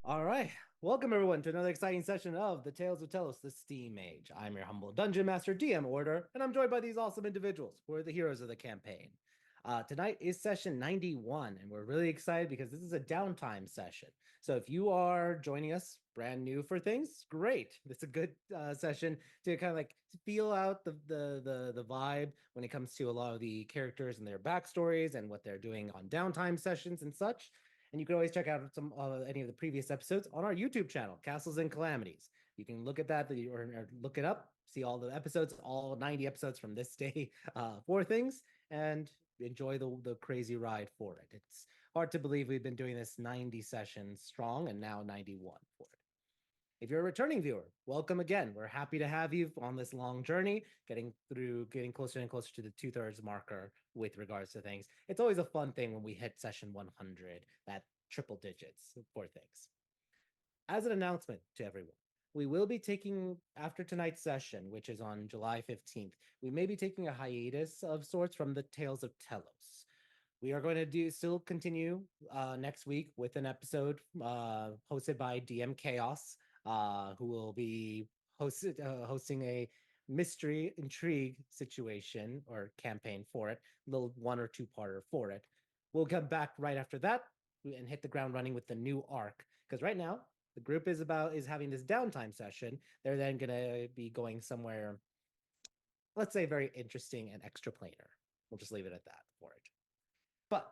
All right. Welcome, everyone, to another exciting session of the Tales of Tellos, the Steam Age. I'm your humble Dungeon Master DM Order, and I'm joined by these awesome individuals who are the heroes of the campaign. Tonight is session 91, and we're really excited because this is a downtime session. So if you are joining us brand new for things, great. It's a good session to kind of like feel out the vibe when it comes to a lot of the characters and their backstories and what they're doing on downtime sessions and such. And you can always check out some any of the previous episodes on our YouTube channel, Castles and Calamities. You can look at that or look it up, see all the episodes, all 90 episodes from this day for things, and enjoy the crazy ride for it. It's hard to believe we've been doing this 90 sessions strong and now 91 for it. If you're a returning viewer, welcome again. We're happy to have you on this long journey, getting closer and closer to the 2/3 marker with regards to things. It's always a fun thing when we hit session 100, that triple digits for things. As an announcement to everyone, we will be taking, after tonight's session, which is on July 15th, we may be taking a hiatus of sorts from the Tales of Tellos. We are going to still continue next week with an episode hosted by DM Chaos, who will be hosting a mystery intrigue situation or campaign for it, little one or two parter for it. We'll come back right after that and hit the ground running with the new arc, because right now the group is having this downtime session. They're then going to be going somewhere, let's say, very interesting and extra planar. We'll just leave it at that for it. But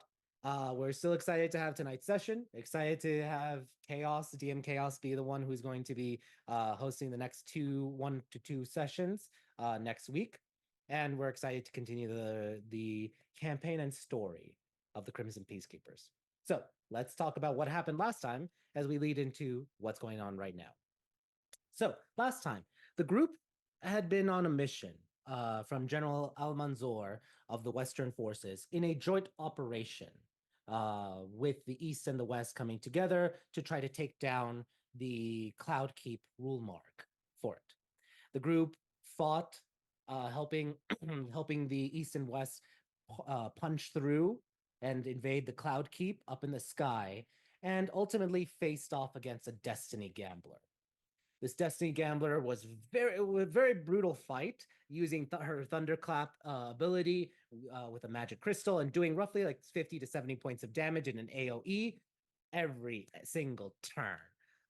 we're still excited to have tonight's session. Excited to have Chaos, DM Chaos, be the one who's going to be hosting the next 1 to 2 sessions next week, and we're excited to continue the campaign and story of the Crimson Peacekeepers. So let's talk about what happened last time as we lead into what's going on right now. So last time, the group had been on a mission from General Almanzor of the Western Forces in a joint operation with the East and the West coming together to try to take down the Cloudkeep rule mark for it. The group fought, helping helping the East and West punch through and invade the Cloudkeep up in the sky, and ultimately faced off against a Destiny Gambler. This Destiny Gambler was a very brutal fight using her Thunderclap ability with a magic crystal and doing roughly like 50 to 70 points of damage in an AoE every single turn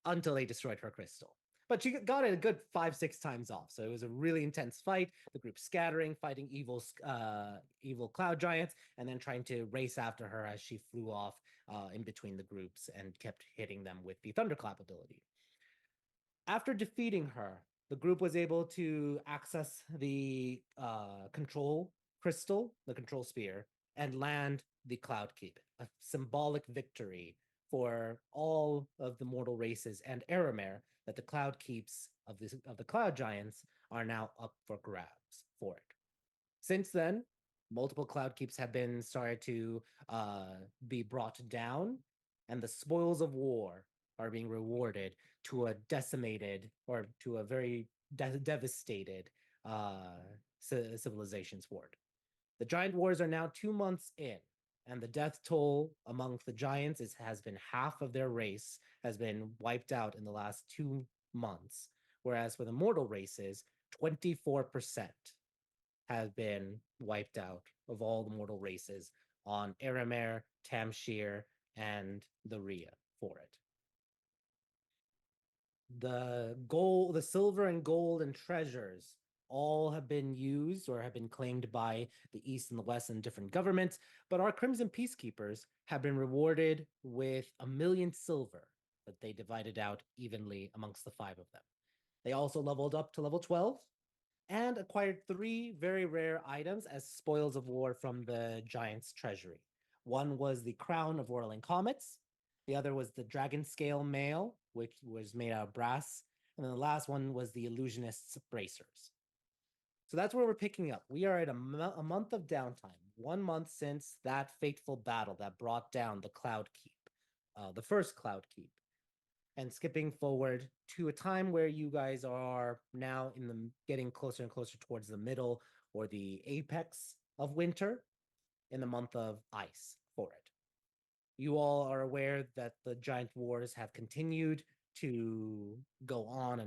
until they destroyed her crystal. But she got it a good 5, 6 times off. So it was a really intense fight. The group scattering, fighting evil cloud giants, and then trying to race after her as she flew off in between the groups and kept hitting them with the Thunderclap ability. After defeating her, the group was able to access the control crystal, the control spear, and land the Cloud Keep, a symbolic victory for all of the mortal races and Eramare that the Cloud Keeps of the Cloud Giants are now up for grabs for it. Since then, multiple Cloud Keeps have been started to be brought down, and the spoils of war are being rewarded to a decimated or to a very devastated civilization sport. The giant wars are now 2 months in, and the death toll amongst the giants has been half of their race has been wiped out in the last 2 months, whereas for the mortal races, 24% have been wiped out of all the mortal races on Eramare, Tamshir, and the Rhea for it. The silver and gold and treasures all have been used or have been claimed by the East and the West and different governments, but our Crimson Peacekeepers have been rewarded with 1,000,000 silver that they divided out evenly amongst the 5 of them. They also leveled up to level 12 and acquired 3 very rare items as spoils of war from the Giant's treasury. One was the Crown of Whirling Comets, the other was the Dragon Scale Mail, which was made out of brass, and then the last one was the Illusionist's Bracers. So that's where we're picking up. We are at a month of downtime, 1 month since that fateful battle that brought down the Cloud Keep, the first Cloud Keep, and skipping forward to a time where you guys are now in the getting closer and closer towards the middle or the apex of winter in the month of ice for it. You all are aware that the giant wars have continued to go on,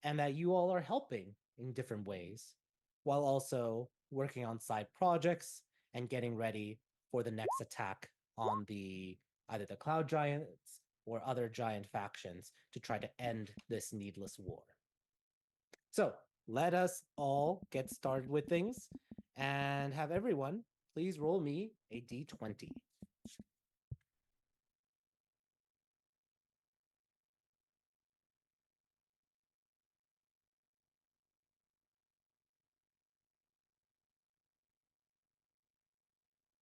and that you all are helping in different ways while also working on side projects and getting ready for the next attack on the either the cloud giants or other giant factions to try to end this needless war. So let us all get started with things and have everyone please roll me a d20.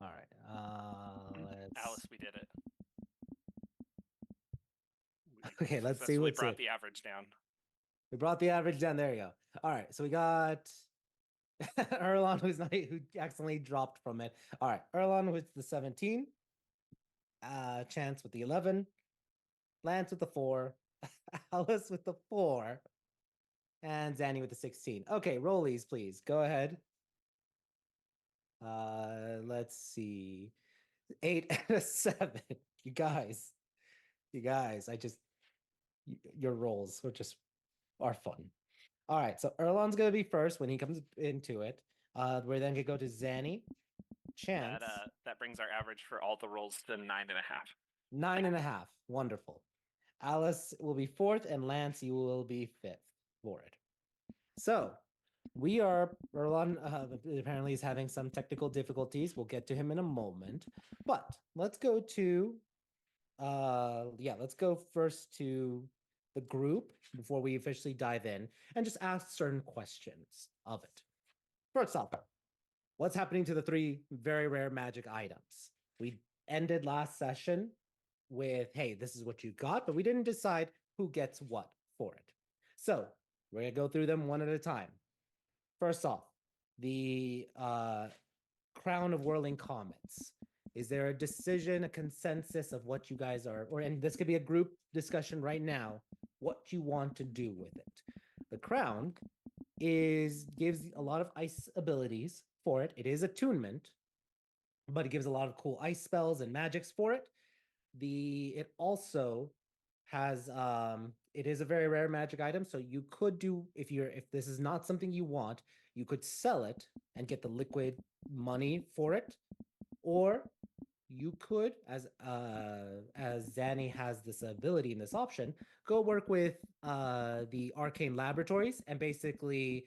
All right. Let's Alice, we did it. We okay. Let's see successfully what's brought it. the average down. We brought the average down. There you go. All right. So we got Erlon, who accidentally dropped from it. All right. Erlon with the 17. Chance with the 11. Lance with the 4. Alice with the 4. And Zanny with the 16. Okay. Rollies, please. Go ahead. Let's see. 8 and a 7. You guys. You guys. Your rolls are fun. All right, so Erlon's gonna be first when he comes into it. We're then gonna go to Zanny, That Chance, uh, that brings our average for all the rolls to 9.5. 9.5. Wonderful. Alice will be fourth, and Lance, you will be fifth for it. So we are Erlon apparently is having some technical difficulties. We'll get to him in a moment. But let's go to let's go first to the group before we officially dive in and just ask certain questions of it. First off, what's happening to the three very rare magic items? We ended last session with, hey, this is what you got, but we didn't decide who gets what for it. So we're going to go through them one at a time. First off, the Crown of Whirling Comets. Is there a decision, a consensus of what you guys are, or and this could be a group discussion right now, what you want to do with it? The crown gives a lot of ice abilities for it. It is attunement, but it gives a lot of cool ice spells and magics for it. It also has it is a very rare magic item, so you could do if this is not something you want, you could sell it and get the liquid money for it, or you could, as Zanny has this ability and this option, go work with the arcane laboratories and basically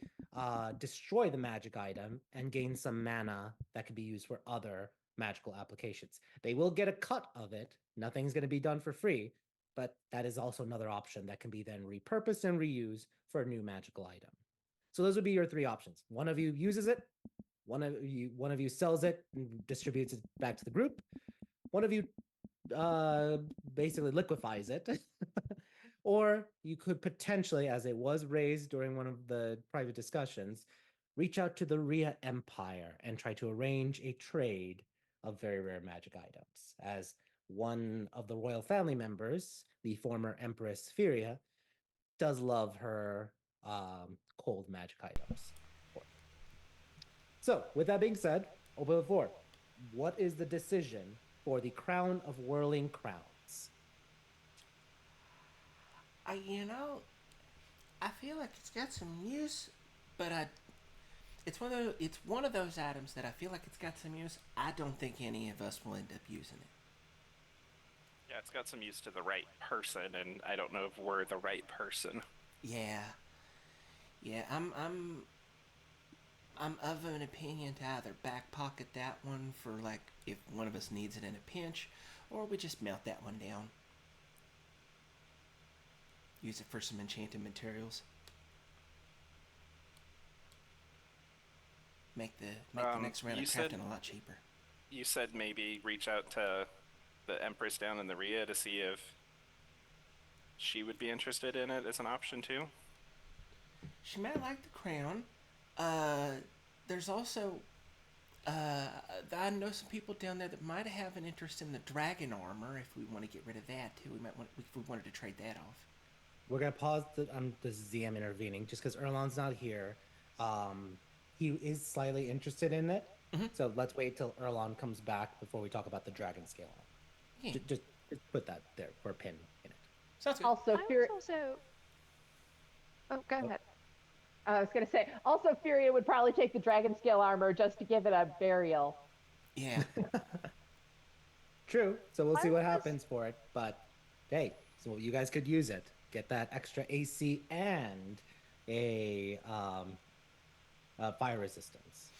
destroy the magic item and gain some mana that can be used for other magical applications. They will get a cut of it. Nothing's going to be done for free, but that is also another option that can be then repurposed and reused for a new magical item. So those would be your three options. One of you uses it, one of you sells it and distributes it back to the group. One of you uh, basically liquefies it. Or you could potentially, as it was raised during one of the private discussions, reach out to the Rhea Empire and try to arrange a trade of very rare magic items. As one of the royal family members, the former Empress Furia, does love her cold magic items. So, with that being said, open the floor. What is the decision for the Crown of Whirling Crowns? You know, I feel like it's got some use, but it's one of those items that I feel like it's got some use. I don't think any of us will end up using it. Yeah, it's got some use to the right person, and I don't know if we're the right person. Yeah, yeah, I'm of an opinion to either back pocket that one for like if one of us needs it in a pinch, or we just melt that one down. Use it for some enchanted materials. Make the next round You of said crafting a lot cheaper. you said maybe reach out to the Empress down in the Rhea to see if she would be interested in it as an option too. She might like the crown. Uh, there's also I know some people down there that might have an interest in the dragon armor. If we want to get rid of that too, we might want if we wanted to trade that off. We're gonna pause. This is intervening just because Erlon's not here. Um, he is slightly interested in it, So let's wait till Erlon comes back before we talk about the dragon scale. Yeah. Just put that there for a pin in it. Sounds good. Also, I was also. Oh, go ahead. I was gonna say, also Furia would probably take the dragon scale armor just to give it a burial. Yeah. True. So we'll see I what was- happens for it. But hey, so you guys could use it. Get that extra AC and a fire resistance.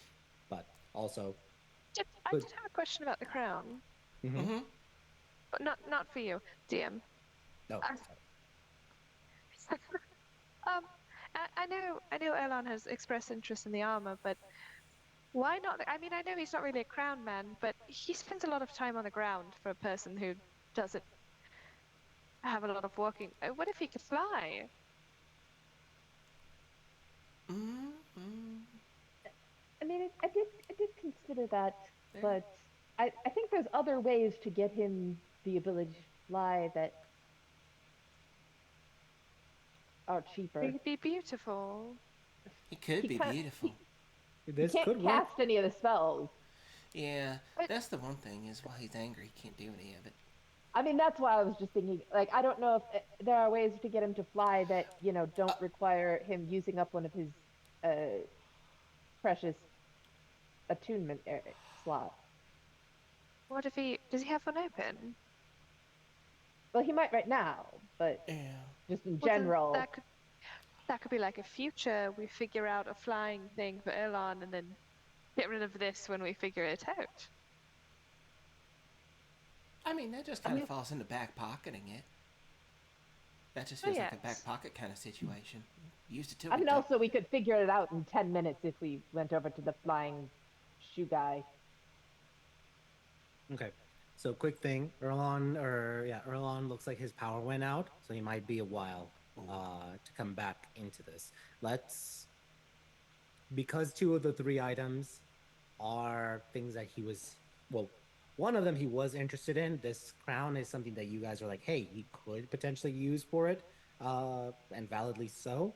But also, I Good. did have a question about the crown, Mm-hmm. but not for you, DM. no. I- Um, I know Elon has expressed interest in the armor, but why not? I mean, I know he's not really a crown man, but he spends a lot of time on the ground for a person who doesn't have a lot of walking. What if he could fly? Mm-hmm. I mean, I did consider that, Yeah. but I think there's other ways to get him the ability to fly that are cheaper. He'd be beautiful. He could He be can't- beautiful. He This can't could work. cast any of the spells. Yeah, But- that's the one thing is while he's angry, he can't do any of it. I mean, that's why I was just thinking, like, I don't know if there are ways to get him to fly that, don't require him using up one of his precious attunement slots. What if does he have one open? Well, he might right now, but Yeah. just in Well, then general. that could be like a future. We figure out a flying thing for Elon, and then get rid of this when we figure it out. I mean, that just kind of falls into back pocketing it. That just Oh, feels like a yes. back pocket kind of situation. Used it till I we mean, don't. also, we could figure it out in 10 minutes if we went over to the flying shoe guy. Okay. So quick thing, Erlon looks like his power went out, so he might be a while to come back into this. Because two of the three items are things that one of them he was interested in. This crown is something that you guys are like, hey, he could potentially use for it, and validly so.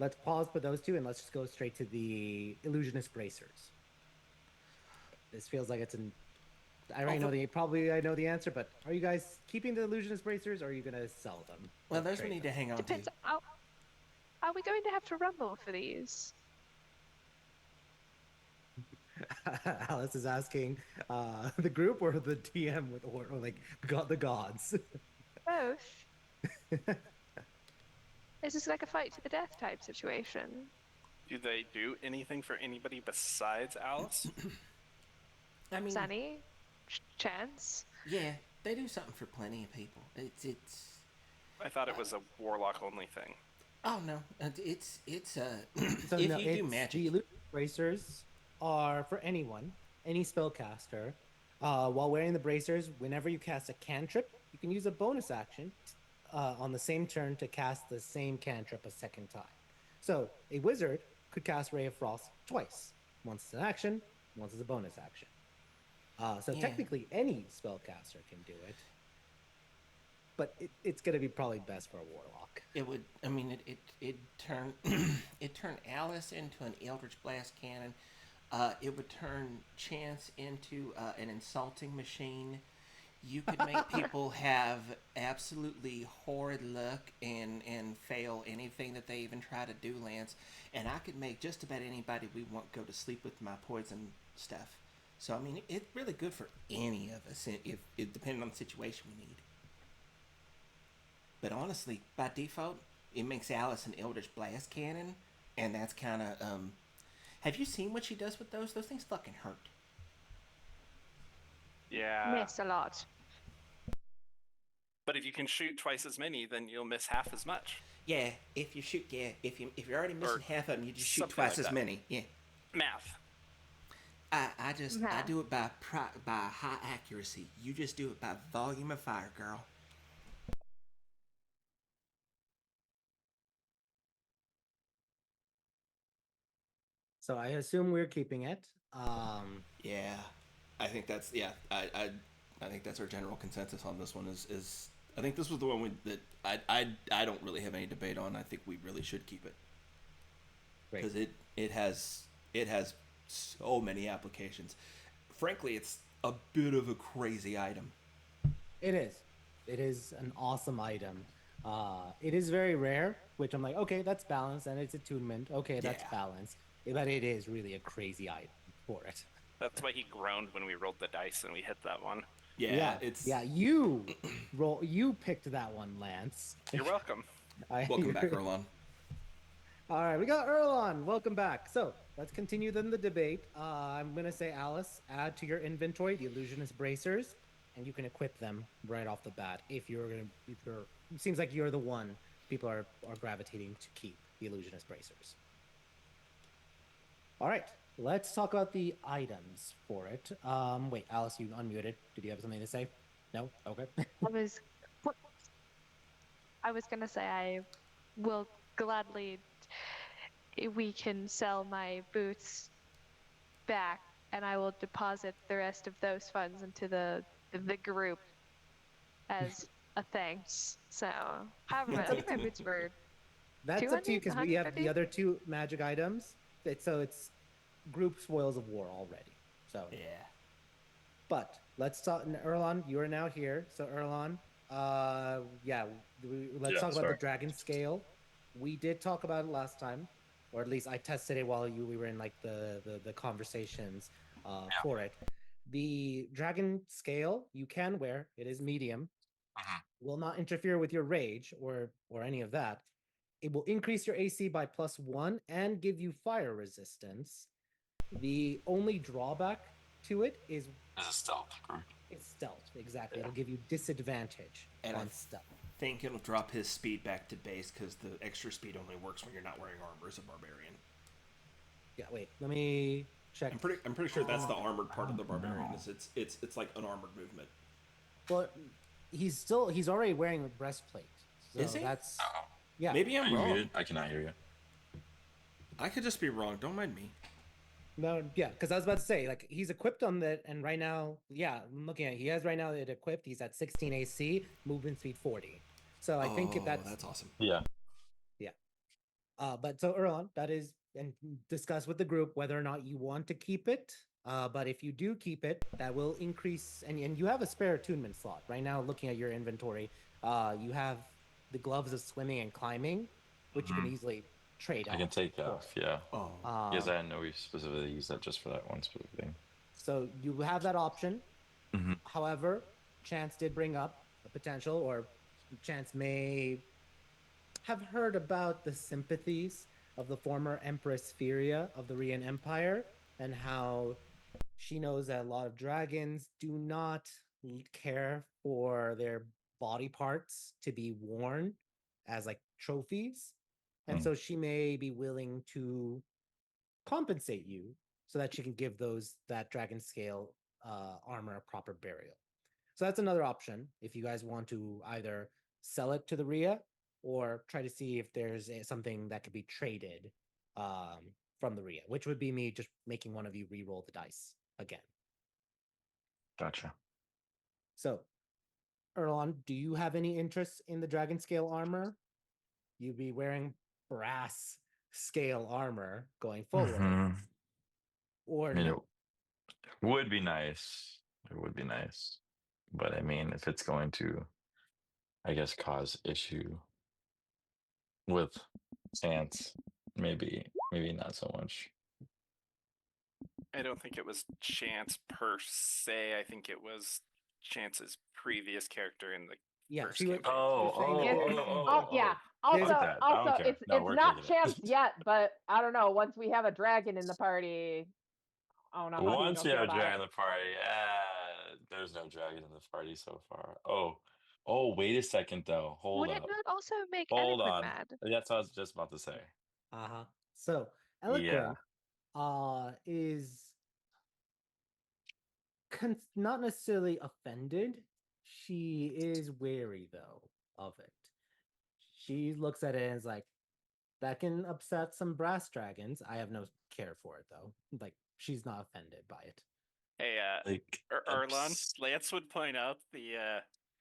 Let's pause for those two and let's just go straight to the illusionist bracers. This feels like it's I already know I know the answer, but are you guys keeping the illusionist bracers or are you gonna sell them? Well, or those we trade need to them? hang on Depends. to. Are we going to have to rumble for these? Alice is asking the group or the DM or like the gods. Both. Is this like a fight to the death type situation? Do they do anything for anybody besides Alice? I mean, Sunny? Chance? yeah, they do something for plenty of people. It's. I thought it was a warlock only thing. Oh no, it's So if no, you do the magic. illusion bracers are for anyone, any spellcaster. While wearing the bracers, whenever you cast a cantrip, you can use a bonus action on the same turn to cast the same cantrip a second time. So a wizard could cast Ray of Frost twice. Once as an action, once as a bonus action. So Yeah. technically any spellcaster can do it. But it's going to be probably best for a warlock. It would. I mean, it turned it turned Alice into an Eldritch Blast cannon. It would turn Chance into an insulting machine. You could make people have absolutely horrid luck and fail anything that they even try to do, Lance. And I could make just about anybody we want go to sleep with my poison stuff. So I mean, it's really good for any of us if it depending on the situation we need. But honestly, by default, it makes Alice an Eldritch Blast cannon, and that's kind of Have you seen what she does with those? Those things fucking hurt. Yeah. Miss a lot. But if you can shoot twice as many, then you'll miss half as much. Yeah, if you're already missing Or half of them, you just shoot something twice like as that. many. Yeah. Math. I Yeah. do it by high accuracy. You just do it by volume of fire, girl. So I assume we're keeping it. Yeah, I think that's I think that's our general consensus on this one. Is I think this was the one that I don't really have any debate on. I think we really should keep it Great. because it has so many applications. Frankly, it's a bit of a crazy item. It is. It is an awesome item. It is very rare, which I'm like, okay, that's balanced, and it's attunement. Okay, that's Yeah. balanced. But it is really a crazy item for it. That's why he groaned when we rolled the dice and we hit that one. Yeah, it's You picked that one, Lance. You're welcome. welcome back, Erlon. All right, we got Erlon. Welcome back. So let's continue then the debate. I'm gonna say, Alice, add to your inventory the illusionist bracers, and you can equip them right off the bat. If you're, it seems like you're the one people are gravitating to keep the illusionist bracers. All right, let's talk about the items for it. Wait, Alice, you unmuted. Did you have something to say? No. Okay. I was gonna say I will gladly. We can sell my boots back, and I will deposit the rest of those funds into the group as a thanks. So, however, I think my boots were That's up to you 200, because we have the 150? other two magic items. It's group spoils of war already. So Yeah. But let's talk. Erlon, you are now here. So Erlon, let's talk about the dragon scale. We did talk about it last time, or at least I tested it while we were in like the conversations for it. The dragon scale you can wear. It is medium. Will not interfere with your rage or any of that. It will increase your AC by +1 and give you fire resistance. The only drawback to it is As a stealth, correct? it's stealth. Exactly. It'll give you disadvantage And on stealth. I think it'll drop his speed back to base because the extra speed only works when you're not wearing armor as a barbarian. Yeah, wait. Let me check. I'm pretty sure that's the armored part of the barbarian. It's like an armored movement. Well, he's already wearing a breastplate. So Is he? That's Uh-oh. yeah. Maybe Are I'm you wrong. muted? I cannot hear you. I could just be wrong. Don't mind me. No, yeah, because I was about to say, like, he's equipped on that, and right now, yeah, I'm looking at it, he has right now it equipped. He's at 16 AC, movement speed 40. So I think that's awesome. Yeah. But so Erlon, that is, and discuss with the group whether or not you want to keep it. But if you do keep it, that will increase, and you have a spare attunement slot right now. Looking at your inventory, you have the gloves of swimming and climbing, which you can easily trade I can take for off, it. yeah. Oh. Because I know we specifically use that just for that one specific thing. So you have that option. Mhm. However, Chance did bring up a potential, or Chance may have heard about the sympathies of the former Empress Phyria of the Rian Empire, and how she knows that a lot of dragons do not care for their body parts to be worn as like trophies. And so she may be willing to compensate you so that she can give that dragon scale armor a proper burial. So that's another option if you guys want to either sell it to the RIA or try to see if there's something that could be traded from the RIA, which would be me just making one of you re-roll the dice again. Gotcha. So, Erlon, do you have any interest in the dragon scale armor? You'd be wearing brass scale armor going forward. Or I mean, no? it would be nice. It would be nice. But I mean, if it's going to, I guess, cause issue with Chance, maybe not so much. I don't think it was Chance per se. I think it was Chance's previous character in the Yeah, first she would. campaign. Yeah. Fuck Also, that. I don't care. it's No, it's we're not taking it. Chance yet, but I don't know. Once we have a dragon in the party, I don't know how he's Once gonna we feel have a about dragon in it. the party, there's no dragon in the party so far. Oh, wait a second though. Hold Would it up. not also make Hold Eloquent on. mad? That's what I was just about to say. Uh-huh. So Eloquent is not necessarily offended. She is wary though of it. She looks at it and is like, that can upset some brass dragons. I have no care for it though. Like, she's not offended by it. Hey, Like, Erlon, Lance would point out the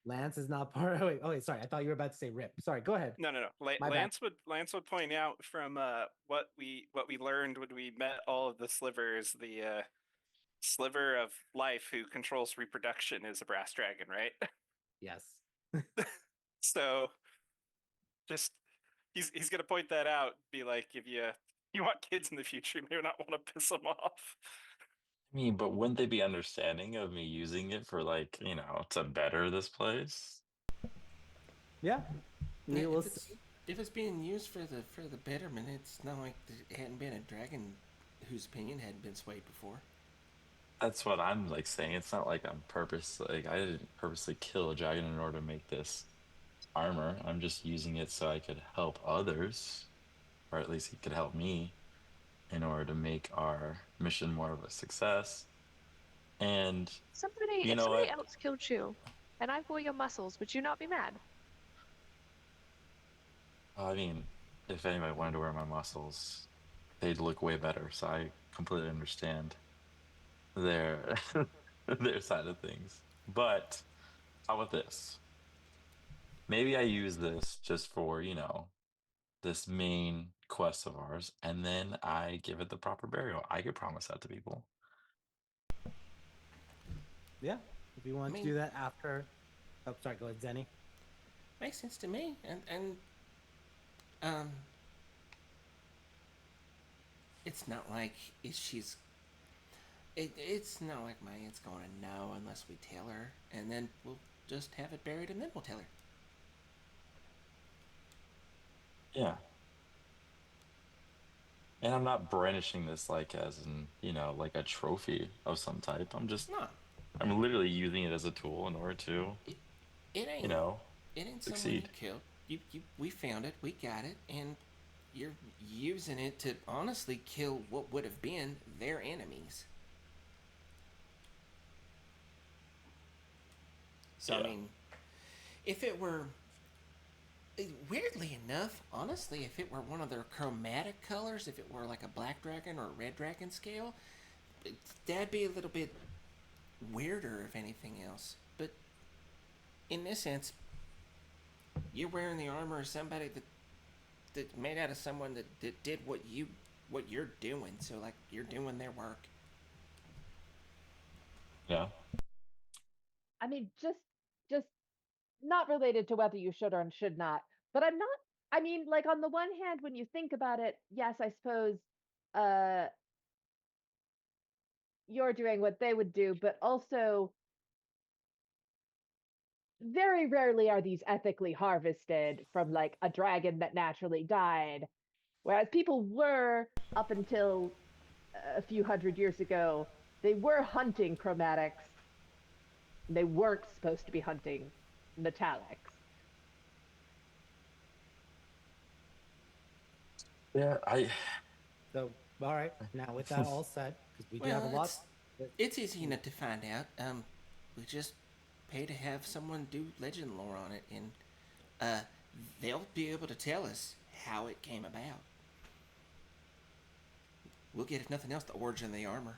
Lance is not part. Oh, wait. Oh, wait. Sorry. I thought you were about to say Rip. Sorry. Go ahead. No. My bad. Lance would point out from what we learned when we met all of the slivers. The sliver of life who controls reproduction is a brass dragon, right? Yes. So just he's gonna point that out. Be like, if you want kids in the future, you may not want to piss them off. I mean, but wouldn't they be understanding of me using it for like, to better this place? Yeah. We Yeah, will if see. it's being used for the betterment, it's not like there hadn't been a dragon whose opinion hadn't been swayed before. That's what I'm like saying. It's not like I didn't purposely kill a dragon in order to make this armor. I'm just using it so I could help others, or at least it could help me in order to make our mission more of a success. And Somebody, you if know somebody what? else killed you, and I bore your muscles, would you not be mad? I mean, if anybody wanted to wear my muscles, they'd look way better. So I completely understand their their side of things. But how about this? Maybe I use this just for, this main quest of ours, and then I give it the proper burial. I could promise that to people. Yeah. If you want I to do mean- that after. Oh, sorry. Go ahead, Zenny. Makes sense to me, and um, it's not like it's not like my aunt's going to know unless we tell her, and then we'll just have it buried, and then we'll tell her. Yeah. And I'm not brandishing this like as an, like a trophy of some type. No, I'm literally using it as a tool in order to, it ain't you know, it ain't someone you succeed. killed. We found it, we got it, and you're using it to honestly kill what would have been their enemies. So I Yeah. mean, if it were weirdly enough, honestly, if it were one of their chromatic colors, if it were like a black dragon or a red dragon scale, that'd be a little bit weirder if anything else. But in this sense, you're wearing the armor of somebody that made out of someone that did what you're doing. So like you're doing their work. Yeah. I mean, just not related to whether you should or should not, but I'm not. I mean, like on the one hand, when you think about it, yes, I suppose uh you're doing what they would do, but also very rarely are these ethically harvested from like a dragon that naturally died. Whereas people were up until a few hundred years ago, they were hunting chromatics. They weren't supposed to be hunting metallics. Yeah. So, all right. Now, with that all said, because we do have a Well, lot. it's easy enough to find out. We just pay to have someone do legend lore on it, and uh, they'll be able to tell us how it came about. We'll get, if nothing else, the origin of the armor.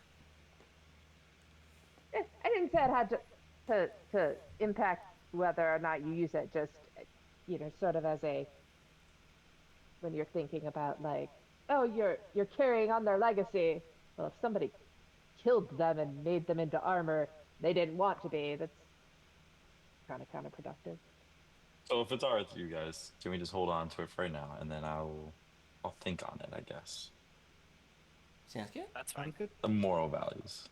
I didn't say it had to impact whether or not you use it. Just sort of as a when you're thinking about like, oh, you're carrying on their legacy. Well, if somebody killed them and made them into armor they didn't want to be, that's kind of counterproductive. So if it's all right with you guys, can we just hold on to it for right now, and then I'll think on it, I guess. Sounds good. That's fine. Sounds good. The moral values.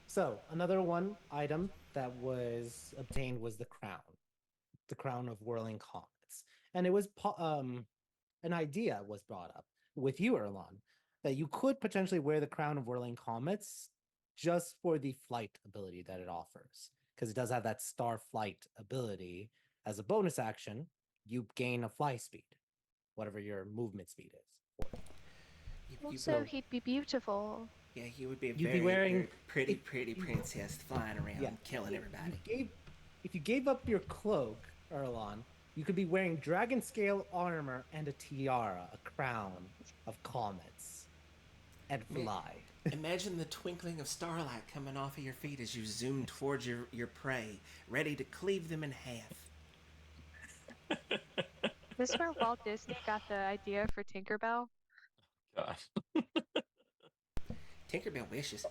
So, another one item that was obtained was the crown of whirling comets. And it was an idea was brought up with you, Erlon, that you could potentially wear the crown of whirling comets just for the flight ability that it offers. Because it does have that star flight ability. As a bonus action, you gain a fly speed, whatever your movement speed is. Also, he'd be beautiful. Yeah, he would be a You'd be wearing- very pretty, if pretty you- princess flying around, Yeah. killing everybody. If you gave up your cloak, Erlon, you could be wearing dragon scale armor and a tiara, a crown of comets, and Man. fly. Imagine the twinkling of starlight coming off of your feet as you zoom towards your prey, ready to cleave them in half. This is where Walt Disney got the idea for Tinkerbell. God. Tinkerbell wishes.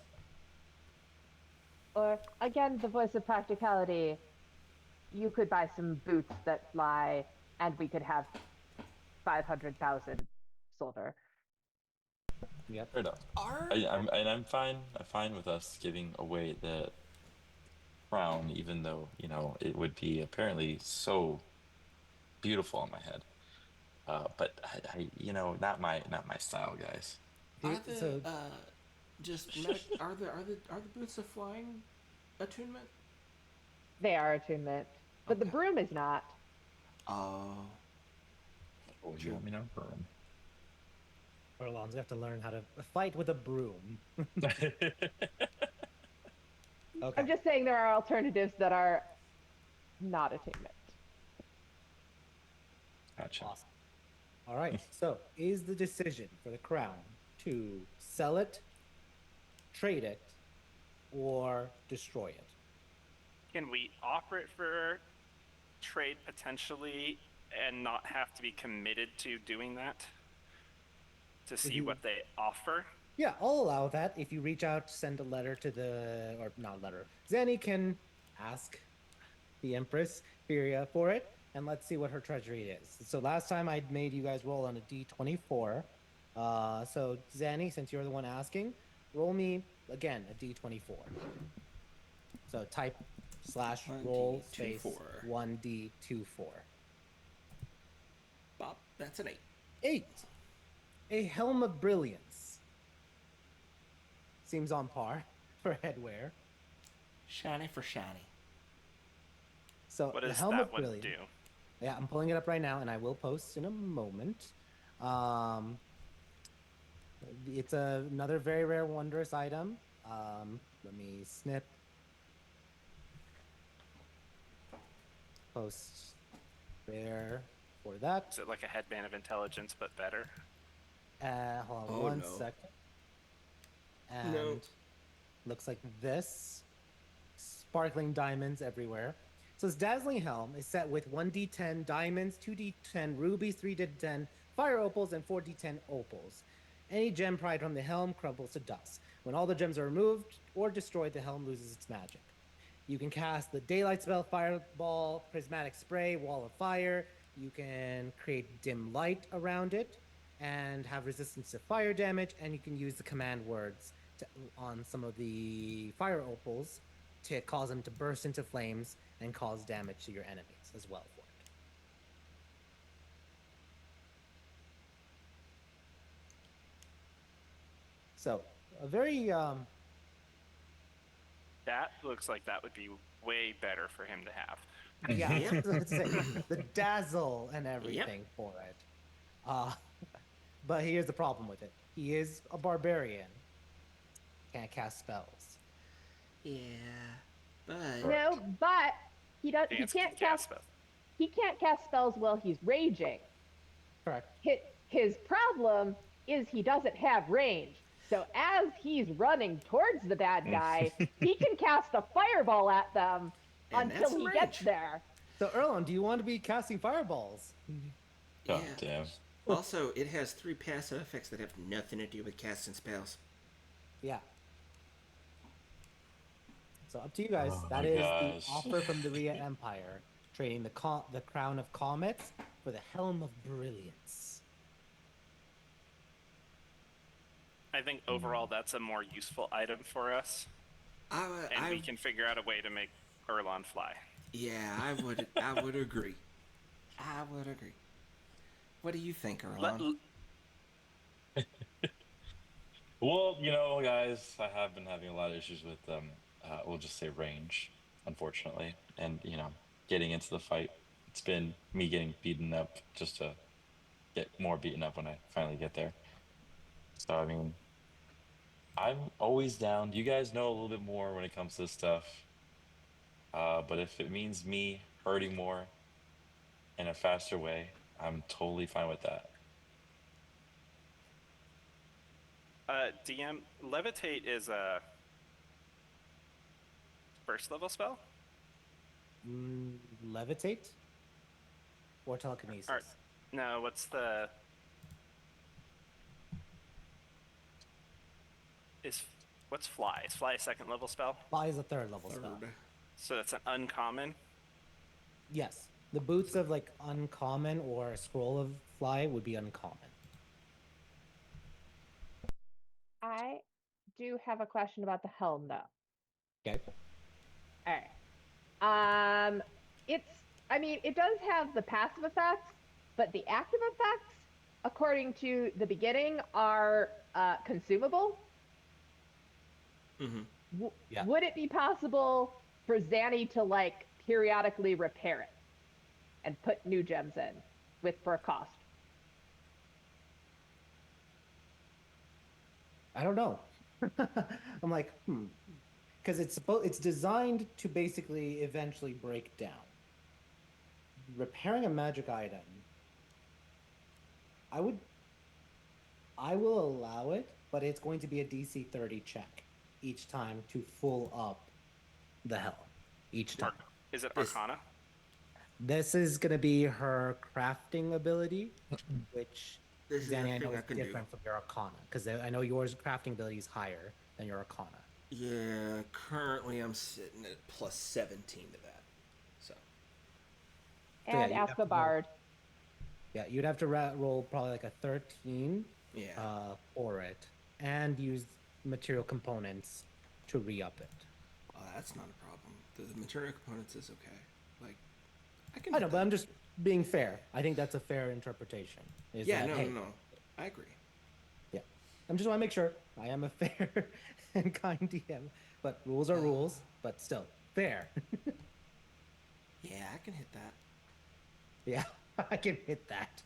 Or again, the voice of practicality. You could buy some boots that fly, and we could have 500,000 silver. Yep. Fair enough. Are I'm fine. I'm fine with us giving away the crown, even though it would be apparently so beautiful on my head. But not my style, guys. are So the just medic are the boots of flying attunement? They are attunement, but the Okay. broom is not. Oh, What would you want me to burn? Orlon's have to learn how to fight with a broom. Okay. I'm just saying there are alternatives that are not attunement. Gotcha. Awesome. All right. So, is the decision for the crown to sell it, trade it, or destroy it? Can we offer it for trade potentially and not have to be committed to doing that? To see you- what they offer? Yeah, I'll allow that. If you reach out, send a letter to the, or not a letter. Zanny can ask the Empress Firia for it, and let's see what her treasury is. So last time I made you guys roll on a d24. So Zanny, since you're the one asking, roll me again a d24. So type /roll space 1d24. 1d24. Bob, that's an 8. 8. A helm of brilliance. Seems on par for headwear. Shiny for shiny. So What the does helm that of one brilliance. do? Yeah, I'm pulling it up right now, and I will post in a moment. It's another very rare, wondrous item. Let me snip. Post there for that. Is it like a headband of intelligence but better? Hold on Oh, one no. second. And No. looks like this. Sparkling diamonds everywhere. So this dazzling helm is set with 1d10 diamonds, 2d10 rubies, 3d10 fire opals, and 4d10 opals. Any gem pried from the helm crumbles to dust. When all the gems are removed or destroyed, the helm loses its magic. You can cast the daylight spell, fireball, prismatic spray, wall of fire. You can create dim light around it and have resistance to fire damage, and you can use the command words on some of the fire opals to cause them to burst into flames and cause damage to your enemies as well for it. So a very That looks like that would be way better for him to have. yeah, Yep. let's say the dazzle and everything for it. But here's the problem with it. He is a barbarian. Can't cast spells. Yeah, but No, but he does. He Dance can't can cast. spell. He can't cast spells while he's raging. Correct. His problem is he doesn't have range. So as he's running towards the bad guy, he can cast a fireball at them And that's until the he gets range. there. So Erlon, do you want to be casting fireballs? God yeah. damn. Also, it has 3 passive effects that have nothing to do with casting spells. Yeah. So up to you guys. Oh That my is gosh. the offer from the Rhea Empire, trading the crown of comets for the helm of brilliance. I think overall that's a more useful item for us, and we can figure out a way to make Erlon fly. Yeah, I would agree. I would agree. What do you think, Erlon? Well, guys, I have been having a lot of issues with we'll just say range, unfortunately, and getting into the fight. It's been me getting beaten up just to get more beaten up when I finally get there. So I mean, I'm always down. You guys know a little bit more when it comes to this stuff. But if it means me hurting more in a faster way, I'm totally fine with that. DM, levitate is a first level spell. Levitate or telekinesis? Or, no, what's fly? Is fly a second level spell? Fly is a third level spell. So that's an uncommon. Yes, the boots of like uncommon or scroll of fly would be uncommon. I do have a question about the helm, though. Okay. All right. I mean, it does have the passive effects, but the active effects, according to the beginning, are consumable. Mm-hmm. Yeah. Would it be possible for Zanny to like periodically repair it and put new gems in for a cost? I don't know. I'm like, because it's designed to basically eventually break down. Repairing a magic item, I will allow it, but it's going to be a DC 30 check each time to full up the helm each time. Is it Arcana? This is going to be her crafting ability, which This is a Zanny, I thing know I is can different from your Arcana, because I know yours crafting ability is higher than your Arcana. Yeah, currently I'm sitting at plus 17 to that. So. And yeah, ask a bard. Yeah, you'd have to roll probably like a 13 Yeah. For it, and use material components to re-up it. Oh, that's not a problem. The material components is okay. Like, I know, but I'm just being fair. I think that's a fair interpretation. No. I agree. Yeah, I just want to make sure I am a fair and kind DM. But rules are rules, but still fair. Yeah, I can hit that. Yeah, I can hit that.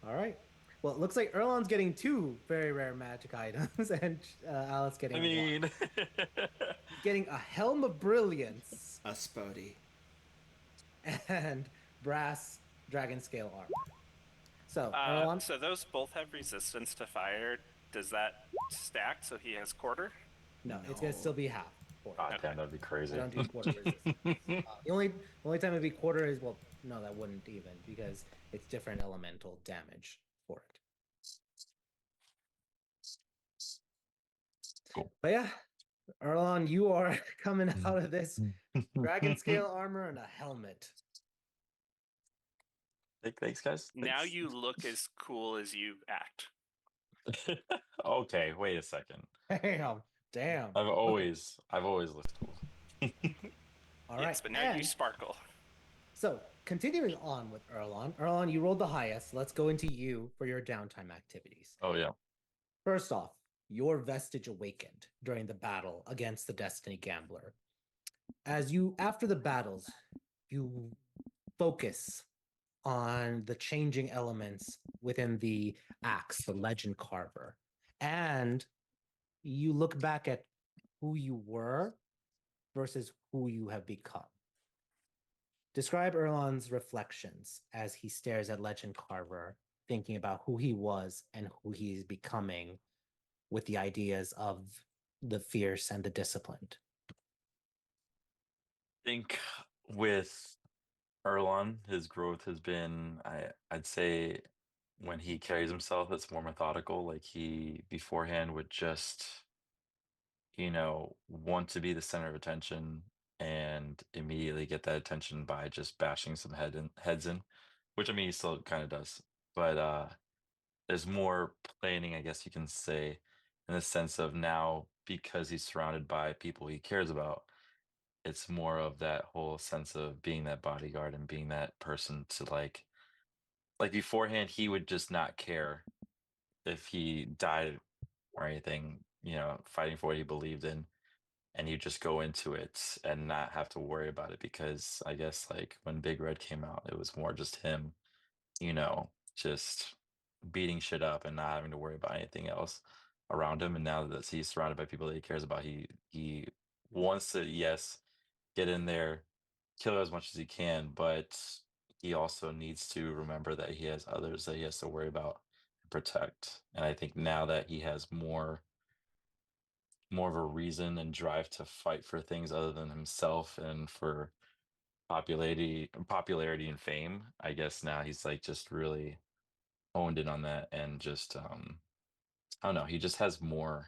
All right. Well, it looks like Erlon's getting 2 very rare magic items, and Alice getting one. He's getting a Helm of Brilliance. A Spoddy. And brass dragon scale armor. So, Erlon. So those both have resistance to fire. Does that stack so he has quarter? No, it's gonna still be half. Quarter. Oh, damn, that'd be crazy. I don't do quarter resistance. The only time it'd be quarter is, well, no, that wouldn't even, because it's different elemental damage for it. Cool. But yeah, Erlon, you are coming out of this dragon scale armor and a helmet. Thanks, guys. Now you look as cool as you act. Okay, wait a second. Damn. I've always looked cool. All yes, right, but now you sparkle. So, continuing on with Erlon. Erlon, you rolled the highest. Let's go into you for your downtime activities. Oh, yeah. First off, your vestige awakened during the battle against the Destiny Gambler. After the battles, you focus on the changing elements within the axe, the legend carver, and you look back at who you were versus who you have become. Describe Erlon's reflections as he stares at Legend Carver, thinking about who he was and who he's becoming with the ideas of the fierce and the disciplined. I think with Erlon, his growth has been, I'd say, when he carries himself, it's more methodical. Like he beforehand would just, want to be the center of attention and immediately get that attention by just bashing some heads in, which I mean he still kind of does. But there's more planning, I guess you can say, in the sense of now because he's surrounded by people he cares about, it's more of that whole sense of being that bodyguard and being that person to like beforehand he would just not care if he died or anything, fighting for what he believed in, and you just go into it and not have to worry about it because I guess like when Big Red came out, it was more just him, just beating shit up and not having to worry about anything else around him. And now that he's surrounded by people that he cares about, he wants to, yes, get in there, kill as much as he can, but he also needs to remember that he has others that he has to worry about, protect. And I think now that he has more of a reason and drive to fight for things other than himself and for popularity and fame, I guess now he's like just really honed in on that, and just I don't know, he just has more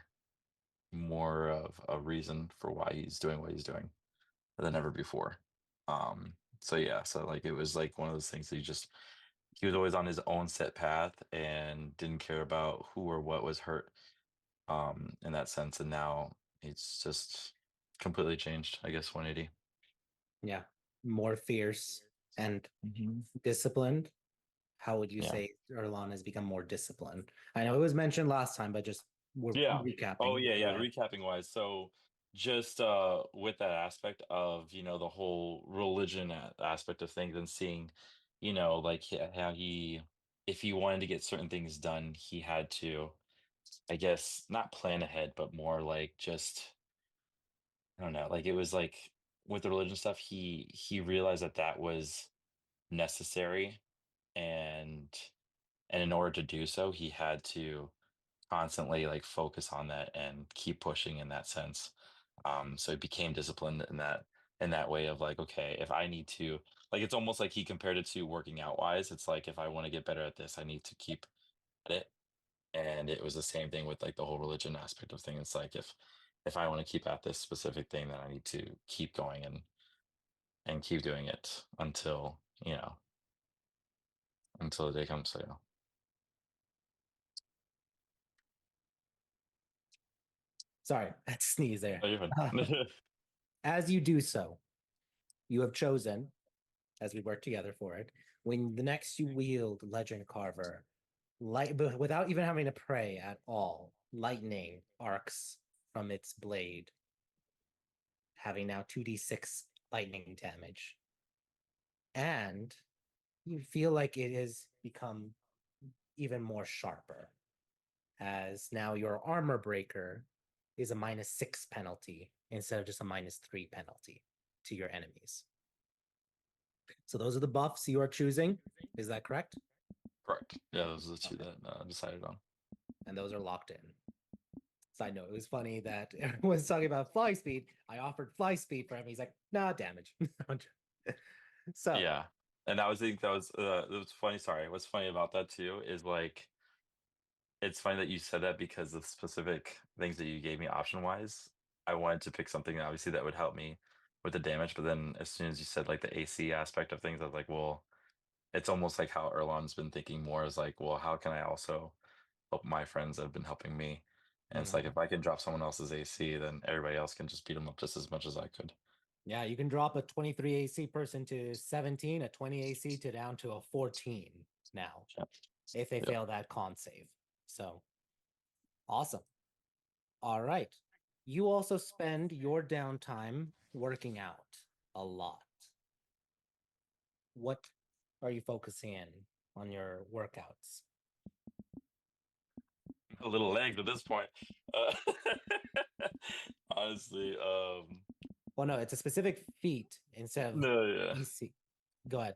of a reason for why he's doing what he's doing than ever before. So yeah, so like it was like one of those things that he was always on his own set path and didn't care about who or what was hurt in that sense. And now it's just completely changed, I guess, 180. Yeah, more fierce and disciplined. How would you Yeah. say Erlon has become more disciplined? I know it was mentioned last time, but just we're Yeah. recapping. Oh yeah, Go yeah. ahead. Recapping wise, so just with that aspect of the whole religion aspect of things, and seeing like how he, if he wanted to get certain things done, he had to, I guess, not plan ahead, but more like just, I don't know, like it was like with the religion stuff, he realized that that was necessary, and in order to do so, he had to constantly like focus on that and keep pushing in that sense. So he became disciplined in that way of like, okay, if I need to, like, it's almost like he compared it to working out wise. It's like, if I want to get better at this, I need to keep at it. And it was the same thing with like the whole religion aspect of things. It's like, if I want to keep at this specific thing, then I need to keep going and keep doing it until until the day comes. So yeah. Sorry, I had to sneeze there. Oh, you're fine. As you do so, you have chosen, as we work together for it, when the next you wield Legend Carver, but without even having to pray at all, lightning arcs from its blade, having now 2d6 lightning damage. And you feel like it has become even more sharper, as now your armor breaker is a -6 penalty instead of just a -3 penalty to your enemies. So those are the buffs you are choosing. Is that correct? Correct. Yeah, those are the two that decided on. And those are locked in. Side note, it was funny that everyone's talking about fly speed. I offered fly speed for him. He's like, nah, damage. So Yeah, and I think that was it was funny. Sorry, what's funny about that too is like, it's funny that you said that, because the specific things that you gave me option wise, I wanted to pick something obviously that would help me with the damage, but then as soon as you said like the AC aspect of things, I was like, well, it's almost like how Erlon's been thinking more, is like, well, how can I also help my friends that have been helping me? And it's like, if I can drop someone else's AC, then everybody else can just beat them up just as much as I could. yeah, you can drop a 23 AC person to 17, a 20 AC to down to a 14 now, if they fail that con save. So awesome. All right. You also spend your downtime working out a lot. What are you focusing in on your workouts? A little legs at this point. Uh, honestly, Well, no, it's a specific feat instead of no, yeah. EC. Go ahead.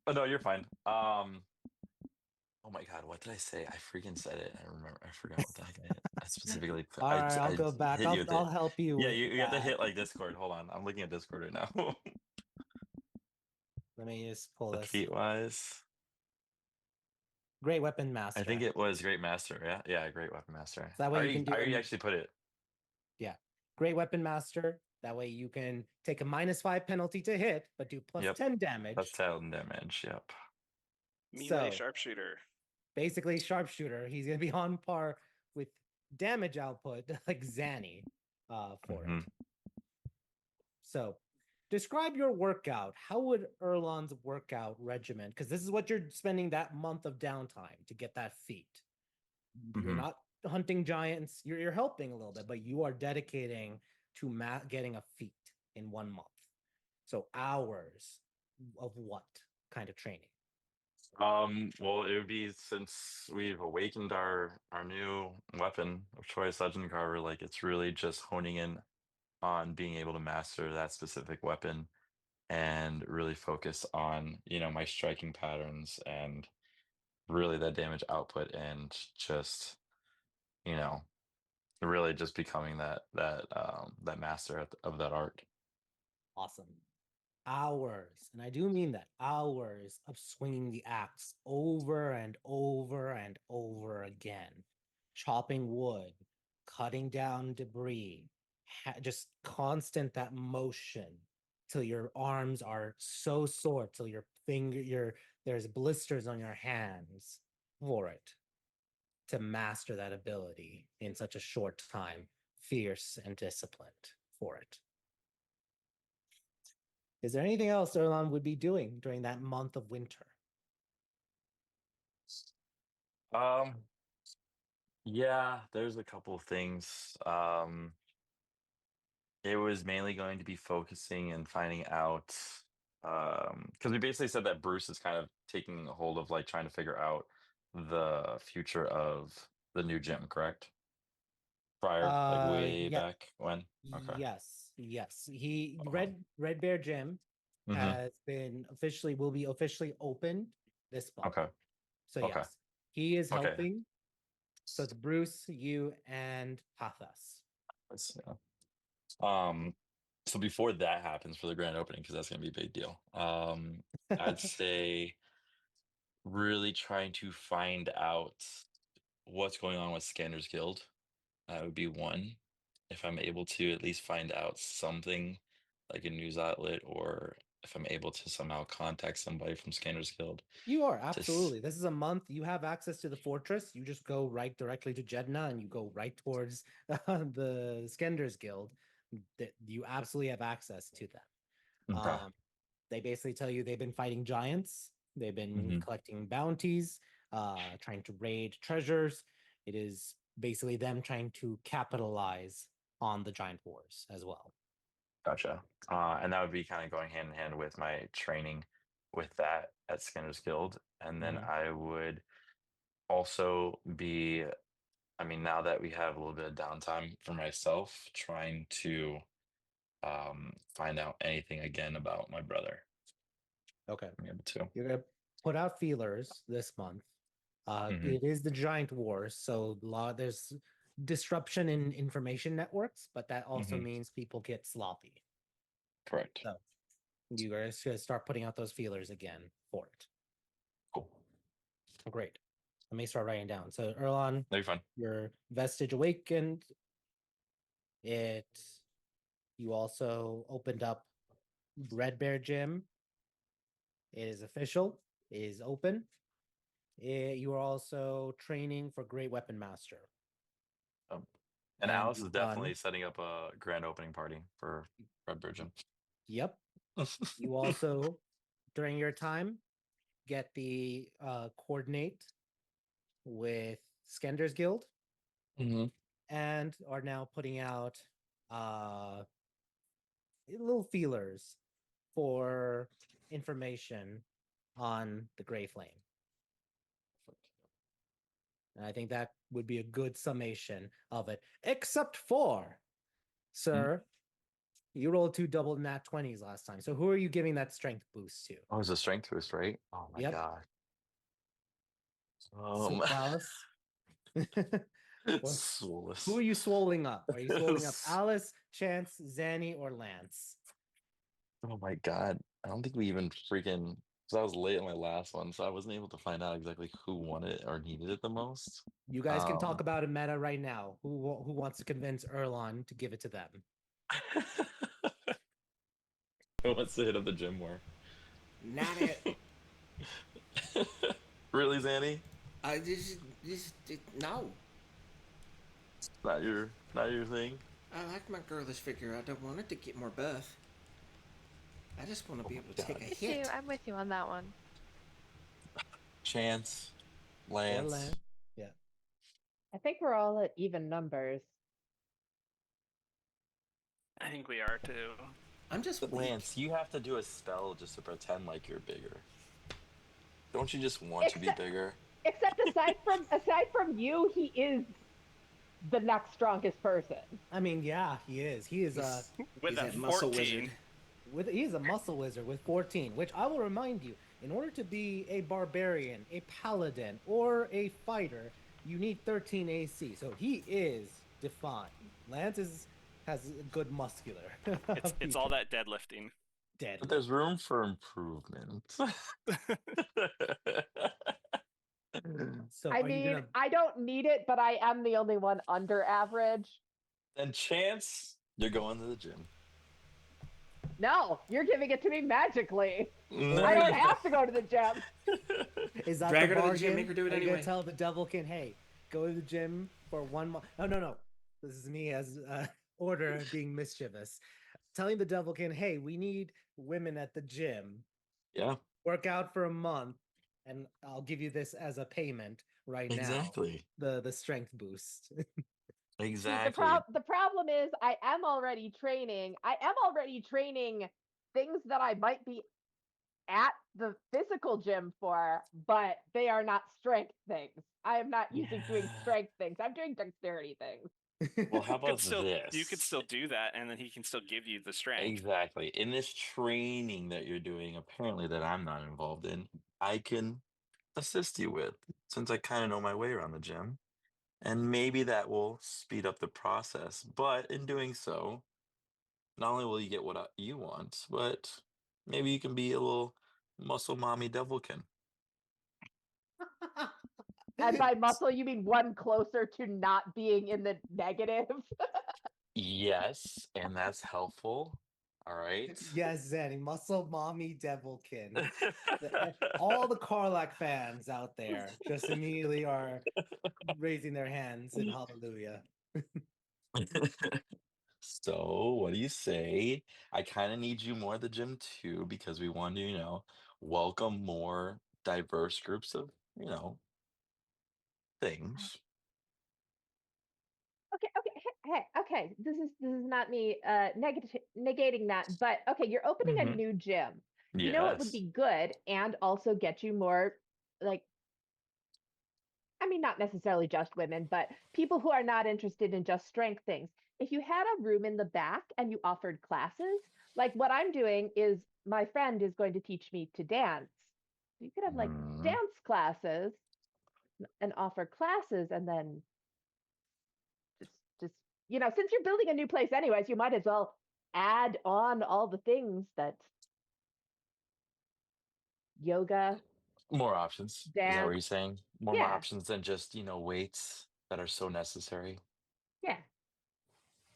Oh no, you're fine. Oh my god, what did I say? I freaking said it. I remember. I forgot what the heck I specifically put. All right, I'll go back. hit you with I'll it. help you. Yeah, with you have to that. hit like Discord. Hold on, I'm looking at Discord right now. Let me just pull The this. feet wise, Great Weapon Master. I think it was Great Master. Yeah, yeah, Great Weapon Master. So that way you can do I already an- actually put it. Yeah, Great Weapon Master. That way you can take a -5 penalty to hit, but do plus Yep. 10 damage. That's 10 damage. Yep. Melee So- sharpshooter. Basically, sharpshooter. He's gonna be on par with damage output like Zanny for it. So describe your workout. How would Erlon's workout regimen? Because this is what you're spending that month of downtime to get that feat. You're not hunting giants. You're helping a little bit, but you are dedicating to getting a feat in 1 month. So hours of what kind of training? Well, it would be, since we've awakened our new weapon of choice, Legend Carver, like it's really just honing in on being able to master that specific weapon, and really focus on my striking patterns and really that damage output and just, you know, really just becoming that master of that art. Awesome. Hours, and I do mean that, hours of swinging the axe over and over and over again, chopping wood, cutting down debris, just constant that motion till your arms are so sore, till there's blisters on your hands for it to master that ability in such a short time, fierce and disciplined for it. Is there anything else Erlon would be doing during that month of winter? Um, yeah, there's a couple of things. It was mainly going to be focusing and finding out, because we basically said that Bruce is kind of taking a hold of like trying to figure out the future of the new gym, correct? Prior, like way Yeah, back when. Okay. yes. He Uh-huh. Red Bear Gym Mm-hmm. will be officially opened this month. Okay. So Okay. yes, he is Okay. helping. So it's Bruce, you, and Pathas. Let's see. So before that happens for the grand opening, because that's gonna be a big deal. I'd say really trying to find out what's going on with Scanners Guild. That would be one. If I'm able to at least find out something like a news outlet, or if I'm able to somehow contact somebody from Scanners Guild. You are to s- absolutely. This is a month. You have access to the fortress. You just go right directly to Jeddah, and you go right towards the Skenders Guild. That you absolutely have access to them. Okay. They basically tell you they've been fighting giants. They've been Mhm. collecting bounties, trying to raid treasures. It is basically them trying to capitalize on the giant wars as well. Gotcha. And that would be kind of going hand in hand with my training with that at Skinner's Guild. And then Mhm. I would also be, I mean, now that we have a little bit of downtime for myself, trying to find out anything again about my brother. Okay. I'm able to. You're gonna put out feelers this month. Mhm. It is the giant wars, so there's disruption in information networks, but that also Mhm. means people get sloppy. Correct. So you guys should start putting out those feelers again for it. Cool. Great. Let me start writing down. So Erlon, That'd be fun. your vestige awakened. You also opened up Red Bear Gym. It is official. It is open. You are also training for Great Weapon Master. Um, and Alice is you've definitely done. setting up a grand opening party for Red Virgin. Yep. You also, during your time, get the coordinate with Skender's Guild Mm-hmm. and are now putting out little feelers for information on the Gray Flame. And I think that would be a good summation of it, except for, sir, you rolled 2 double nat 20s last time. So who are you giving that strength boost to? Oh, it's a strength boost, right? Oh my Yep. god. Alice. Soulless. Who are you swolling up? Are you swolling up Alice, Chance, Zanny, or Lance? Oh my god. I don't think we even freaking, because I was late on my last one, so I wasn't able to find out exactly who wanted it or needed it the most. You guys can talk about it meta right now. Who wants to convince Erlon to give it to them? Who wants to hit up the gym more? Not it. Really, Zanny? No. Not your thing. I like my girlish figure. I don't want it to get more buff. I just want to be able to take a hit. I'm with you on that one. Chance, Or Lance. Lance? Yeah. I think we're all at even numbers. I think we are too. I'm just But weak. Lance, you have to do a spell just to pretend like you're bigger. Don't you just want to be bigger? Except aside from you, he is the next strongest person. I mean, yeah, he is. He is With He's a that muscle 14. wizard. he's a muscle wizard with 14, which I will remind you, in order to be a barbarian, a paladin, or a fighter, you need 13 AC. So he is defined. Lance has a good muscular. It's all feature. that deadlifting. Dead. But there's room for improvement. So I are you mean, gonna? I don't need it, but I am the only one under average. And Chance, you're going to the gym. No, you're giving it to me magically. No, I don't you're have to go to the gym. Is that Drag the her to the bargain? gym, make her do it Are you anyway. gonna tell the Devilkin, hey, go to the gym for 1 month? No. This is me as order being mischievous. Telling the Devilkin, hey, we need women at the gym. Yeah, Work out for a month, and I'll give you this as a payment right exactly. now. The strength boost. See, Exactly. the problem is I am already training. I am already training things that I might be at the physical gym for, but they are not strength things. I am not using doing Yeah. strength things. I'm doing dexterity things. Well, how about You could this? still do that, and then he can still give you the strength. Exactly. In this training that you're doing, apparently that I'm not involved in, I can assist you with, since I kind of know my way around the gym. And maybe that will speed up the process. But in doing so, not only will you get what you want, but maybe you can be a little muscle mommy devilkin. And by muscle, you mean one closer to not being in the negative. Yes, and that's helpful. All right. Yes, Zanny, muscle mommy Devilkin. All the Karlak fans out there just immediately are raising their hands in hallelujah. So, what do you say? I kind of need you more at the gym too, because we want to, welcome more diverse groups of, things. Okay. This is not me negating that, but okay, you're opening a Hmm. new gym. You know it would Yes. be good and also get you more, like, I mean, not necessarily just women, but people who are not interested in just strength things. If you had a room in the back and you offered classes, like what I'm doing is my friend is going to teach me to dance. You could have like Mhm. dance classes and offer classes, and then just since you're building a new place anyways, you might as well add on all the things that yoga, More options. Is that what dance. you're saying? More Yeah, options than just, weights that are so necessary. yeah.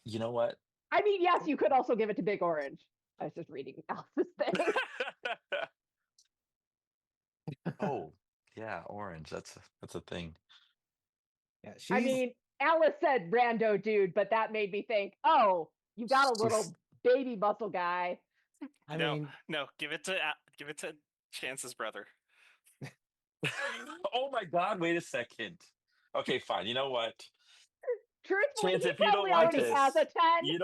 You know what? I mean, yes, you could also give it to Big Orange. I was just reading Alice's thing. Oh, yeah, orange. That's a thing. Yeah, I she's mean, Alice said rando dude, but that made me think, oh, you got a little baby muscle guy. I No, mean, no, give it to Chance's brother. Oh my God! Wait a second. Okay, fine. You know what? Truthfully, Chance, he if you don't probably like already has a this, 10. He if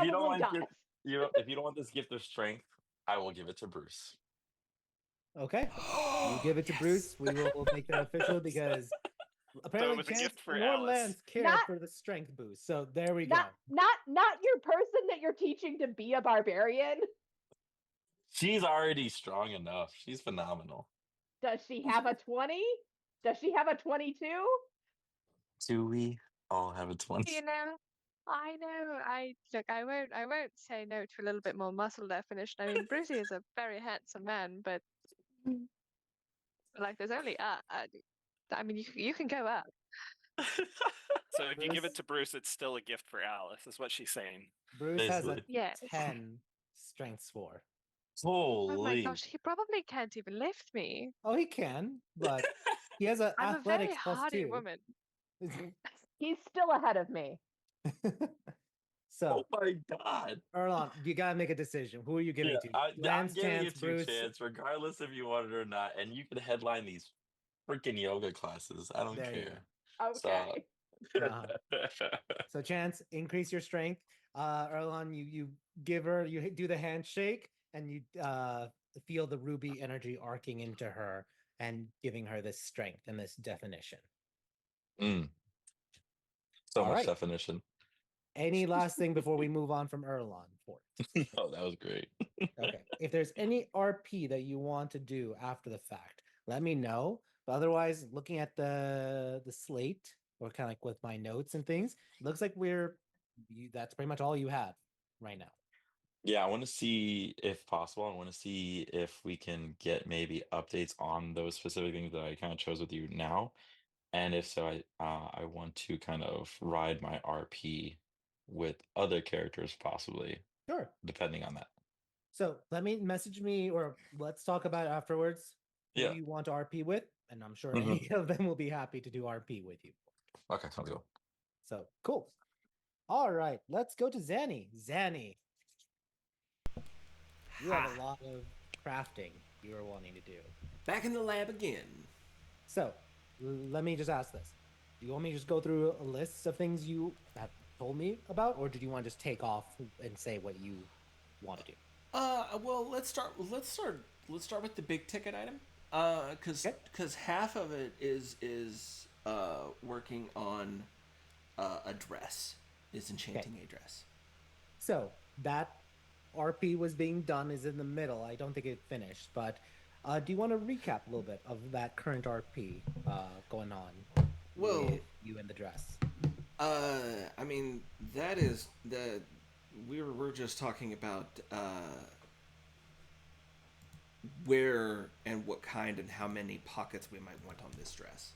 you don't probably like does. if you don't want this gift of strength, I will give it to Bruce. okay. You give it to Yes. Bruce. We will make that official because So apparently it was a Chance gift for nor Alice. Lance care Not for the strength boost. So there we go. not your person that you're teaching to be a barbarian. She's already strong enough. She's phenomenal. Does she have a 20? Does she have a 22? Do we all have a 20? You know, I know. I won't say no to a little bit more muscle definition. I mean, Brucey is a very handsome man, but like, there's only I mean, you can go up. So if you give it Bruce, to Bruce, it's still a gift for Alice, is what she's saying. Bruce has a Basically. Yes. 10 strength score. Oh my Holy. gosh, he probably can't even lift me. Oh, he can, but he has an I'm a very athletics plus hardy 2. woman. He's still ahead of me. So, Oh my God. Erlon, you gotta make a decision. Who are you giving Yeah, to? I'm Lance, giving Chance, it to you, Bruce. Chance, regardless if you want it or not. And you can headline these freaking yoga classes. I don't There you care. Okay. So, Chance, increase your strength. Erlon, you give her, you do the handshake, and you feel the ruby energy arcing into her and giving her this strength and this definition. Mm, so All much right. definition. Any last thing before we move on from Erlon Fort? Oh, that was great. Okay. If there's any RP that you want to do after the fact, let me know. But otherwise, looking at the slate or kind of like with my notes and things, looks like that's pretty much all you have right now. Yeah, I want to see if possible. I want to see if we can get maybe updates on those specific things that I kind of chose with you now. And if so, I want to kind of ride my RP with other characters possibly, Sure. depending on that. So let me message me or let's talk about it afterwards. Who Yeah. you want to RP with, and I'm sure Mhm. any of them will be happy to do RP with you. Okay, sounds good. So cool. All right, let's go to Zanny. Zanny, you have a lot of crafting you are wanting to do. Back in the lab again. So let me just ask this. Do you want me to just go through a list of things you have told me about, or did you want to just take off and say what you want to do? Well, let's start with the big ticket item. Because Okay. half of it is working on a dress, is enchanting a dress. So that RP was being done is in the middle. I don't think it finished, but do you want to recap a little bit of that current RP going on Well, with you and the dress? I mean that is the we're just talking about where and what kind and how many pockets we might want on this dress.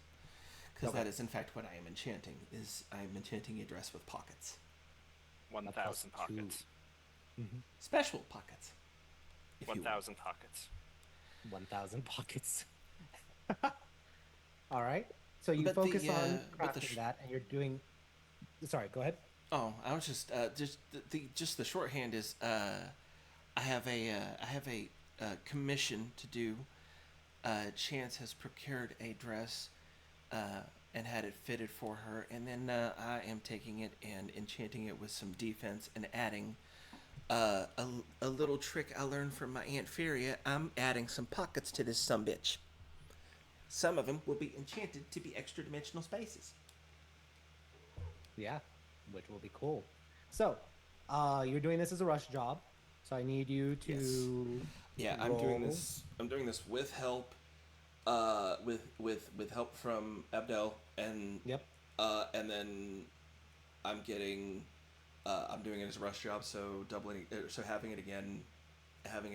Because Okay. that is in fact what I am enchanting. Is I am enchanting a dress with pockets, 1,000 plus 2. pockets. special pockets. If you will. 1,000 pockets. 1,000 pockets. All right. So you But focus on but the crafting that, and you're doing. Sorry, go ahead. oh, I was just the shorthand is I have a commission to do. Chance has procured a dress and had it fitted for her, and then I am taking it and enchanting it with some defense and adding a little trick I learned from my Aunt Feria. I'm adding some pockets to this sumbitch. Some of them will be enchanted to be extra dimensional spaces. Yeah, which will be cool. So, you're doing this as a rush job. So I need you to Yeah, roll. I'm doing this with help, with help from Abdel, Yep. and then I'm doing it as a rush job, so having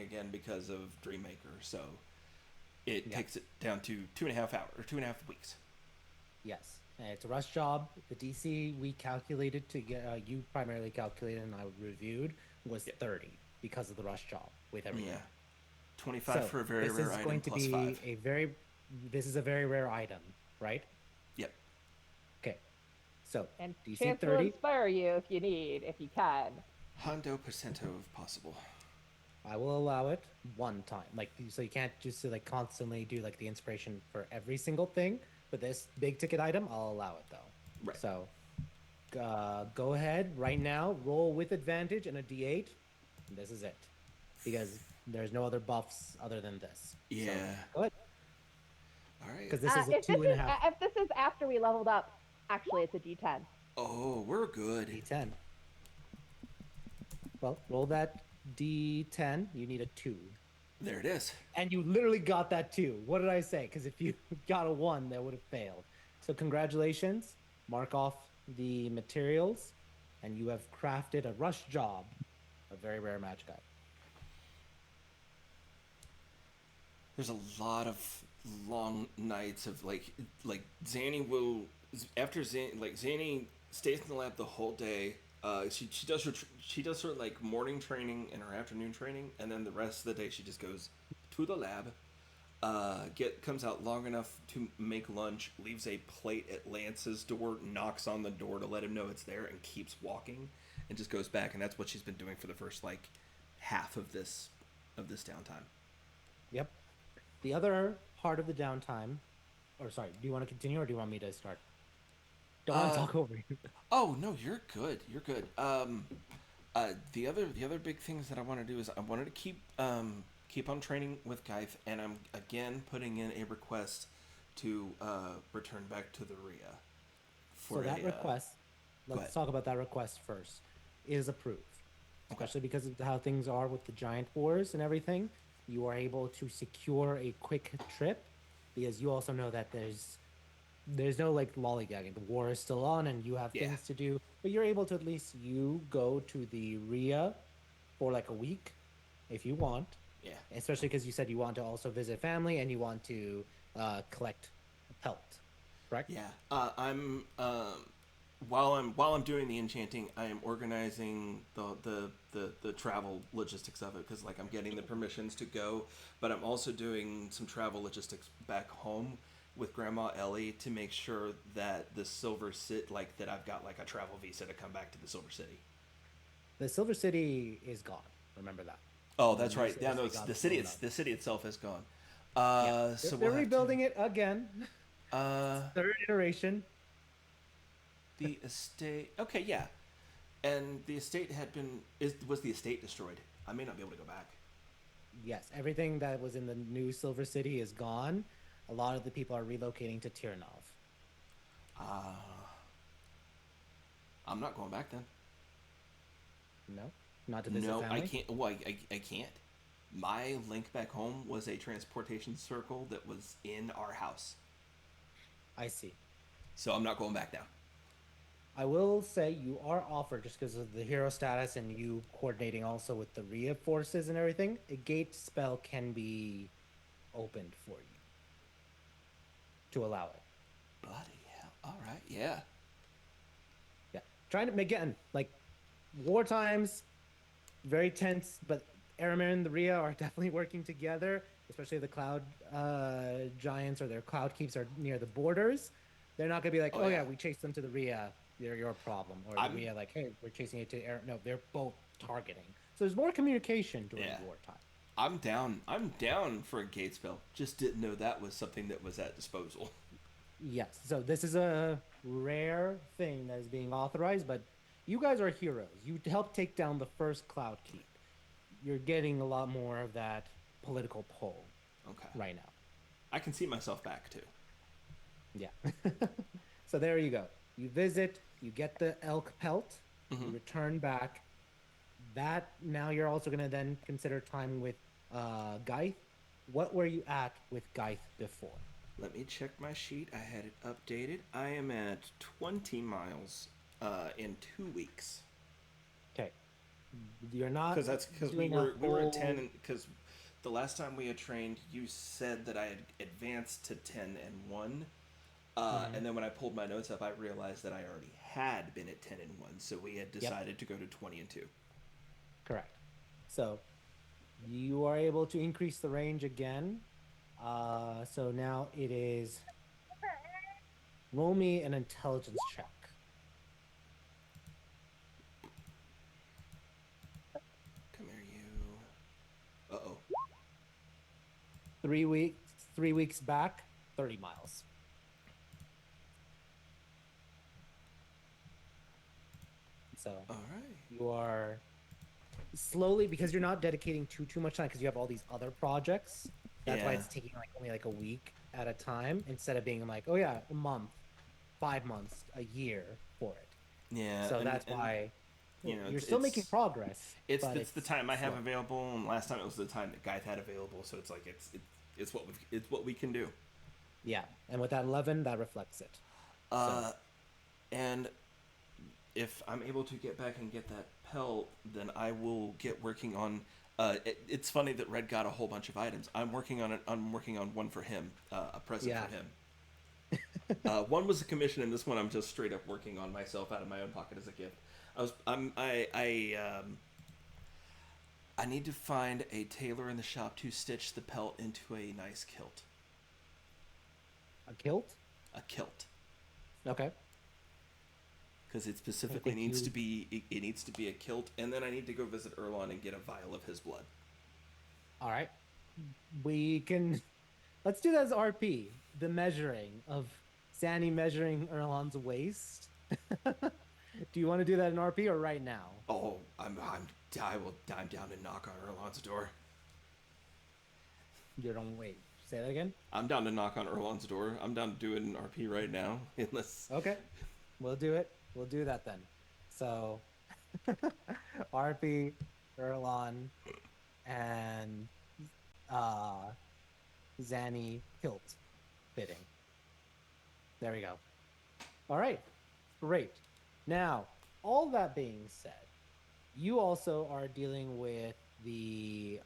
again because of Dreammaker, so it Yeah. takes it down to 2.5 hours or 2.5 weeks. Yes. And it's a rush job. The DC we calculated to get you primarily calculated and I reviewed was 30 because of the rush job with everything. Yeah, 25 So for a very this rare is item going to plus be 5. this is a very rare item, right? Yep. Okay. So And DC Chance will 30. inspire you if you need, if you can. Hondo percento if possible. I will allow it one time. Like so you can't just like constantly do like the inspiration for every single thing. But this big ticket item, I'll allow it though. Right. So go ahead right now, roll with advantage and a D8. And this is it. Because there's no other buffs other than this. Yeah. So go ahead. All right. Because this is a If this 2.5 if this is after we leveled up, actually it's a D10. Oh, we're good. D10. Well, roll that D10. You need a 2. There it is. And you literally got that 2. What did I say? Because if you got a 1, that would have failed. So congratulations. Mark off the materials. And you have crafted a rush job. A very rare magic item. There's a lot of long nights of like Zanny will after Zanny stays in the lab the whole day. She does her like morning training and her afternoon training, and then the rest of the day she just goes to the lab. Comes out long enough to make lunch, leaves a plate at Lance's door, knocks on the door to let him know it's there, and keeps walking, and just goes back. And that's what she's been doing for the first like half of this downtime. Yep. The other part of the downtime, or sorry, do you want to continue or do you want me to start? Don't want to talk over you. Oh no, you're good. You're good. The other big things that I want to do is I wanted to keep on training with Geith, and I'm again putting in a request to return back to the RIA. So that request let's ahead. talk about that request first. Is approved, especially because of how things are with the giant wars and everything. You are able to secure a quick trip because you also know that there's no like lollygagging. The war is still on, and you have Yeah. things to do. But you're able to at least you go to the RIA for like a week if you want, Yeah. especially because you said you want to also visit family and you want to collect a pelt, correct? Yeah. While I'm doing the enchanting, I am organizing the travel logistics of it because like I'm getting the permissions to go, but I'm also doing some travel logistics back home with Grandma Ellie to make sure that the Silver City, like that I've got like a travel visa to come back to the Silver City. The Silver City is gone. Remember that. Oh, The that's new right. Silver Yeah, no, City it's got the city. blown It's up. the city itself is gone. Yeah, So they're we'll have to. rebuilding it again. Uh, Third iteration. the estate. Okay, yeah. And the estate had been was the estate destroyed? I may not be able to go back. Yes, everything that was in the new Silver City is gone. A lot of the people are relocating to Tirnov. I'm not going back then. No, not to visit No, I family. can't. Well, I can't. My link back home was a transportation circle that was in our house, I see. so I'm not going back now. I will say you are offered just because of the hero status and you coordinating also with the RIA forces and everything. A gate spell can be opened for you to allow it. Bloody hell! All right, yeah. Yeah, trying to again like war times, very tense, but Aramir and the Rhea are definitely working together, especially if the cloud giants or their cloud keeps are near the borders. They're not gonna be like, Oh oh yeah. yeah, we chased them to the Rhea, they're your problem. Or the I'm Rhea like, hey, we're chasing it to Aram. No, they're both targeting. So there's more communication during yeah. wartime. I'm down. I'm down for a gate spell. Just didn't know that was something that was at disposal. Yes. So this is a rare thing that is being authorized, but you guys are heroes. You helped take down the first Cloud Keep. You're getting a lot more of that political pull Okay. right now. I can see myself back too. Yeah. So there you go. You visit, you get the elk pelt, you return back. That now you're also gonna then consider time with Geith. What were you at with Geith before? Let me check my sheet. I had it updated. I am at 20 miles in 2 weeks. Okay. You're not Because that's because doing a we were at whole 10 because the last time we had trained, you said that I had advanced to 10 and 1. And then when I pulled my notes up, I realized that I already had been at 10 and 1. So we had decided to go to 20 and 2. correct. So you are able to increase the range again. So now it is roll me an intelligence check. Come here, you. Uh oh. 3 weeks back, 30 miles. So All right. you are slowly because you're not dedicating too much time because you have all these other projects. That's why Yeah. it's taking like only like a week at a time instead of being like, oh yeah, a month, 5 months, a year for it. Yeah. So that's why you know, you're still making progress. But It's the time I have slow. available, and last time it was the time that Guy had available. So it's like it's what we can do. Yeah, and with that 11, that reflects it. Uh, and if I'm able to get back and get that pelt, then I will get working on. It's funny that Red got a whole bunch of items. I'm working on it. I'm working on one for him, a present Yeah. for him. One was a commission, and this one I'm just straight up working on myself out of my own pocket as a gift. I need to find a tailor in the shop to stitch the pelt into a nice kilt. A kilt? A kilt. Okay. Because it specifically think needs you- to be it needs to be a kilt, and then I need to go visit Erlon and get a vial of his blood. All right. We can let's do that as RP. The measuring of Sandy measuring Erlon's waist. Do you want to do that in RP or right now? Oh, I'm down to knock on Erlon's door. You don't wait. Say that again. I'm down to knock on Erlon's door. I'm down to do it in RP right now, unless Okay. We'll do it. we'll do that then. So, RP, Erlon, and uh, Zanny Hilt fitting. There we go. All right, great. Now, all that being said, you also are dealing with you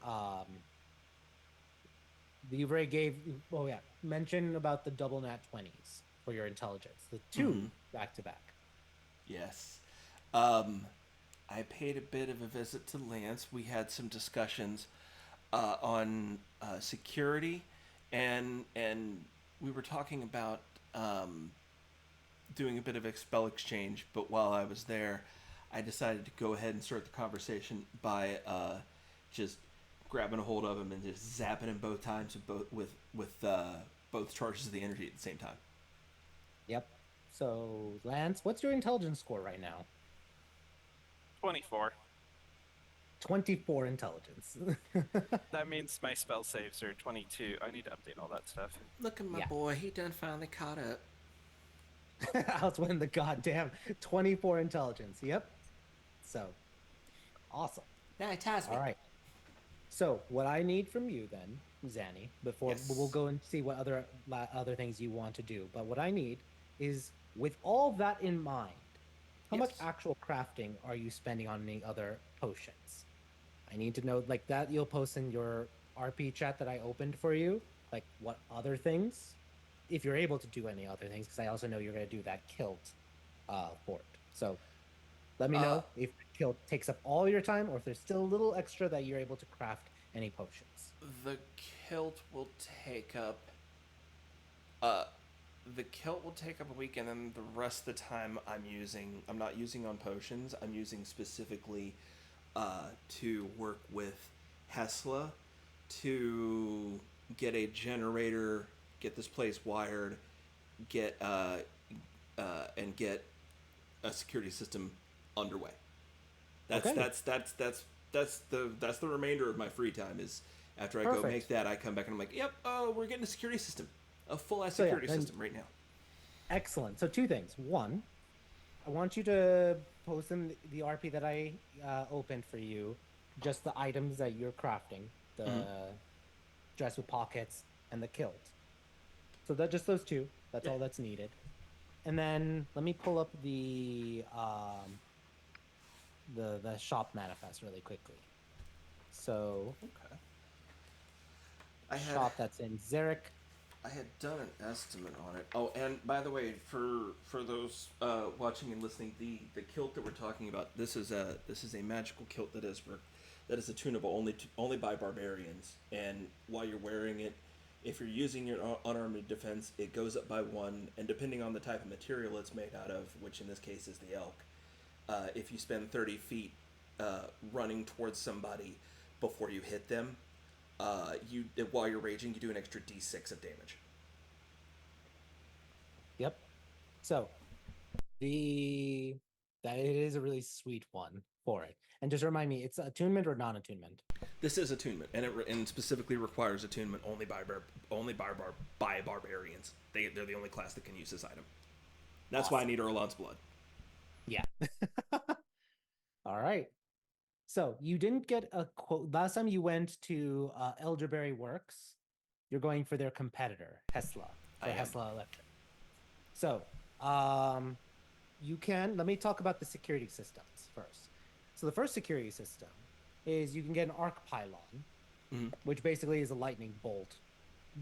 already gave, oh yeah, mention about the double nat 20s for your intelligence, the 2 back to back. Yes. I paid a bit of a visit to Lance. We had some discussions on security, and we were talking about doing a bit of expel exchange. But while I was there, I decided to go ahead and start the conversation by just grabbing a hold of him and just zapping him both times with both charges of the energy at the same time. Yep. So, Lance, what's your intelligence score right now? 24. 24 intelligence. That means my spell saves are 22. I need to update all that stuff. Look at my Yeah. boy. He done finally caught up. I was winning the goddamn 24 intelligence. Yep. So, awesome. Now he ties me. All right. So, what I need from you then, Zanny, before Yes. we'll go and see what other things you want to do, but what I need is, with all that in mind, how much Yes. actual crafting are you spending on any other potions? I need to know, like, that you'll post in your RP chat that I opened for you, like what other things, if you're able to do any other things, because I also know you're going to do that kilt for it. So let me know if kilt takes up all your time, or if there's still a little extra that you're able to craft any potions. The kilt will take up a week, and then the rest of the time I'm not using on potions. I'm using specifically to work with Hesla to get a generator, get this place wired, get and get a security system underway. That's Okay. that's the remainder of my free time. Is after I go Perfect. make that, I come back and I'm like, yep, we're getting a security system, a full ass So, yeah, security then- system right now. Excellent. So 2 things. One, I want you to post in the RP that I opened for you, just the items that you're crafting, the dress with pockets and the kilt. So that just those 2. That's all that's needed. And then let me pull up the shop manifest really quickly. So Okay. shop that's in Zarek. I had done an estimate on it. Oh, and by the way, for those watching and listening, the kilt that we're talking about, this is a magical kilt that is attunable only by barbarians. And while you're wearing it, if you're using your unarmed defense, it goes up by 1. And depending on the type of material it's made out of, which in this case is the elk, if you spend 30 feet running towards somebody before you hit them, while you're raging, you do an extra d6 of damage. Yep. So that it is a really sweet one for it. And just remind me, it's attunement or non-attunement? This is attunement, and it specifically requires attunement only by barbarians. They're the only class that can use this item. That's why I need Erlon's blood. Yeah. All right. So you didn't get a quote last time you went to Elderberry Works. You're going for their competitor, Hesla, I am. Hesla Electric. So let me talk about the security systems first. So the first security system is you can get an arc pylon, which basically is a lightning bolt,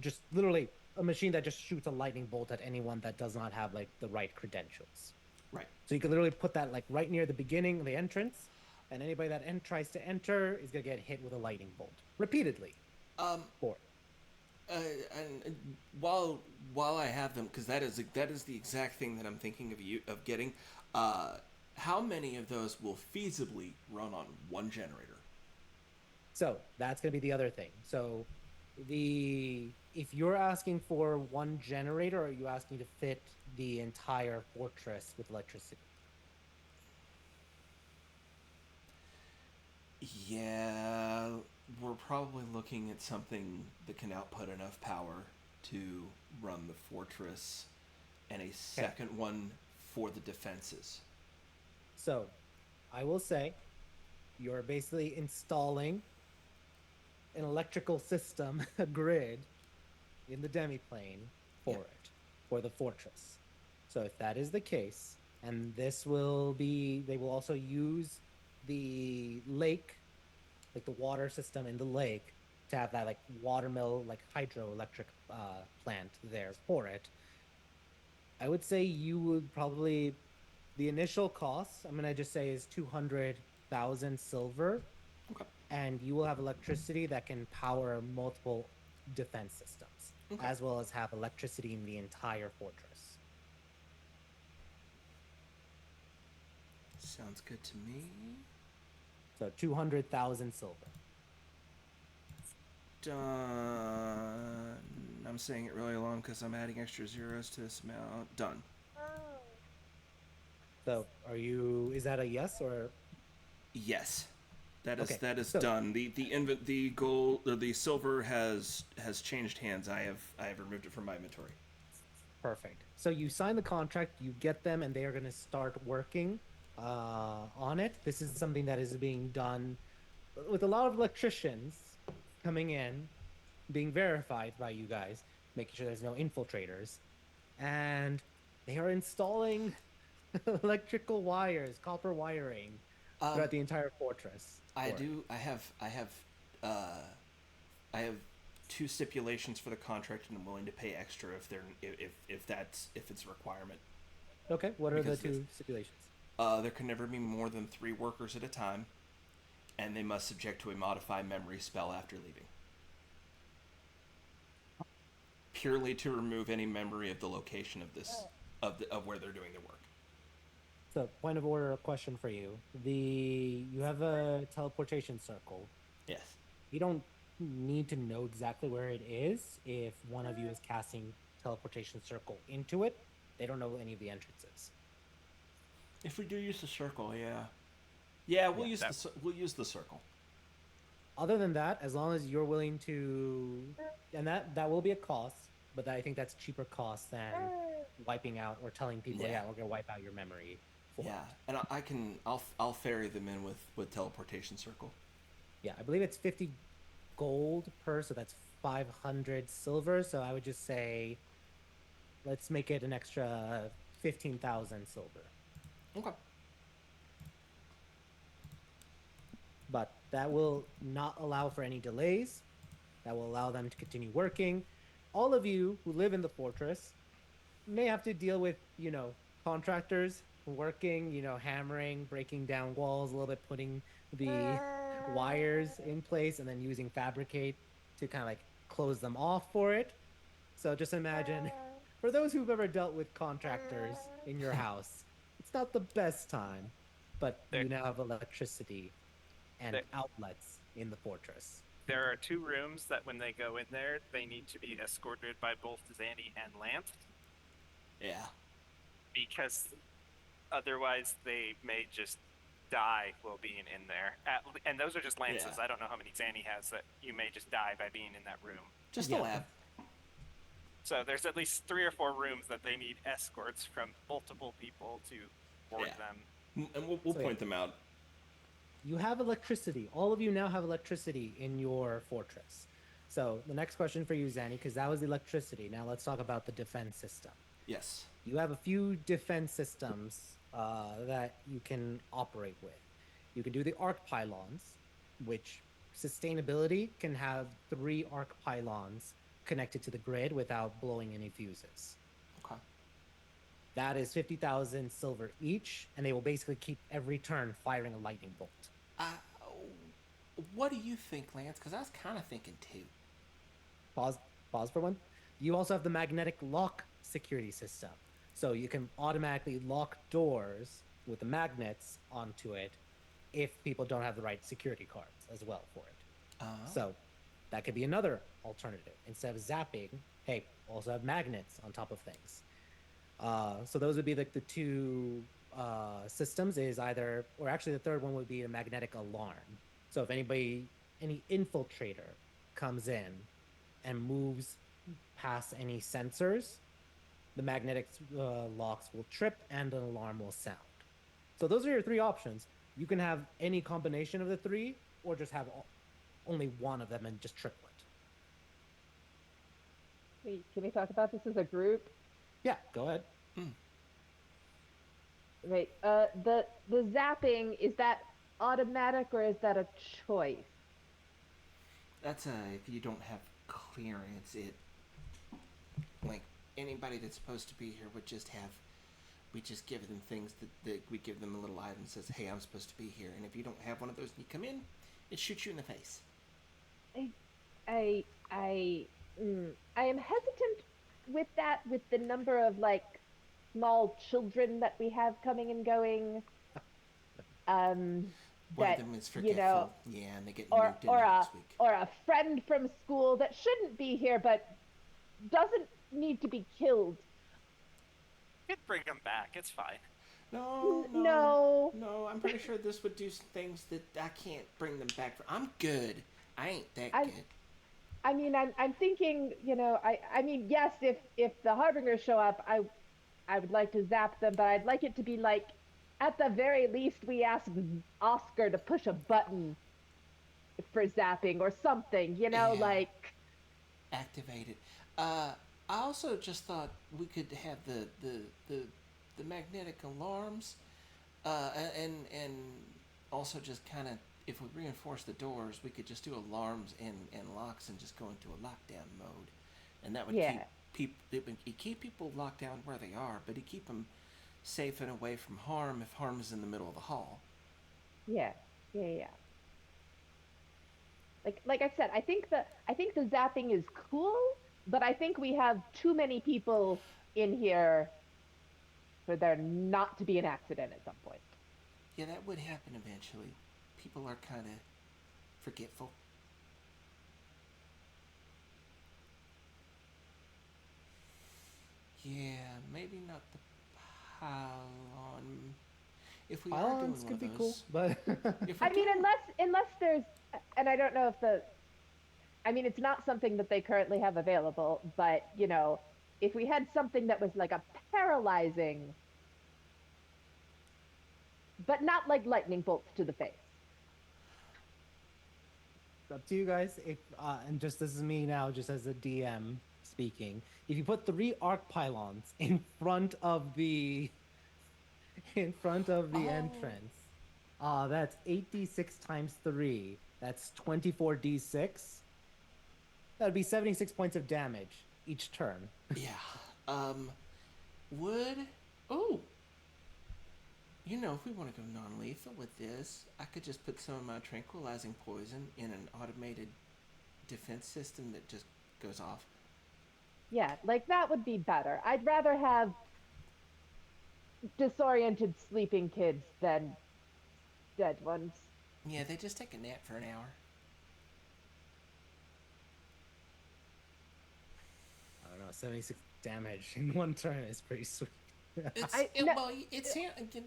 just literally a machine that just shoots a lightning bolt at anyone that does not have like the right credentials. Right. So you can literally put that like right near the beginning of the entrance, and anybody that tries to enter is gonna get hit with a lightning bolt repeatedly. And while I have them, because that is the exact thing that I'm thinking of getting. How many of those will feasibly run on one generator? So that's gonna be the other thing. So if you're asking for one generator, or are you asking to fit the entire fortress with electricity? Yeah, we're probably looking at something that can output enough power to run the fortress, and a second one for the defenses. So, I will say you're basically installing an electrical system, a grid in the demiplane for it, for the fortress. So if that is the case, and this will be, they will also use the lake, like the water system in the lake, to have that like watermill, like hydroelectric plant there for it. I would say you would probably, the initial cost, I'm gonna just say, is 200,000 silver, Okay. and you will have electricity that can power multiple defense systems, Okay. as well as have electricity in the entire fortress. Sounds good to me. So 200,000 silver. Done. I'm saying it really long because I'm adding extra zeros to this amount. Done. So are you? Is that a yes or? Yes. Okay, That is so- done. The gold or the silver has changed hands. I have removed it from my inventory. Perfect. So you sign the contract, you get them, and they are going to start working on it. This is something that is being done with a lot of electricians coming in, being verified by you guys, making sure there's no infiltrators, and they are installing electrical wires, copper wiring throughout the entire fortress. I for it. do. I have two stipulations for the contract, and I'm willing to pay extra if it's a requirement. Okay, what are the Because two stipulations? There can never be more than 3 workers at a time, and they must subject to a modified memory spell after leaving. Purely to remove any memory of the location of this of where they're doing their work. So, point of order, question for you. You have a teleportation circle. Yes. You don't need to know exactly where it is if one of you is casting teleportation circle into it. They don't know any of the entrances. If we do use the circle, yeah. Yeah, we'll Yeah, we'll use the circle. Other than that, as long as you're willing to, and that will be a cost, but I think that's cheaper cost than wiping out or telling people, Yeah. yeah, we're gonna wipe out your memory. Yeah, and I'll ferry them in with teleportation circle. Yeah, I believe it's 50 gold per, so that's 500 silver. So I would just say, let's make it an extra 15,000 silver. Okay. But that will not allow for any delays. That will allow them to continue working. All of you who live in the fortress may have to deal with, contractors working, hammering, breaking down walls a little bit, putting the wires in place, and then using fabricate to kind of like close them off for it. So just imagine, for those who've ever dealt with contractors in your house, it's not the best time, but you now have electricity and outlets in the fortress. There are 2 rooms that when they go in there, they need to be escorted by both Zanny and Lance. Yeah. Because otherwise they may just die while being in there. And those are just Lances. Yeah. I don't know how many Zanny has that you may just die by being in that room. Just Yeah. a lab. So there's at least 3 or 4 rooms that they need escorts from multiple people to board Yeah. them. And we'll point them out. You have electricity. All of you now have electricity in your fortress. So the next question for you, Zanny, because that was the electricity. Now let's talk about the defense system. Yes. You have a few defense systems that you can operate with. You can do the arc pylons, which sustainability can have 3 arc pylons connected to the grid without blowing any fuses. Okay. That is 50,000 silver each, and they will basically keep every turn firing a lightning bolt. What do you think, Lance? Because I was kind of thinking too. Pause for one. You also have the magnetic lock security system. So you can automatically lock doors with the magnets onto it if people don't have the right security cards as well for it. So that could be another alternative. Instead of zapping, hey, also have magnets on top of things. So those would be like the 2 systems is either, or actually the third one would be a magnetic alarm. So if any infiltrator comes in and moves past any sensors, the magnetic locks will trip and an alarm will sound. So those are your three options. You can have any combination of the three, or just have only one of them and just triple it. Wait, can we talk about this as a group? Yeah, go ahead. Right. The zapping, is that automatic or is that a choice? That's if you don't have clearance, it like anybody that's supposed to be here would just have. We just give them things that we give them a little item that says, "Hey, I'm supposed to be here," and if you don't have one of those and you come in, it shoots you in the face. I am hesitant with that, with the number of like small children that we have coming and going. One That, of them is you know, forgetful. Yeah, and they get or moved in or a next week. or a friend from school that shouldn't be here but doesn't need to be killed. You could bring them back. It's fine. No. I'm pretty sure this would do some things that I can't bring them back for. I'm good. I ain't that good. I mean, I'm thinking, I mean, yes, if the harbingers show up, I would like to zap them, but I'd like it to be like, at the very least, we ask Oscar to push a button for zapping or something, Yeah. like. Activated. I also just thought we could have the magnetic alarms, and also just kind of, if we reinforce the doors, we could just do alarms and locks and just go into a lockdown mode, and that would keep people locked down where they are, but it'd keep them safe and away from harm if harm is in the middle of the hall. Yeah. Like I said, I think the zapping is cool, but I think we have too many people in here for there not to be an accident at some point. Yeah, that would happen eventually. People are kind of forgetful. Yeah, maybe not the pylon. If we are doing Pylons one could of be those, cool, but if we're I mean, doing- unless there's, and I don't know if I mean, it's not something that they currently have available, but if we had something that was like a paralyzing, but not like lightning bolts to the face. it's up to you guys. If and just this is me now, just as a DM speaking. If you put 3 arc pylons in front of the entrance, that's 8d6 times 3. That's 24d6. That'd be 76 points of damage each turn. Yeah. Would if we want to go non-lethal with this, I could just put some of my tranquilizing poison in an automated defense system that just goes off. Yeah, like that would be better. I'd rather have disoriented sleeping kids than dead ones. Yeah, they just take a nap for an hour. I don't know, 76 damage in one turn is pretty sweet.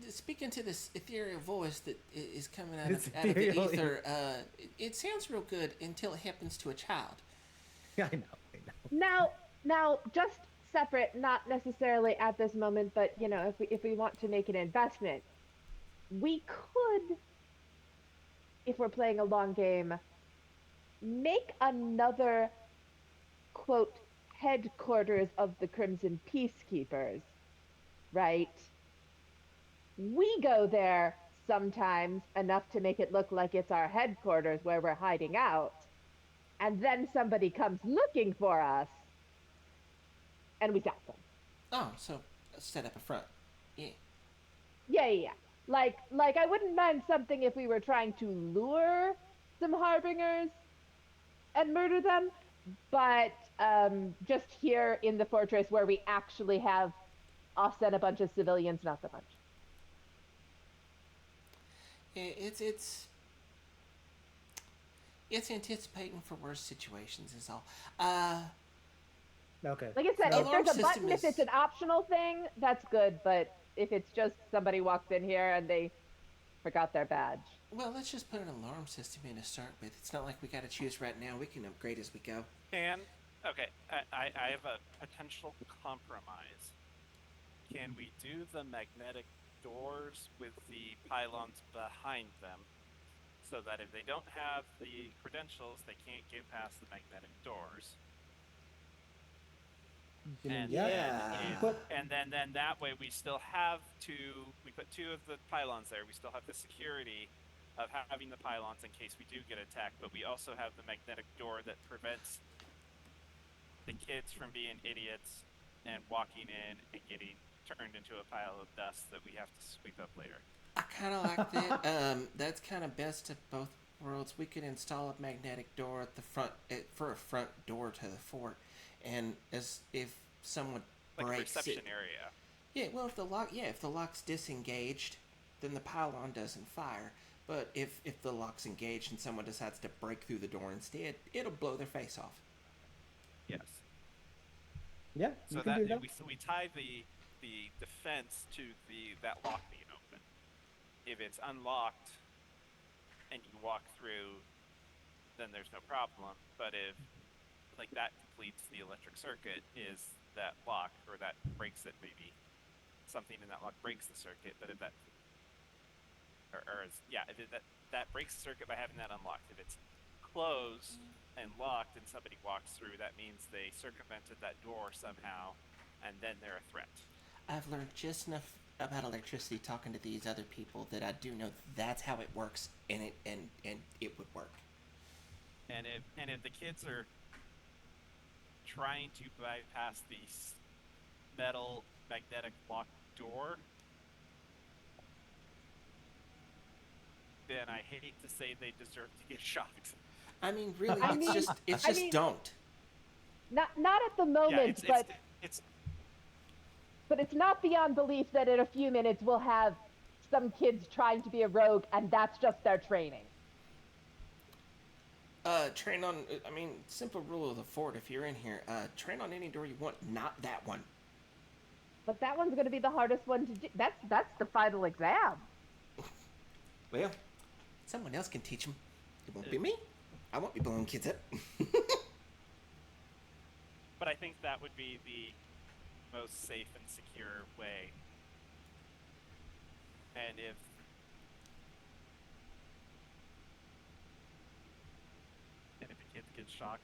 Speaking to this ethereal voice that is coming out It's of the ethereal. ether, it sounds real good until it happens to a child. Yeah, I know. Now, just separate, not necessarily at this moment, but if we want to make an investment, we could, if we're playing a long game, make another quote headquarters of the Crimson Peacekeepers, right? We go there sometimes enough to make it look like it's our headquarters where we're hiding out, and then somebody comes looking for us, and we zap them. Oh, so set up a front. Yeah. Yeah. Like I wouldn't mind something if we were trying to lure some harbingers and murder them, but just here in the fortress where we actually have offset a bunch of civilians, not so much. It's anticipating for worse situations is all. Okay. Like I said, The if alarm there's a system button, if it's an optional thing, that's good. But if it's just somebody walks in here and they forgot their badge. Well, let's just put an alarm system in to start with. It's not like we got to choose right now. We can upgrade as we go. Okay, I have a potential compromise. Can we do the magnetic doors with the pylons behind them, so that if they don't have the credentials, they can't get past the magnetic doors. And Yeah. then that way we still have we put 2 of the pylons there. We still have the security of having the pylons in case we do get attacked, but we also have the magnetic door that prevents the kids from being idiots and walking in and getting turned into a pile of dust that we have to sweep up later. I kind of like that. That's kind of best of both worlds. We could install a magnetic door at the front for a front door to the fort, and as if someone Like a breaks reception it. area. Yeah, well, if the lock's disengaged, then the pylon doesn't fire. But if the lock's engaged and someone decides to break through the door instead, it'll blow their face off. Yes. Yeah, So you can that do that. we tie the defense to that lock being open. If it's unlocked and you walk through, then there's no problem. But if like that completes the electric circuit, is that lock, or that breaks it, maybe something in that lock breaks the circuit. But if that if that breaks the circuit by having that unlocked. If it's closed and locked and somebody walks through, that means they circumvented that door somehow, and then they're a threat. I've learned just enough about electricity talking to these other people that I do know that's how it works, and it would work. And if the kids are trying to bypass the metal magnetic lock door, then I hate to say they deserve to get shocked. I mean, really, I it's mean- just don't. Not at the moment, but it's not beyond belief that in a few minutes we'll have some kids trying to be a rogue, and that's just their training. Train on. I mean, simple rule of the fort. If you're in here, train on any door you want, not that one. But that one's going to be the hardest one to do. That's the final exam. Well, someone else can teach them. It won't be me. I won't be blowing kids up. But I think that would be the most safe and secure way. And if a kid gets shocked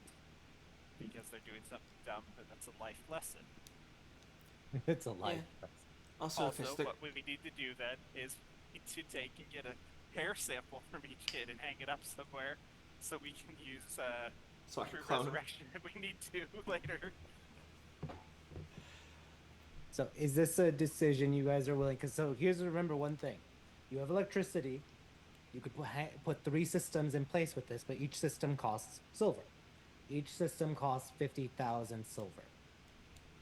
because they're doing something dumb, then that's a life lesson. It's a life. Yeah. Also, what we need to do then is to take and get a hair sample from each kid and hang it up somewhere, so we can use so I can true clone 'em. resurrection if we need to later. So is this a decision you guys are willing? Because remember one thing: you have electricity. You could put 3 systems in place with this, but each system costs silver. Each system costs 50,000 silver,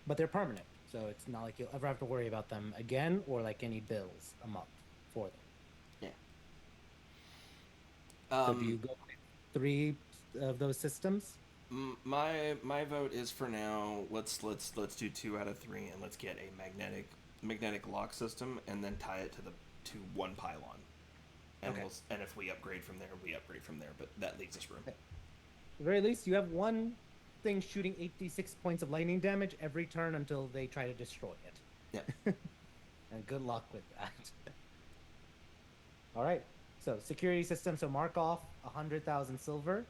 but they're permanent, so it's not like you'll ever have to worry about them again or like any bills a month for them. Yeah. So do you go with 3 of those systems? My vote is for now. Let's do 2 out of 3, and let's get a magnetic lock system, and then tie it to one pylon. And Okay. and if we upgrade from there, we upgrade from there. But that leaves us room. Okay. At the very least, you have one thing shooting 86 points of lightning damage every turn until they try to destroy it. Yeah. And good luck with that. All right. So security system. So mark off 100,000 silver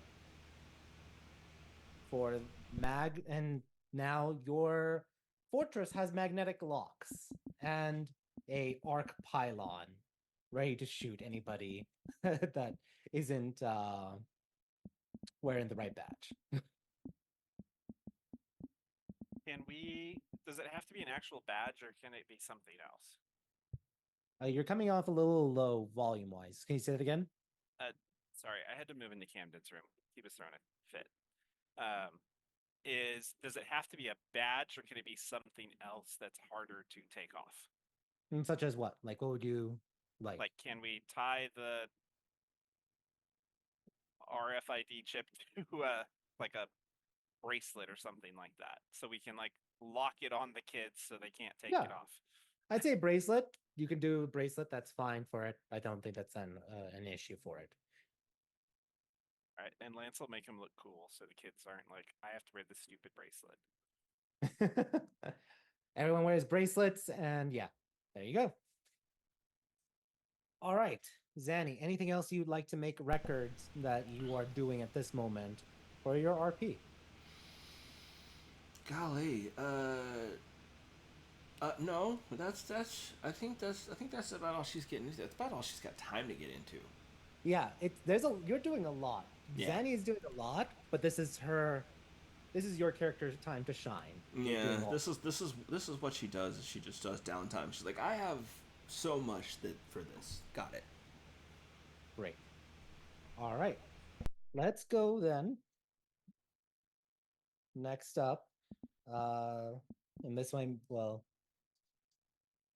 for mag, and now your fortress has magnetic locks and a arc pylon ready to shoot anybody that isn't wearing the right badge. Does it have to be an actual badge, or can it be something else? You're coming off a little low volume wise. Can you say that again? Sorry, I had to move into Camden's room. He was throwing a fit. Does it have to be a badge, or can it be something else that's harder to take off? Such as what? Like, what would you like? Like, can we tie the RFID chip to like a bracelet or something like that, so we can like lock it on the kids so they can't take it off? I'd say bracelet. You can do a bracelet. That's fine for it. I don't think that's an issue for it. All right, and Lance will make him look cool, so the kids aren't like, I have to wear this stupid bracelet. Everyone wears bracelets, and yeah, there you go. All right, Zanny, anything else you'd like to make records that you are doing at this moment for your RP? Golly, no, that's. I think that's about all she's getting. That's about all she's got time to get into. Yeah, you're doing a lot. Yeah. Zanny is doing a lot, but this is your character's time to shine. You're Yeah, doing all- this is what she does. Is she just does downtime. She's like, I have so much for this. Got it. Great. All right, let's go then. Next up, and this one, well,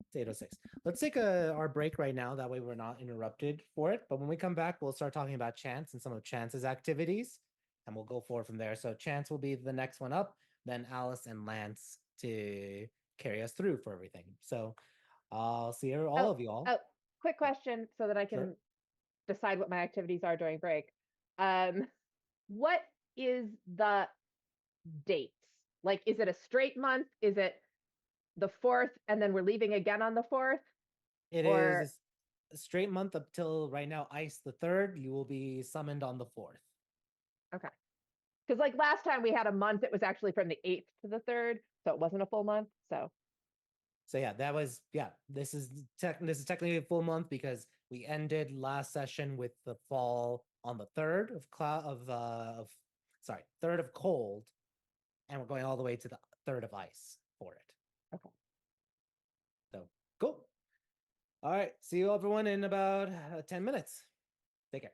it's 8:06. Let's take our break right now. That way we're not interrupted for it. But when we come back, we'll start talking about Chance and some of Chance's activities, and we'll go forward from there. So Chance will be the next one up, then Alice and Lance to carry us through for everything. So I'll see all of you all. Oh, quick question so that I can Sure. decide what my activities are during break. What is the dates? Like, is it a straight month? Is it the 4th and then we're leaving again on the 4th? It or- is a straight month up till right now, Ice the 3rd. You will be summoned on the 4th. Okay. Because like last time we had a month, it was actually from the 8th to the 3rd, so it wasn't a full month. So yeah, that was This is technically a full month because we ended last session with the fall on the 3rd of 3rd of cold, and we're going all the way to the 3rd of ice for it. Okay. So cool. All right, see you everyone in about 10 minutes. Take care.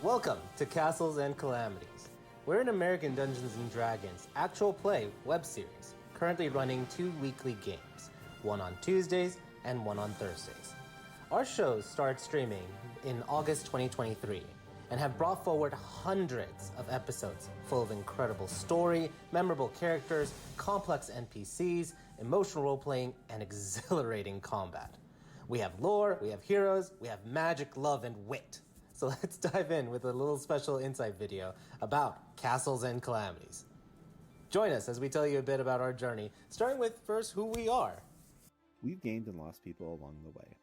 Welcome to Castles and Calamities. We're an American Dungeons & Dragons actual play web series, currently running 2 weekly games, one on Tuesdays and one on Thursdays. Our shows started streaming in August 2023 and have brought forward hundreds of episodes full of incredible story, memorable characters, complex NPCs, emotional role-playing, and exhilarating combat. We have lore, we have heroes, we have magic, love, and wit. So let's dive in with a little special insight video about Castles and Calamities. Join us as we tell you a bit about our journey, starting with first who we are. We've gained and lost people along the way,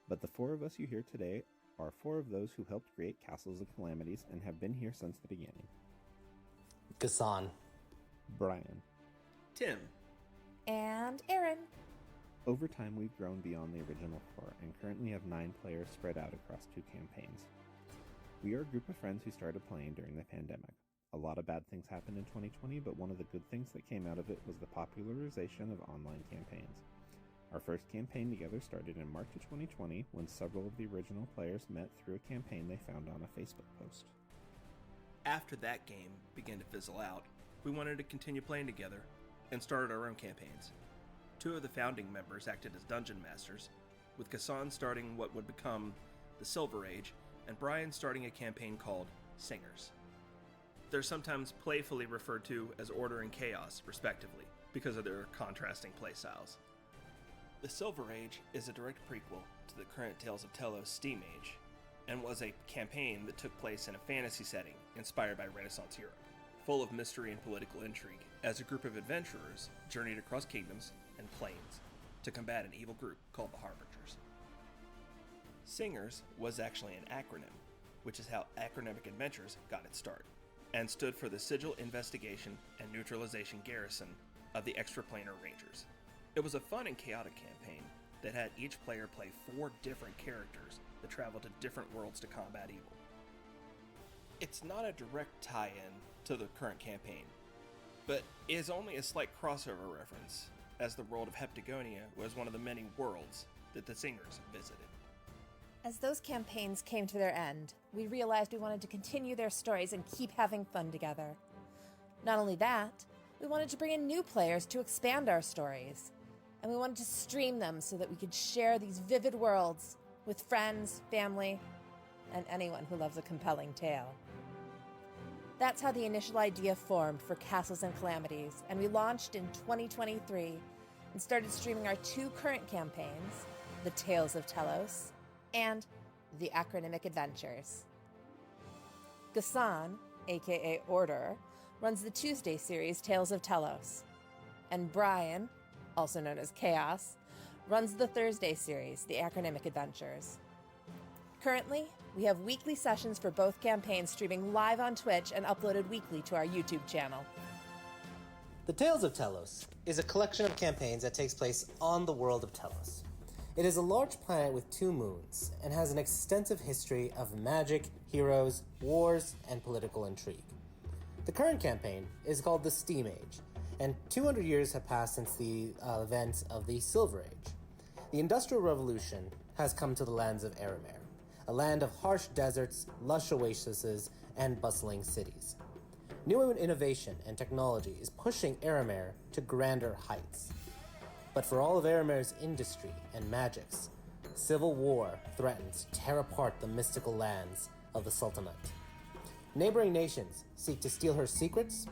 but the 4 of us you hear today are 4 of those who helped create Castles and Calamities and have been here since the beginning. Gassan. Brian. Tim. And Aaron. Over time, we've grown beyond the original 4 and currently have 9 players spread out across 2 campaigns. We are a group of friends who started playing during the pandemic. A lot of bad things happened in 2020, but one of the good things that came out of it was the popularization of online campaigns. Our first campaign together started in March of 2020 when several of the original players met through a campaign they found on a Facebook post. After that game began to fizzle out, we wanted to continue playing together and started our own campaigns. 2 of the founding members acted as dungeon masters, with Gassan starting what would become the Silver Age and Brian starting a campaign called Singers. They're sometimes playfully referred to as Order and Chaos, respectively, because of their contrasting playstyles. The Silver Age is a direct prequel to the current Tales of Tellos Steam Age, and was a campaign that took place in a fantasy setting inspired by Renaissance Europe, full of mystery and political intrigue, as a group of adventurers journeyed across kingdoms and plains to combat an evil group called the Harbingers. Singers was actually an acronym, which is how Acronymic Adventures got its start, and stood for the Sigil Investigation and Neutralization Garrison of the Extraplanar Rangers. It was a fun and chaotic campaign that had each player play 4 different characters that traveled to different worlds to combat evil. It's not a direct tie-in to the current campaign, but is only a slight crossover reference, as the world of Heptagonia was one of the many worlds that the Singers visited. As those campaigns came to their end, we realized we wanted to continue their stories and keep having fun together. Not only that, we wanted to bring in new players to expand our stories, and we wanted to stream them so that we could share these vivid worlds with friends, family, and anyone who loves a compelling tale. That's how the initial idea formed for Castles and Calamities, and we launched in 2023 and started streaming our 2 current campaigns, The Tales of Tellos and The Acronymic Adventures. Gassan, aka Order, runs the Tuesday series Tales of Tellos. And Brian, also known as Chaos, runs the Thursday series, The Acronymic Adventures. Currently, we have weekly sessions for both campaigns streaming live on Twitch and uploaded weekly to our YouTube channel. The Tales of Tellos is a collection of campaigns that takes place on the world of Tellos. It is a large planet with 2 moons and has an extensive history of magic, heroes, wars, and political intrigue. The current campaign is called the Steam Age, and 200 years have passed since the events of the Silver Age. The Industrial Revolution has come to the lands of Eremer, a land of harsh deserts, lush oases, and bustling cities. New innovation and technology is pushing Eremer to grander heights. But for all of Eremer's industry and magics, civil war threatens to tear apart the mystical lands of the Sultanate. Neighboring nations seek to steal her secrets,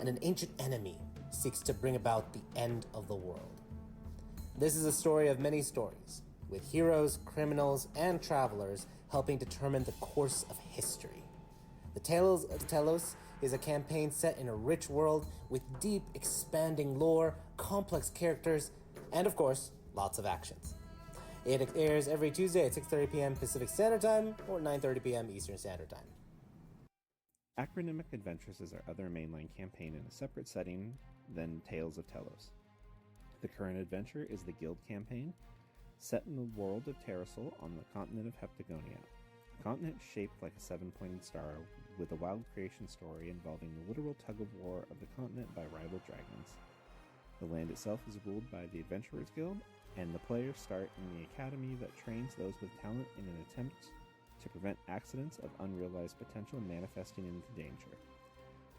and an ancient enemy seeks to bring about the end of the world. This is a story of many stories, with heroes, criminals, and travelers helping determine the course of history. The Tales of Tellos is a campaign set in a rich world with deep, expanding lore, complex characters, and of course, lots of actions. It airs every Tuesday at 6:30 p.m. Pacific Standard Time or 9:30 p.m. Eastern Standard Time. Acronymic Adventures is our other mainline campaign in a separate setting than Tales of Tellos. The current adventure is the Guild campaign, set in the world of Terrasol on the continent of Heptagonia, a continent shaped like a 7-pointed star with a wild creation story involving the literal tug-of-war of the continent by rival dragons. The land itself is ruled by the Adventurers Guild, and the players start in the academy that trains those with talent in an attempt to prevent accidents of unrealized potential manifesting into danger.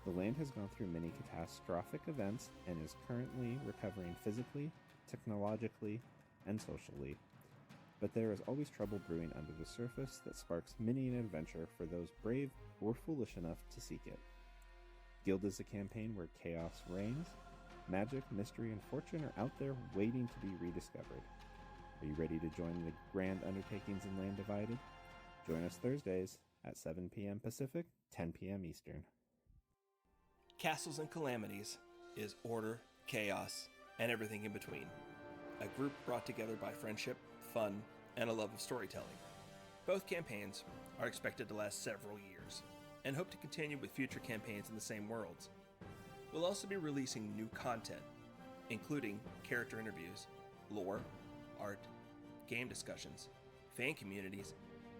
The land has gone through many catastrophic events and is currently recovering physically, technologically, and socially, but there is always trouble brewing under the surface that sparks many an adventure for those brave or foolish enough to seek it. Guild is a campaign where chaos reigns. Magic, mystery, and fortune are out there waiting to be rediscovered. Are you ready to join the grand undertakings in Land Divided? Join us Thursdays at 7 p.m. Pacific, 10 p.m. Eastern. Castles and Calamities is order, chaos, and everything in between. A group brought together by friendship, fun, and a love of storytelling. Both campaigns are expected to last several years, and hope to continue with future campaigns in the same worlds. We'll also be releasing new content, including character interviews, lore, art, game discussions, fan communities,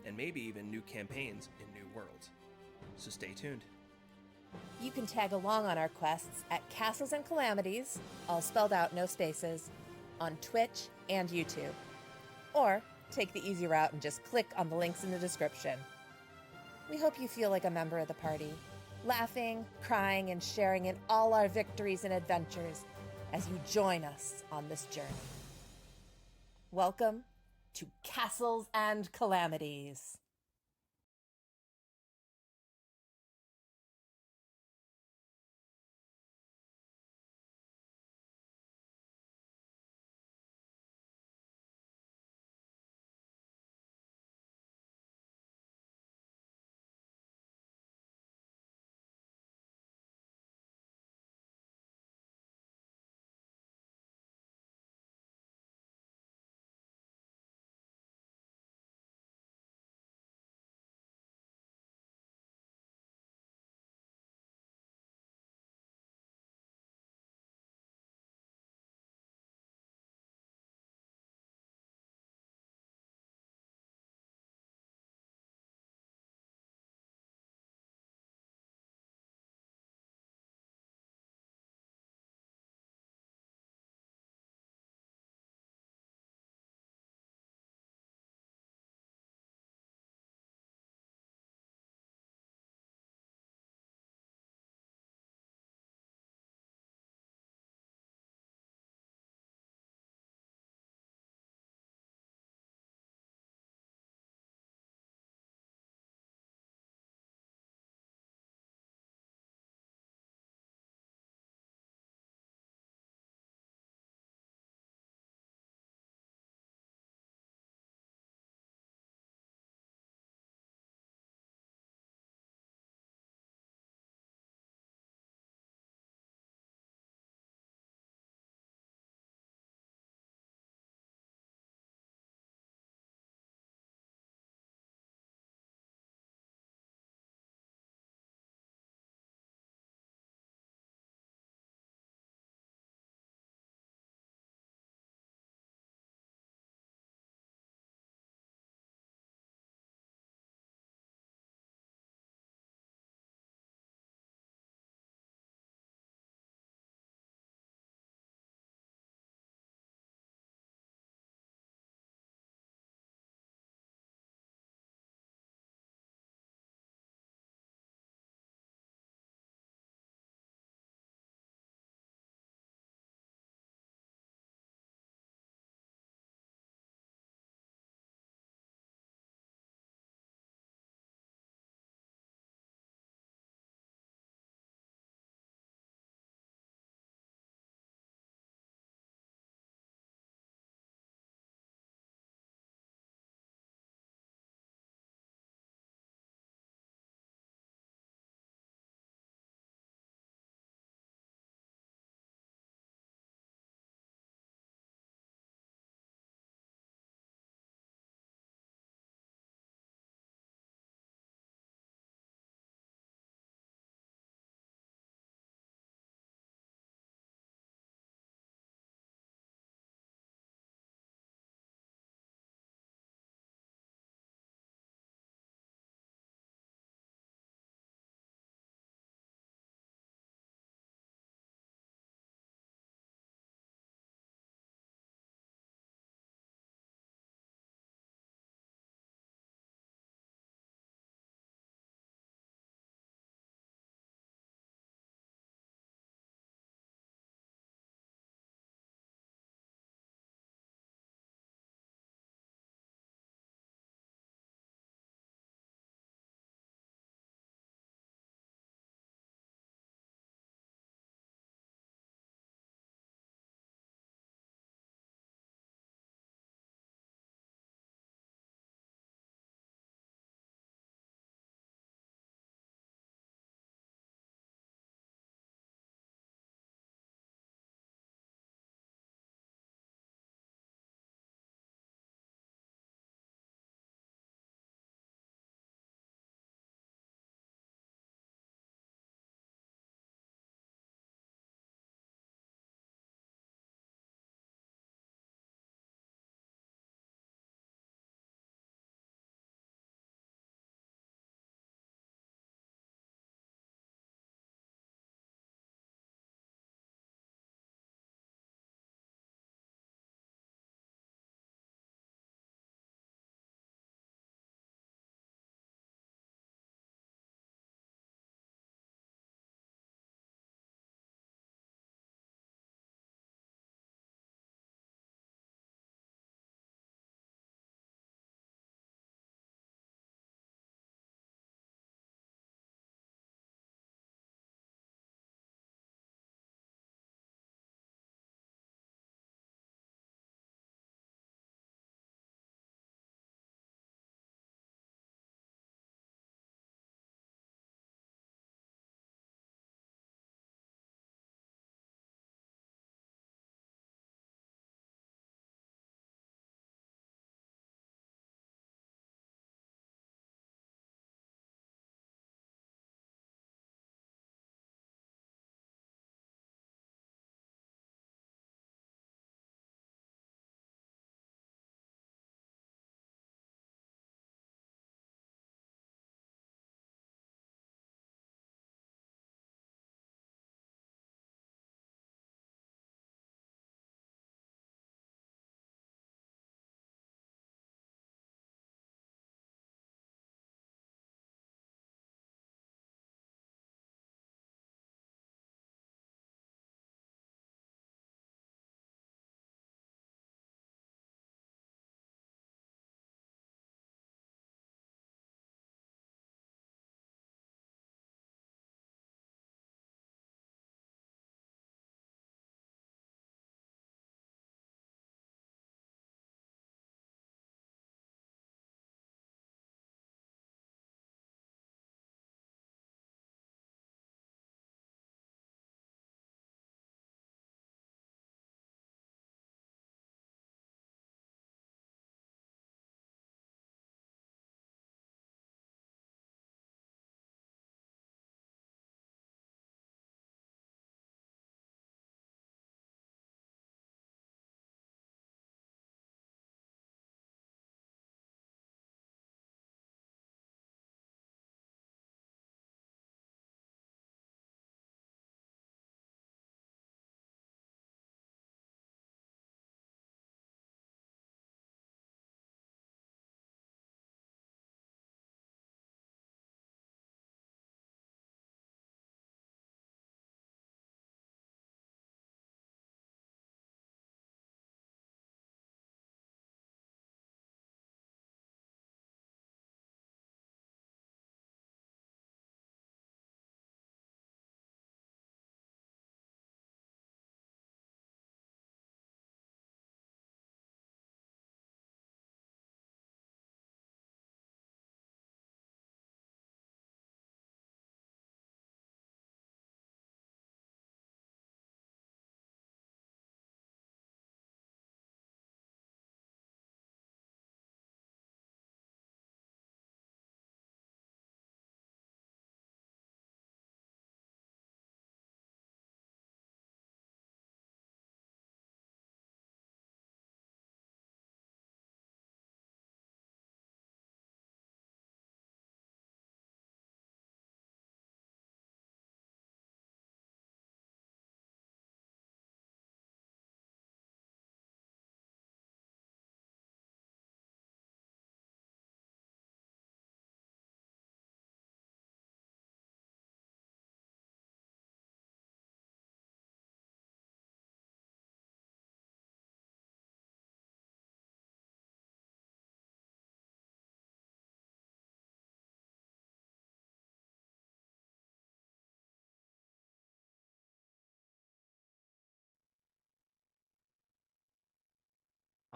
and maybe even new campaigns in new worlds. So stay tuned. You can tag along on our quests at Castles and Calamities, all spelled out, no spaces, on Twitch and YouTube. Or take the easy route and just click on the links in the description. We hope you feel like a member of the party, laughing, crying, and sharing in all our victories and adventures as you join us on this journey. Welcome to Castles and Calamities.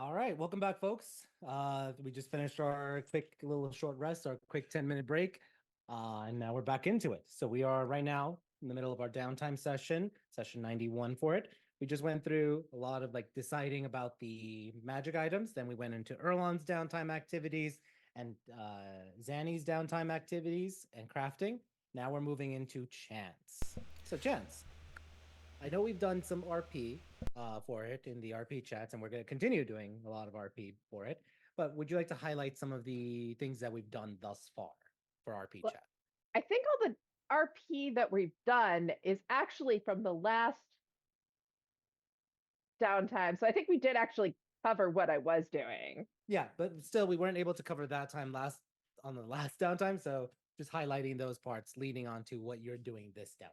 All right, welcome back, folks. We just finished our quick little short rest, our quick 10-minute break, and now we're back into it. So we are right now in the middle of our downtime session 91 for it. We just went through a lot of like deciding about the magic items. Then we went into Erlon's downtime activities and Zanny's downtime activities and crafting. Now we're moving into Chance. So Chance, I know we've done some RP for it in the RP chats, and we're going to continue doing a lot of RP for it. But would you like to highlight some of the things that we've done thus far for RP Well, chat? I think all the RP that we've done is actually from the last downtime. So I think we did actually cover what I was doing. Yeah, but still, we weren't able to cover that time on the last downtime. So just highlighting those parts, leading on to what you're doing this downtime.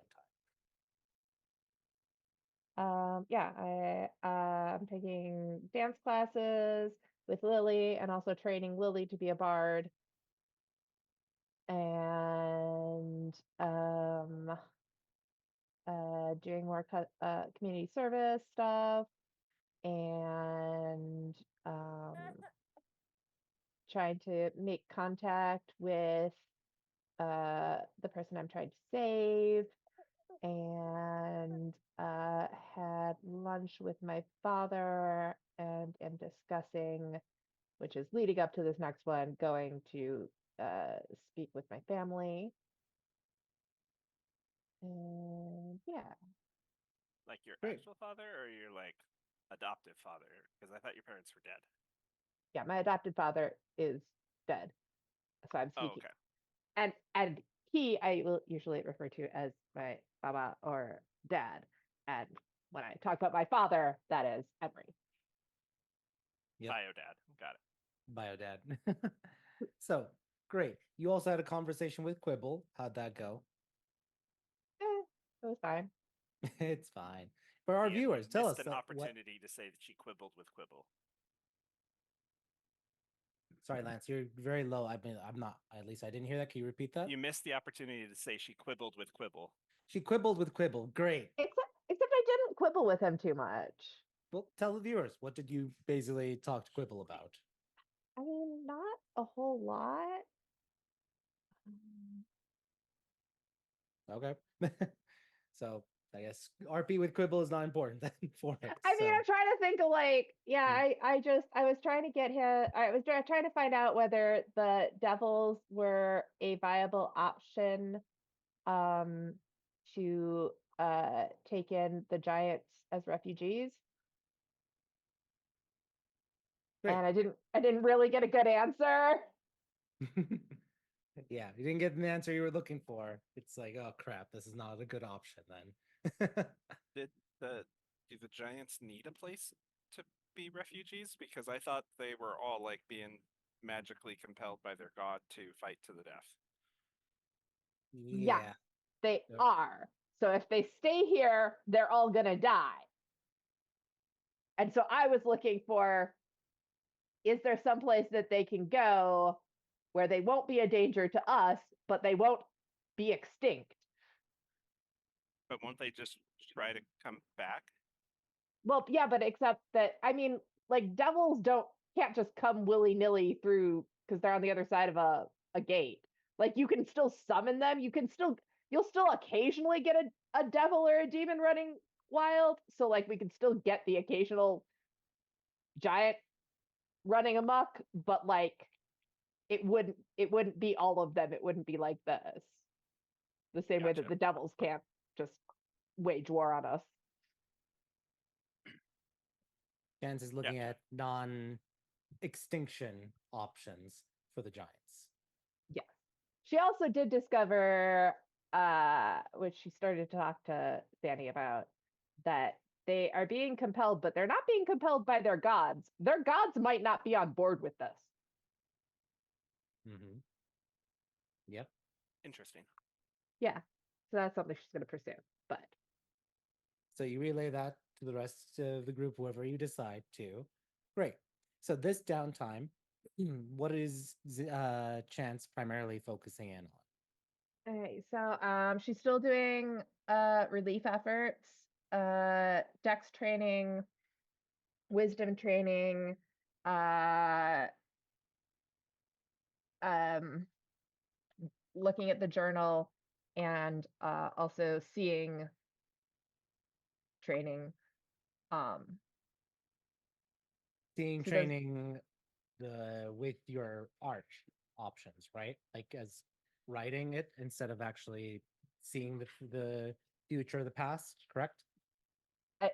I'm taking dance classes with Lily and also training Lily to be a bard. And doing more community service stuff and trying to make contact with the person I'm trying to save, and had lunch with my father and am discussing, which is leading up to this next one, going to speak with my family. And yeah. Like your Great. actual father or your like adoptive father? Because I thought your parents were dead. Yeah, my adopted father is dead. So I'm Oh, speaking. okay. And he I will usually refer to as my baba or dad. And when I talk about my father, that is Emery. Yep. Bio dad. Got it. Bio dad. So great. You also had a conversation with Quibble. How'd that go? It was fine. It's fine. For our Ian viewers, tell us missed an what. opportunity to say that she quibbled with Quibble. Sorry, Lance, you're very low. I'm not. At least I didn't hear that. Can you repeat that? You missed the opportunity to say she quibbled with Quibble. She quibbled with Quibble. Great. Except I didn't quibble with him too much. Well, tell the viewers, what did you basically talk to Quibble about? I mean, not a whole lot. Okay. So I guess RP with Quibble is not important then for it. I mean, so. I'm trying to think of like, yeah, I was trying to get him, I was trying to find out whether the devils were a viable option to take in the giants as refugees. Great. And I didn't really get a good answer. Yeah, you didn't get the answer you were looking for. It's like, oh crap, this is not a good option then. Do the giants need a place to be refugees? Because I thought they were all like being magically compelled by their god to fight to the death. Yeah. They Yep. are. So if they stay here, they're all gonna die. And so I was looking for, is there some place that they can go where they won't be a danger to us, but they won't be extinct? But won't they just try to come back? Well, yeah, but except that, I mean, like devils can't just come willy-nilly through because they're on the other side of a gate. Like you can still summon them. You'll still occasionally get a devil or a demon running wild. So like we can still get the occasional giant running amok, but like it wouldn't be all of them. It wouldn't be like this. The same way that Gotcha. the devils can't just wage war on us. Chance is looking at non-extinction options for the giants. Yes. She also did discover, which she started to talk to Fanny about, that they are being compelled, but they're not being compelled by their gods. Their gods might not be on board with this. Mm-hmm. Yep. Interesting. Yeah. So that's something she's going to pursue. But so you relay that to the rest of the group, whoever you decide to. Great. So this downtime, what is Chance primarily focusing in on? okay, so she's still doing relief efforts, dex training, wisdom training, uh, um, looking at the journal and also seeing training. Seeing So those, training the with your art options, right? Like as writing it instead of actually seeing the future or the past, correct?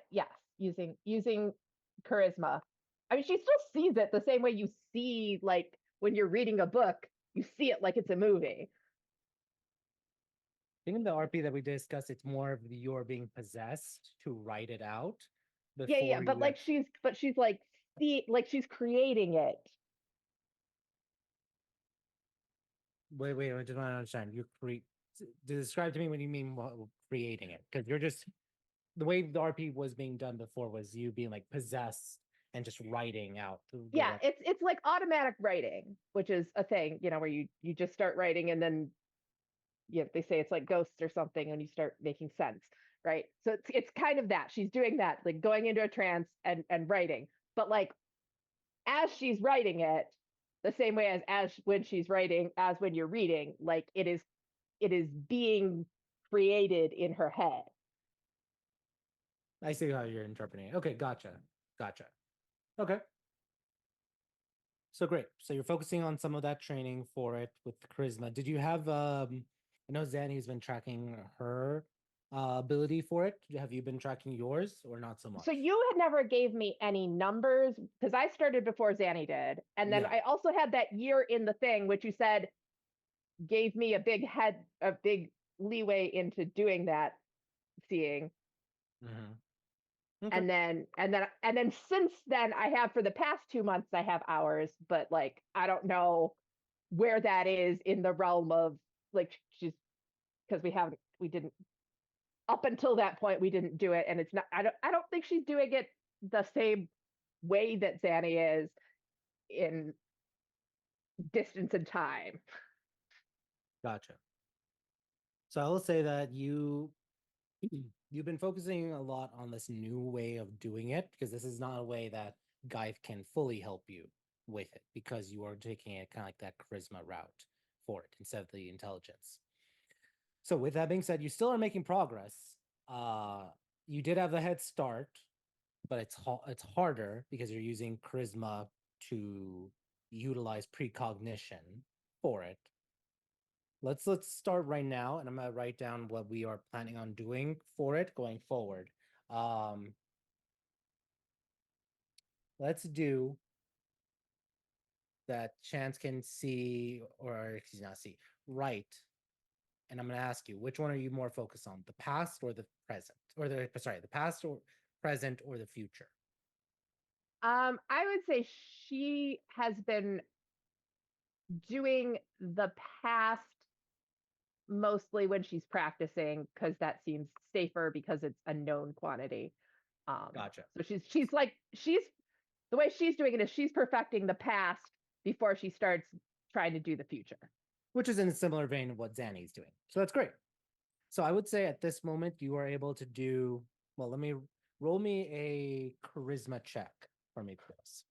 yes, using charisma. I mean, she still sees it the same way you see, like when you're reading a book, you see it like it's a movie. I think in the RP that we discussed, it's more of you're being possessed to write it out Yeah, before but you like she's like like she's creating it. wait, I just want to understand. You create describe to me what you mean creating it, because you're just the way the RP was being done before was you being like possessed and just writing out Yeah, it's like automatic writing, which is a thing, where you just start writing and then they say it's like ghosts or something and you start making sense, right? So it's kind of that. She's doing that, like going into a trance and writing. But like as she's writing it, the same way as when she's writing, as when you're reading, like it is being created in her head. I see how you're interpreting it. Okay, gotcha. Okay. So great. So you're focusing on some of that training for it with charisma. Did you have I know Zanny's been tracking her ability for it. Have you been tracking yours or not so much? So you had never gave me any numbers because I started before Zanny did. And then Yeah. I also had that year in the thing, which you said gave me a big leeway into doing that seeing. Mm-hmm. Okay. And then since then I have for the past 2 months I have hours, but like I don't know where that is in the realm of like she's because we didn't up until that point we didn't do it, and it's not I don't think she's doing it the same way that Zanny is in distance and time. Gotcha. So I will say that you've been focusing a lot on this new way of doing it because this is not a way that Guy can fully help you with it because you are taking it kind of like that charisma route for it instead of the intelligence. So with that being said, you still are making progress. Uh, you did have the head start, but it's harder because you're using charisma to utilize precognition for it. Let's start right now, and I'm gonna write down what we are planning on doing for it going forward. Um, let's do that. Chance can see, or excuse me, not see, right. And I'm gonna ask you, which one are you more focused on, the past or the present, or the past or present or the future? I would say she has been doing the past mostly when she's practicing because that seems safer because it's a known quantity. Gotcha. So she's the way she's doing it is she's perfecting the past before she starts trying to do the future. Which is in a similar vein of what Zanny's doing. So that's great. So I would say at this moment you are able to do well. Let me roll me a charisma check for me, please.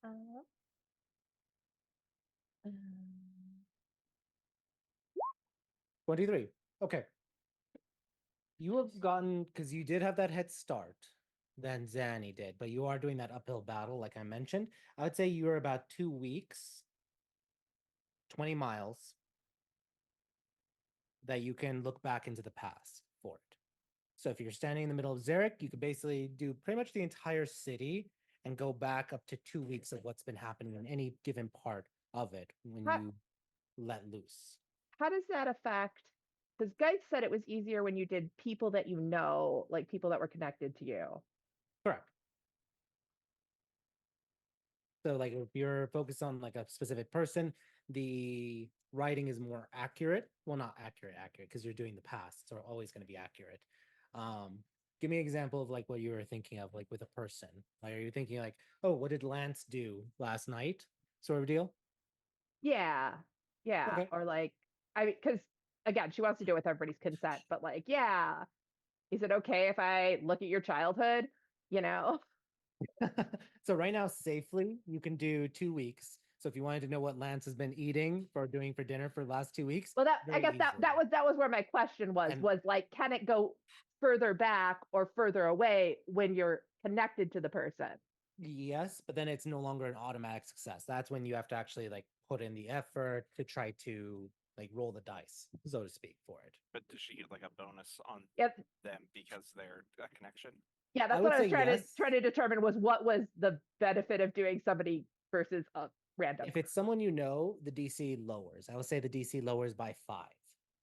Um, 23. Okay. You have gotten, because you did have that head start than Zanny did, but you are doing that uphill battle, like I mentioned. I would say you're about 2 weeks, 20 miles that you can look back into the past for it. So if you're standing in the middle of Zarek, you could basically do pretty much the entire city and go back up to 2 weeks of what's been happening in any given part of it when how, you let loose. how does that affect? Because Guy said it was easier when you did people that you know, like people that were connected to you. Correct. So like if you're focused on like a specific person, the writing is more accurate. Well, not accurate, because you're doing the past, so always going to be accurate. Um, give me an example of like what you were thinking of, like with a person. Like, are you thinking like, oh, what did Lance do last night? Sort of deal. Yeah, yeah, Okay. or like I mean, because again, she wants to do it with everybody's consent, but like, yeah, is it okay if I look at your childhood? You know? So right now, safely, you can do 2 weeks. So if you wanted to know what Lance has been eating or doing for dinner for the last 2 weeks, Well, I very guess that easily. that was where my question was And- like, can it go further back or further away when you're connected to the person? Yes, but then it's no longer an automatic success. That's when you have to actually like put in the effort to try to like roll the dice, so to speak, for it. But does she get like a bonus on Yep. them because they're a connection? Yeah, that's I what would I was say trying yes. to determine was what was the benefit of doing somebody versus a random. If it's someone you know, the DC lowers. I would say the DC lowers by 5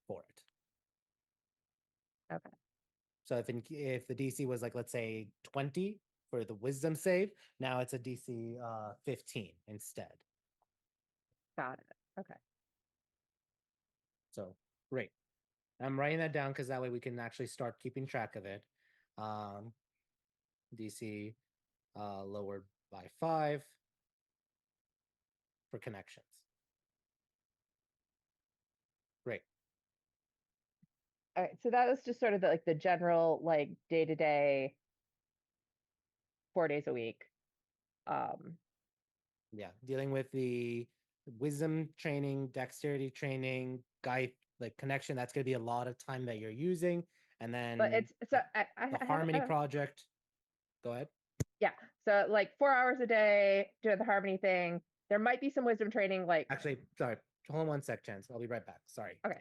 for it. Okay. So if the DC was like, let's say 20 for the wisdom save, now it's a DC 15 instead. Got it. Okay. So great. I'm writing that down because that way we can actually start keeping track of it. DC lowered by 5 for connections. Great. All right. So that was just sort of like the general, like, day-to-day, 4 days a week. Yeah, dealing with the wisdom training, dexterity training, guide like connection. That's going to be a lot of time that you're using, and then But it's so the harmony project. Go ahead. Yeah. So like 4 hours a day doing the harmony thing. There might be some wisdom training, like Actually, sorry. Hold on one sec, Chance. I'll be right back. Sorry. okay.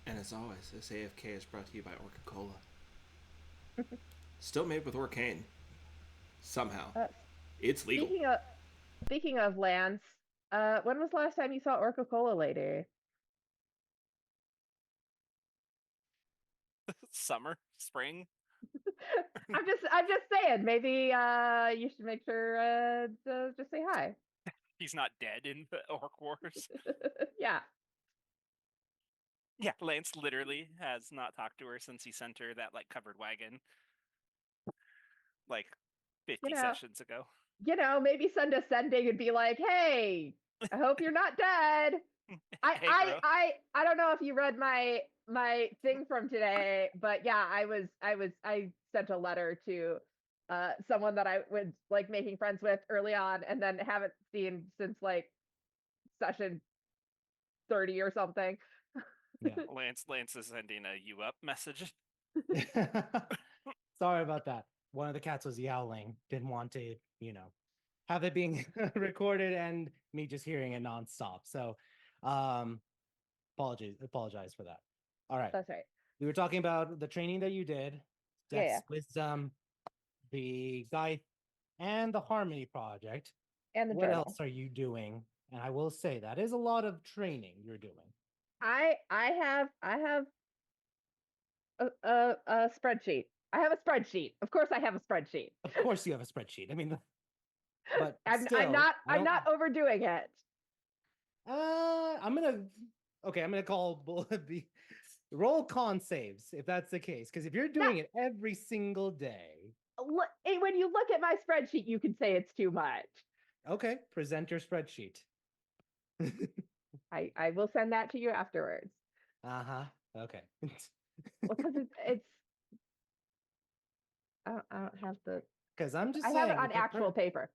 And as always, this AFK is brought to you by Orca Cola. Still made with Orcane. Somehow. It's legal. Speaking of Lance, when was the last time you saw Orca Cola lady? Summer, spring. I'm just saying, maybe you should make sure to just say hi. He's not dead in the Orc Wars. Yeah. Yeah, Lance literally has not talked to her since he sent her that like covered wagon like 50 sessions ago. Maybe send a sending and be like, "Hey, I hope you're not dead." I don't know if you read my thing from today, but yeah, I sent a letter to someone that I was like making friends with early on, and then haven't seen since like session 30 or something. Yeah. Lance is sending a "you up" message. Sorry about that. One of the cats was yowling. Didn't want to, have it being recorded and me just hearing it nonstop. So, apologize for that. All right. That's right. We were talking about the training that you did, Dex Wisdom, the guide, and the Harmony project. And the what journal. else are you doing? And I will say that is a lot of training you're doing. I have a spreadsheet. I have a spreadsheet. Of course, I have a spreadsheet. Of course, you have a spreadsheet. I mean, but I'm still, not overdoing it. I'm gonna call roll con saves if that's the case. Because if you're doing it every single day, when you look at my spreadsheet, you can say it's too much. Okay, present your spreadsheet. I will send that to you afterwards. Okay. Well, because it's I don't have the. Because I'm just I saying, have it on actual paper.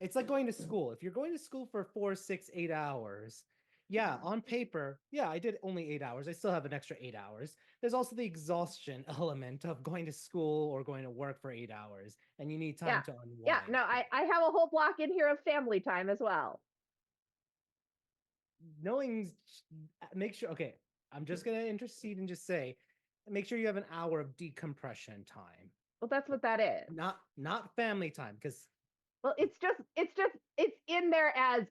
It's like going to school. If you're going to school for 4, 6, 8 hours, yeah, on paper, yeah, I did only 8 hours. I still have an extra 8 hours. There's also the exhaustion element of going to school or going to work for 8 hours, and you need time to unwind. Yeah, no, I have a whole block in here of family time as well. Make sure. Okay, I'm just gonna intercede and just say, make sure you have an hour of decompression time. Well, that's what that is. Not family time, because. Well, it's in there as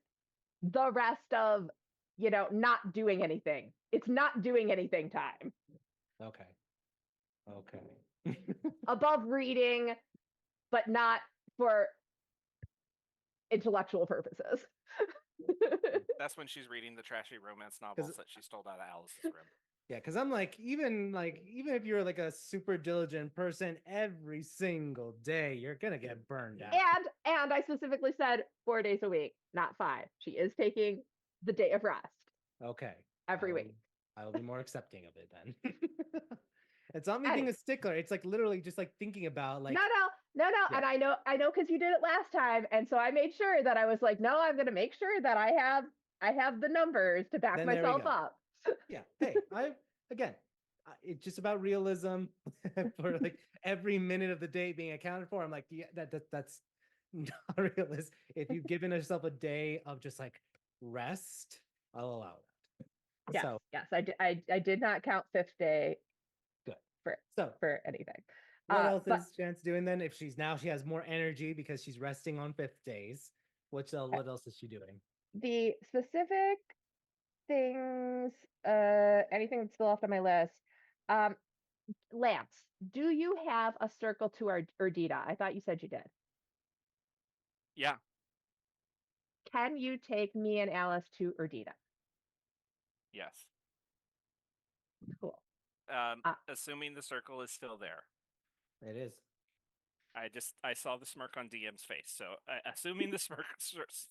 the rest of, not doing anything. It's not doing anything time. Okay. Above reading, but not for intellectual purposes. That's when she's reading the trashy romance novels that she stole out of Alice's room. Yeah, because I'm like, even if you're like a super diligent person, every single day you're gonna get burned out. And I specifically said 4 days a week, not 5. She is taking the day of rest Okay. every week. I will be more accepting of it then. It's not me being a stickler. It's like literally just like thinking about like no. Yeah. And I know because you did it last time, and so I made sure that I was like, no, I'm gonna make sure that I have the numbers to back Then there we myself go. up. Yeah. Hey, it's just about realism for like every minute of the day being accounted for. I'm like, yeah, that's not realistic. If you've given yourself a day of just like rest, I'll allow that. So Yes, I did not count 5th day good. for anything. What else but is Chance doing then? If she has more energy because she's resting on 5th days, what else is she doing? the specific things, anything that's still left on my list. Lance, do you have a circle to our Erdita? I thought you said you did. Yeah. Can you take me and Alice to Erdita? Yes. Cool. Assuming the circle is still there. It is. I saw the smirk on DM's face, so assuming the smirk.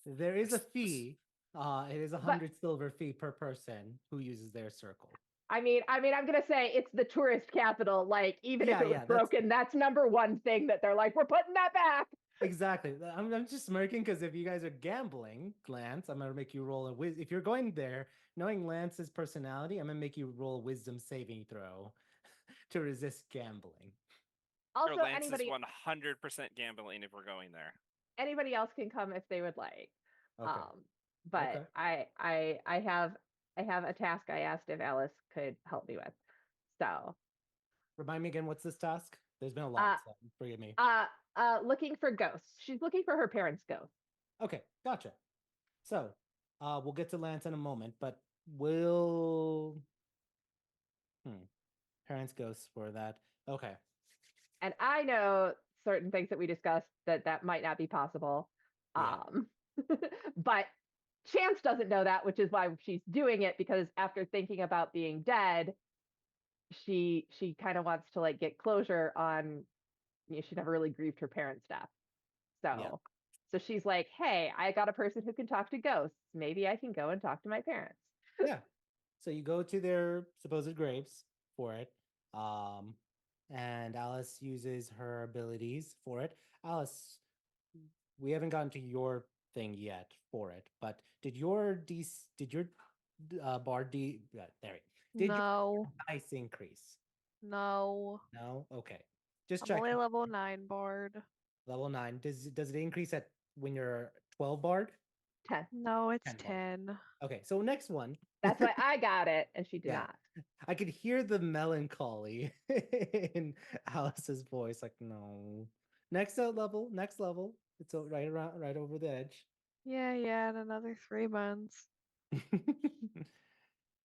There is a fee. It is 100 silver fee per person who uses their circle. I mean, I'm gonna say it's the tourist capital. Like, even if it was broken, that's number one thing that they're like, we're putting that back. Exactly. I'm just smirking because if you guys are gambling, Lance, I'm gonna make you roll a if you're going there, knowing Lance's personality, I'm gonna make you roll a wisdom saving throw to resist gambling. Also, Lance anybody is 100% gambling if we're going there. Anybody else can come if they would like. Okay. But okay. I have a task I asked if Alice could help me with. So remind me again, what's this task? There's been a lot, so forgive me. Looking for ghosts. She's looking for her parents' ghosts. Okay, gotcha. So we'll get to Lance in a moment, but we'll parents ghosts for that. Okay. And I know certain things that we discussed that might not be possible. Yeah. But Chance doesn't know that, which is why she's doing it, because after thinking about being dead, she kind of wants to like get closure on, she never really grieved her parents' death. So she's like, hey, I got a person who can talk to ghosts. Maybe I can go and talk to my parents. Yeah. So you go to their supposed graves for it. And Alice uses her abilities for it. Alice, we haven't gotten to your thing yet for it, but did your bard did your dice increase? No. No? Okay. Just I'm checking. only level 9 bard. Level 9. Does it increase at when you're 12 bard? 10. No, it's 10. Okay, so next one. That's why I got it and she did not. I could hear the melancholy in Alice's voice. Like, no. Next level. It's right over the edge. Yeah, in another 3 months.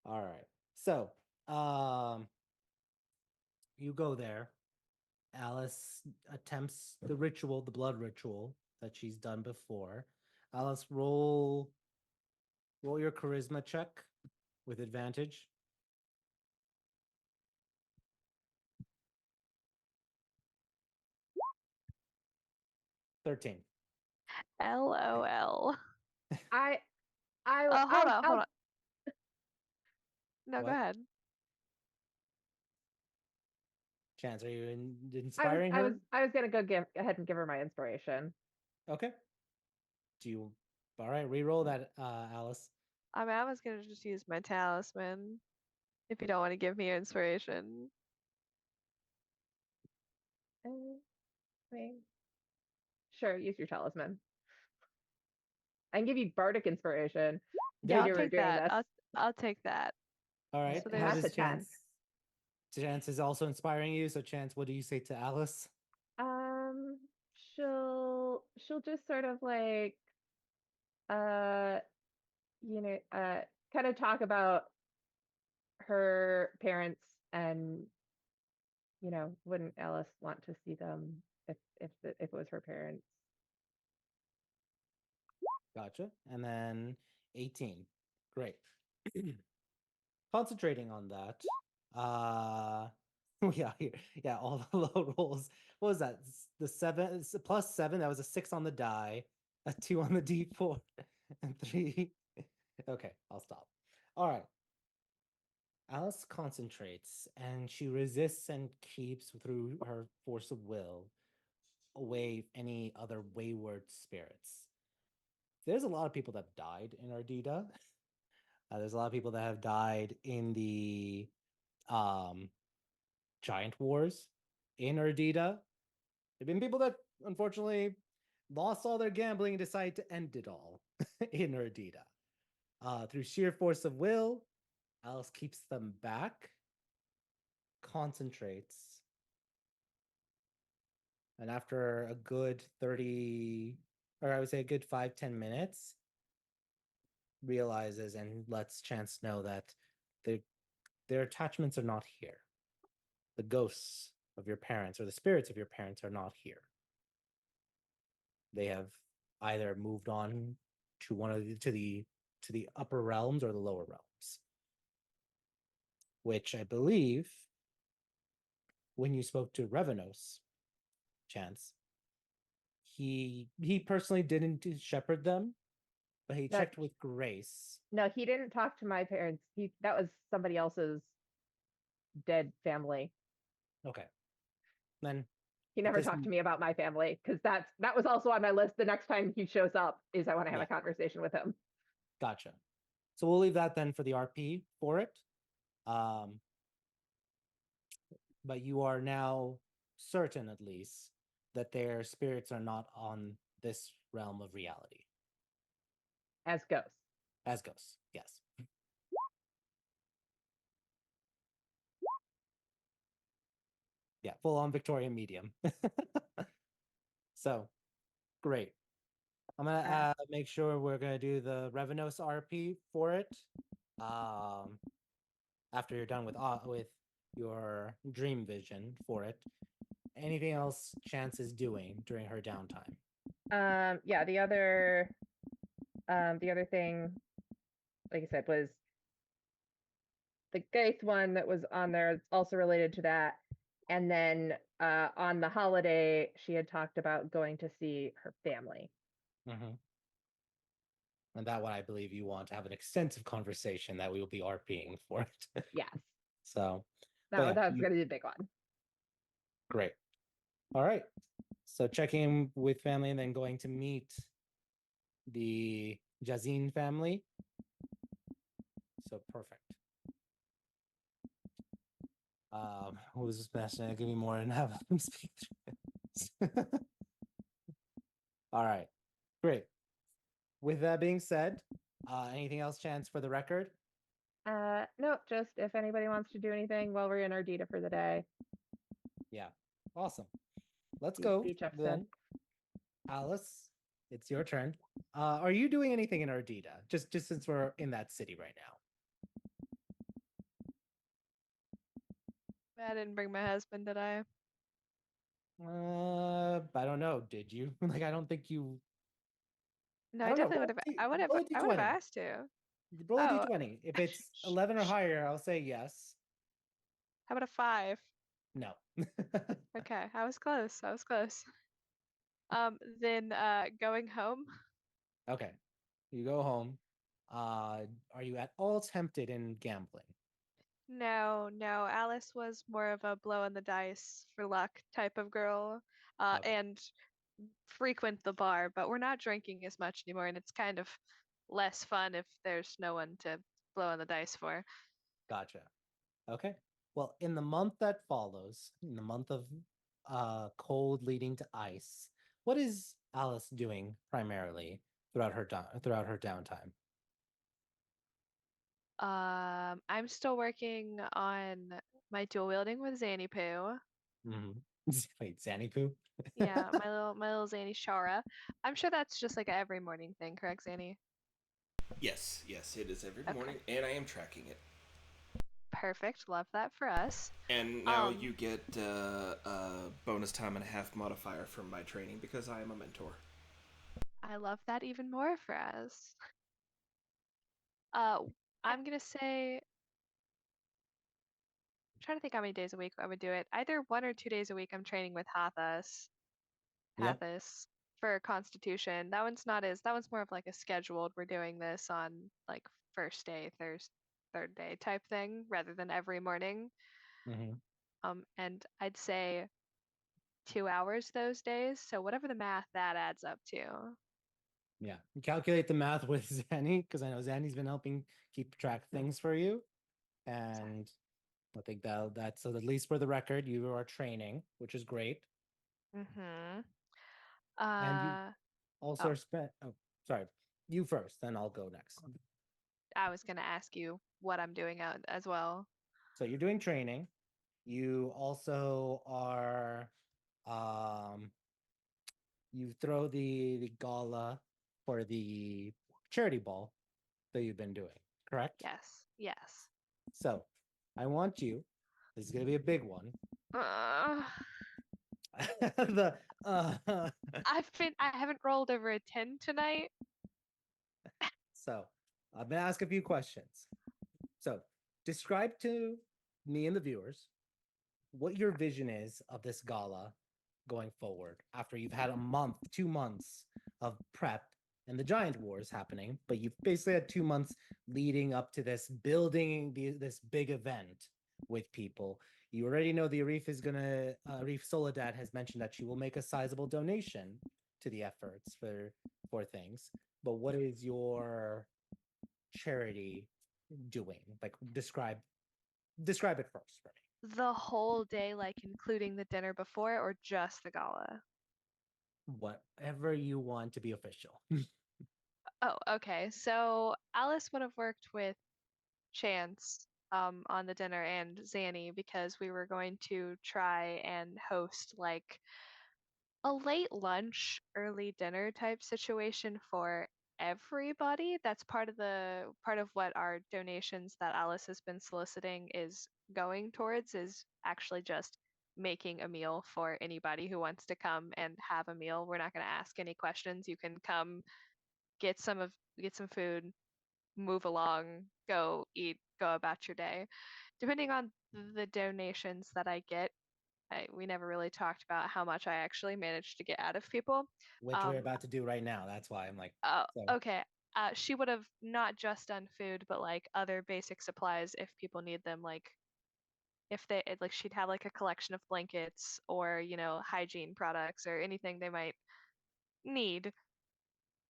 All right. So, you go there. Alice attempts the ritual, the blood ritual that she's done before. Alice, roll your charisma check with advantage. $13. LOL. Hold on. No, go ahead. Chance, are you inspiring her? I was gonna go ahead and give her my inspiration. Okay. All right, re-roll that, Alice. I mean, I was gonna just use my talisman if you don't want to give me inspiration. Sure, use your talisman. I can give you bardic inspiration. Yeah, I'll take that. I'll take that. All right. So that's a 10. Chance is also inspiring you. So Chance, what do you say to Alice? She'll just sort of like, kind of talk about her parents and, wouldn't Alice want to see them if it was her parents? Gotcha. And then 18. Great. Concentrating on that, Yeah, here, yeah, all the low rolls. What was that? The 7 plus 7. That was a 6 on the die, a 2 on the d4, and 3. Okay, I'll stop. All right. Alice concentrates and she resists and keeps through her force of will away any other wayward spirits. There's a lot of people that have died in Ardita. There's a lot of people that have died in the giant wars in Ardita. There've been people that unfortunately lost all their gambling and decided to end it all in Ardita. Through sheer force of will, Alice keeps them back, concentrates, and after a good 30, or I would say a good 5-10 minutes, realizes and lets Chance know that their attachments are not here. The ghosts of your parents or the spirits of your parents are not here. They have either moved on to one of to the upper realms or the lower realms, which I believe when you spoke to Revenos, Chance, he personally didn't shepherd them, but he checked with Grace. No, he didn't talk to my parents. That was somebody else's dead family. Okay. Then he never talked to me about my family because that was also on my list. The next time he shows up is I want to have a conversation with him. Gotcha. So we'll leave that then for the RP for it. But you are now certain, at least, that their spirits are not on this realm of reality. As ghosts. As ghosts, yes. Yeah, full on Victorian medium. So, great. I'm gonna make sure we're gonna do the Revenos RP for it. After you're done with your dream vision for it. Anything else Chance is doing during her downtime? Yeah, the other thing, like I said, was the Geist one that was on there. It's also related to that. And then on the holiday, she had talked about going to see her family. Mm-hmm. And that one, I believe you want to have an extensive conversation that we will be RPing for it. Yes. So that was going to be a big one. Great. All right. So checking with family and then going to meet the Jazine family. So perfect. Who's this message? Give me more and have them speak through it. All right. Great. With that being said, anything else, Chance, for the record? No, just if anybody wants to do anything while we're in Ardita for the day. Yeah. Awesome. Let's go then. Alice, it's your turn. Are you doing anything in Ardita? Just since we're in that city right now. I didn't bring my husband, did I? I don't know. Did you? Like, I don't think you. No, I definitely would have. I would have asked to. Roll a d20. If it's 11 or higher, I'll say yes. How about a 5? No. Okay, I was close. Then going home. Okay, you go home. Are you at all tempted in gambling? No. Alice was more of a blow on the dice for luck type of girl, and frequent the bar. But we're not drinking as much anymore, and it's kind of less fun if there's no one to blow on the dice for. Gotcha. Okay. Well, in the month that follows, in the month of cold leading to ice, what is Alice doing primarily throughout her downtime? I'm still working on my dual wielding with Zanny Poo. Mm-hmm. Wait, Zanny Poo? Yeah, my little Zanny Shara. I'm sure that's just like a every morning thing, correct, Zanny? Yes, it is every morning, and I am tracking it. Perfect. Love that for us. And now you get a bonus time and a half modifier from my training because I am a mentor. I love that even more for us. I'm gonna say trying to think how many days a week I would do it. Either 1 or 2 days a week I'm training with Yep. Hathis for Constitution. That one's more of like a scheduled, we're doing this on like first day, third day type thing rather than every morning. Mm-hmm. And I'd say 2 hours those days. So whatever the math that adds up to. Yeah. You calculate the math with Zanny because I know Zanny's been helping keep track of things for you. And I think that's so at least for the record, you are training, which is great. Mm-hmm. And you also Oh, spent sorry, you first, then I'll go next. I was gonna ask you what I'm doing out as well. So you're doing training. You also are you throw the gala for the charity ball that you've been doing, correct? Yes, yes. So I want you, this is gonna be a big one. Uh, the I haven't rolled over a 10 tonight. so I'm gonna ask a few questions. So describe to me and the viewers what your vision is of this gala going forward after you've had a month, 2 months of prep and the giant wars happening, but you've basically had 2 months leading up to this, building this big event with people. You already know the Arif is gonna Arif Soledad has mentioned that she will make a sizable donation to the efforts for things. But what is your charity doing? Like describe it first for me. The whole day, like including the dinner before, or just the gala? Whatever you want to be official. Oh, okay. So Alice would have worked with Chance on the dinner and Zanny because we were going to try and host like a late lunch, early dinner type situation for everybody. That's part of what our donations that Alice has been soliciting is going towards is actually just making a meal for anybody who wants to come and have a meal. We're not going to ask any questions. You can come get some food, move along, go eat, go about your day. Depending on the donations that I get, we never really talked about how much I actually managed to get out of people. Which we're Um, about to do right now. That's why I'm like, oh, so okay. She would have not just done food, but like other basic supplies if people need them. Like if they like, she'd have like a collection of blankets or hygiene products or anything they might need.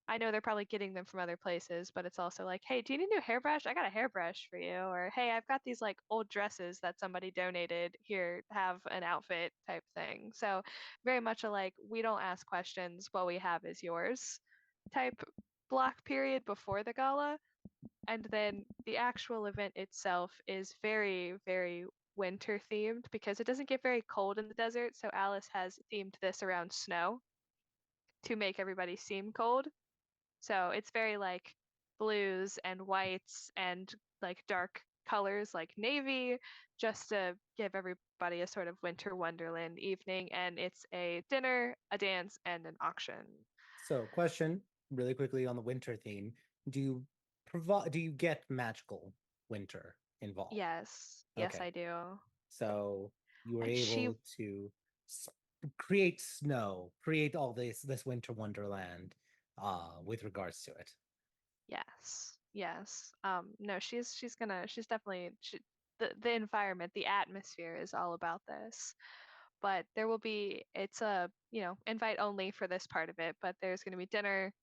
I know they're probably getting them from other places, but it's also like, hey, do you need a new hairbrush? I got a hairbrush for you. Or hey, I've got these like old dresses that somebody donated. Here, have an outfit type thing. So very much a like, we don't ask questions. What we have is yours type block period before the gala. And then the actual event itself is very, very winter themed because it doesn't get very cold in the desert. So Alice has themed this around snow to make everybody seem cold. So it's very like blues and whites and like dark colors like navy, just to give everybody a sort of winter wonderland evening. And it's a dinner, a dance, and an auction. question really quickly on the winter theme. Do you get magical winter involved? Yes, yes, Okay. I do. So you were And she, able to create snow, create all this winter wonderland with regards to it. yes, yes. No, she's definitely the environment, the atmosphere is all about this. But there will be it's a invite only for this part of it, but there's going to be dinner,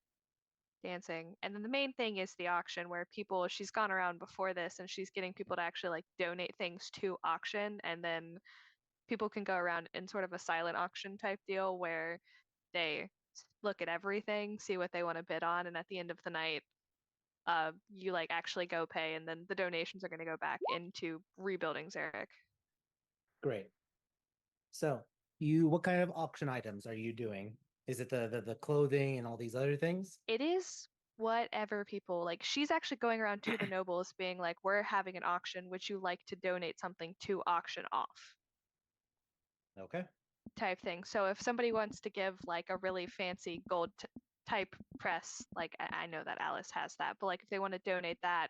dancing, and then the main thing is the auction where people she's gone around before this and she's getting people to actually like donate things to auction, and then people can go around in sort of a silent auction type deal where they look at everything, see what they want to bid on, and at the end of the night you like actually go pay, and then the donations are going to go back into rebuilding Zarek. Great. So what kind of auction items are you doing? Is it the clothing and all these other things? It is whatever people like. She's actually going around to the nobles being like, we're having an auction, would you like to donate something to auction off Okay. type thing. So if somebody wants to give like a really fancy gold type press, like I know that Alice has that, but like if they want to donate that,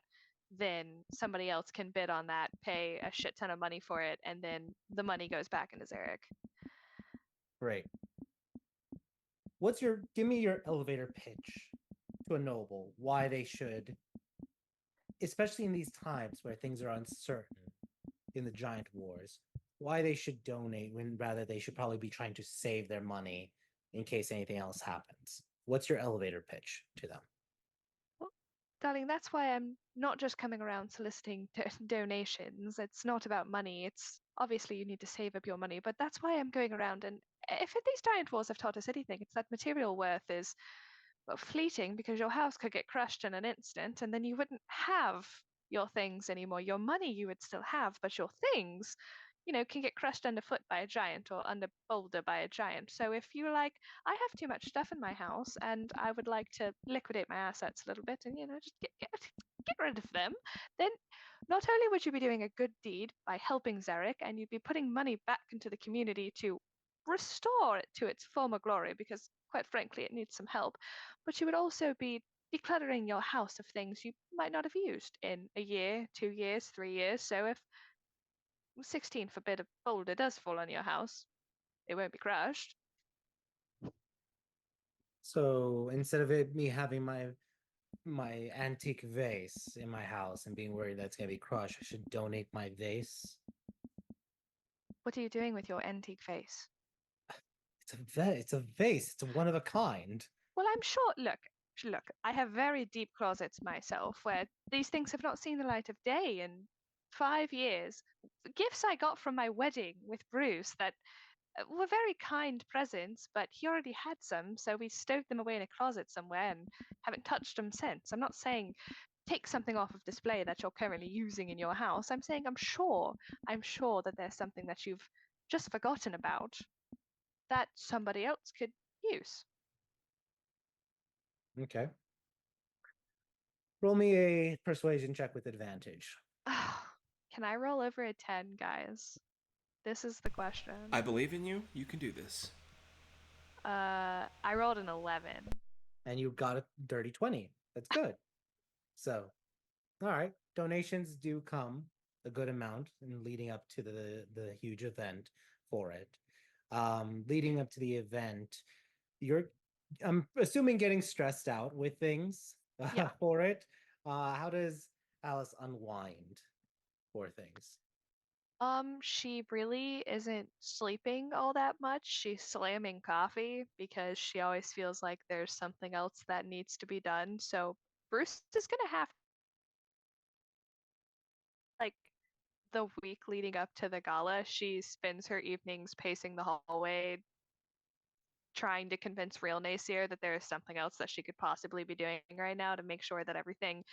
then somebody else can bid on that, pay a shit ton of money for it, and then the money goes back into Zarek. Great. Give me your elevator pitch to a noble why they should, especially in these times where things are uncertain in the giant wars, why they should donate when rather they should probably be trying to save their money in case anything else happens. What's your elevator pitch to them? Well, darling, that's why I'm not just coming around soliciting donations. It's not about money. It's obviously you need to save up your money, but that's why I'm going around. And if these giant wars have taught us anything, it's that material worth is, well, fleeting, because your house could get crushed in an instant, and then you wouldn't have your things anymore. Your money you would still have, but your things, can get crushed underfoot by a giant or under boulder by a giant. So if you're like, I have too much stuff in my house and I would like to liquidate my assets a little bit and, just get rid of them, then not only would you be doing a good deed by helping Zarek, and you'd be putting money back into the community to restore it to its former glory, because quite frankly, it needs some help, but you would also be decluttering your house of things you might not have used in a year, 2 years, 3 years. So if 16 forbid a boulder does fall on your house, it won't be crushed. So instead of me having my antique vase in my house and being worried that's gonna be crushed, I should donate my vase. What are you doing with your antique vase? It's a vase. It's a one of a kind. Well, I'm sure. Look, I have very deep closets myself where these things have not seen the light of day in 5 years. Gifts I got from my wedding with Bruce that were very kind presents, but he already had some, so we stowed them away in a closet somewhere and haven't touched them since. I'm not saying take something off of display that you're currently using in your house. I'm saying I'm sure that there's something that you've just forgotten about that somebody else could use. Okay. Roll me a persuasion check with advantage. Can I roll over a 10, guys? This is the question. I believe in you. You can do this. I rolled an 11. And you got a dirty 20. That's good. So, all right. Donations do come a good amount in leading up to the huge event for it. Leading up to the event, I'm assuming getting stressed out with things Yeah. for it. How does Alice unwind for things? She really isn't sleeping all that much. She's slamming coffee because she always feels like there's something else that needs to be done. So Bruce is gonna have, like, the week leading up to the gala, she spends her evenings pacing the hallway, trying to convince real Nacier that there is something else that she could possibly be doing right now to make sure that everything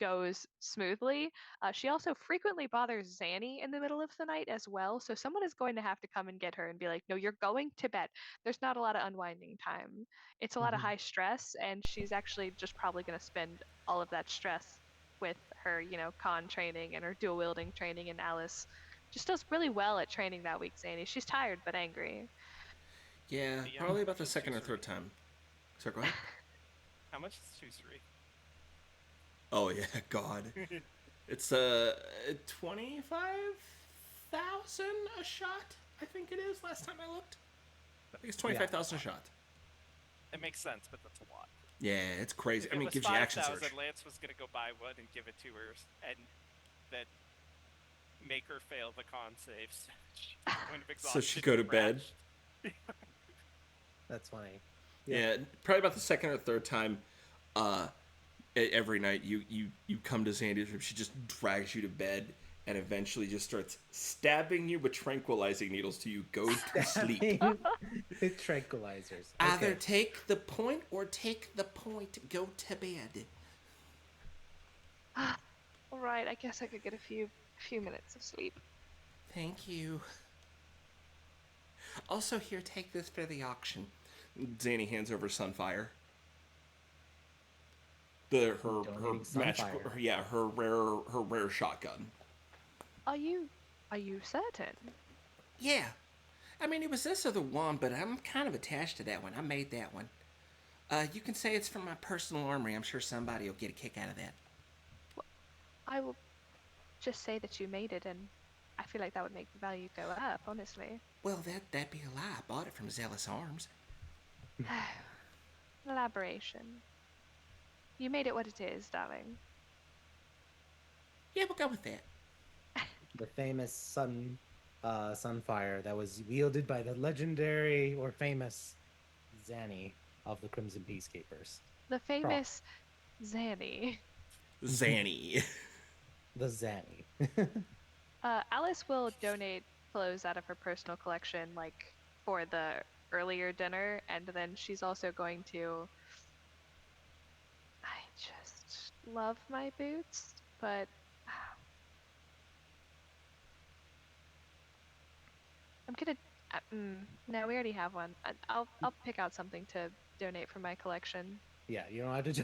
goes smoothly. She also frequently bothers Zanny in the middle of the night as well, so someone is going to have to come and get her and be like, no, you're going to bed. There's not a lot of unwinding time. It's a lot of high stress, and she's actually just probably going to spend all of that stress with her, con training and her dual wielding training, and Alice just does really well at training that week, Zanny. She's tired but angry. Yeah, probably about the second or third time. Sorry, go ahead. How much is 2-3? Oh yeah, God. It's 25,000 a shot. I think it is. Last time I looked, I think it's 25,000 a shot. It makes sense, but that's a lot. Yeah, it's crazy. If I mean, it it was gives you action 5,000, surge. Lance was gonna go buy one and give it to her, and then make her fail the con saves. So she'd go to bed. That's funny. Yeah, probably about the second or third time. Every night you come to Sandy's room, she just drags you to bed and eventually just starts stabbing you with tranquilizing needles till you go to sleep. With tranquilizers. Either take the point or take the point. Go to bed. All right, I guess I could get a few minutes of sleep. Thank you. Also, here, take this for the auction. Zanny hands over Sunfire. Her magical, her rare shotgun. Are you certain? Yeah. I mean, it was this or the one, but I'm kind of attached to that one. I made that one. You can say it's from my personal armory. I'm sure somebody will get a kick out of that. I will just say that you made it, and I feel like that would make the value go up, honestly. Well, that'd be a lie. I bought it from Zealous Arms. Elaboration. You made it what it is, darling. Yeah, we'll go with that. The famous sunfire that was wielded by the legendary or famous Zanny of the Crimson Peacekeepers. The famous Zanny. Zanny. The Zanny. Alice will donate clothes out of her personal collection, like for the earlier dinner, and then she's also going to. I just love my boots, but I'm gonna. No, we already have one. I'll pick out something to donate from my collection. Yeah, you don't have to do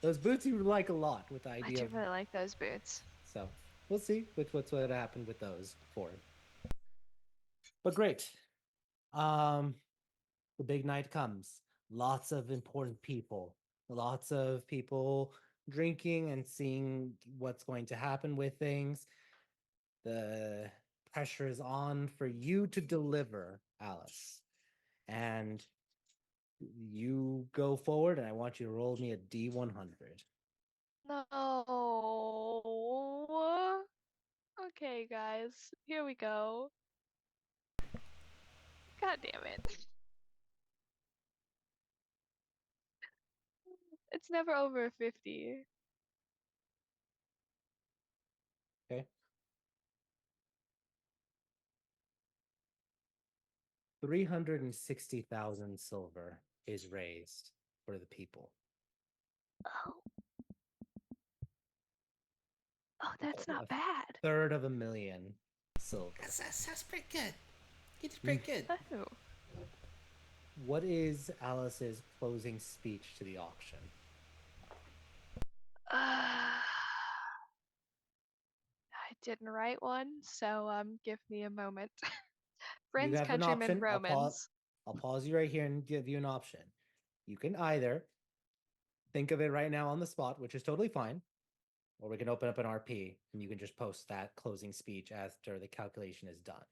those boots you like a lot with the I idea do of. really like those boots. So we'll see what's what happened with those for him. But great. The big night comes. Lots of important people. Lots of people drinking and seeing what's going to happen with things. The pressure is on for you to deliver, Alice. And you go forward, and I want you to roll me a D100. No. Okay, guys, here we go. God damn it. It's never over 50. Okay. 360,000 silver is raised for the people. Oh. Oh, that's not bad. Third of a million silver. That's pretty good. You did pretty good. Oh. What is Alice's closing speech to the auction? I didn't write one, so give me a moment. Friends, You have an countrymen, option. Romans. I'll pause you right here and give you an option. You can either think of it right now on the spot, which is totally fine, or we can open up an RP and you can just post that closing speech after the calculation is done.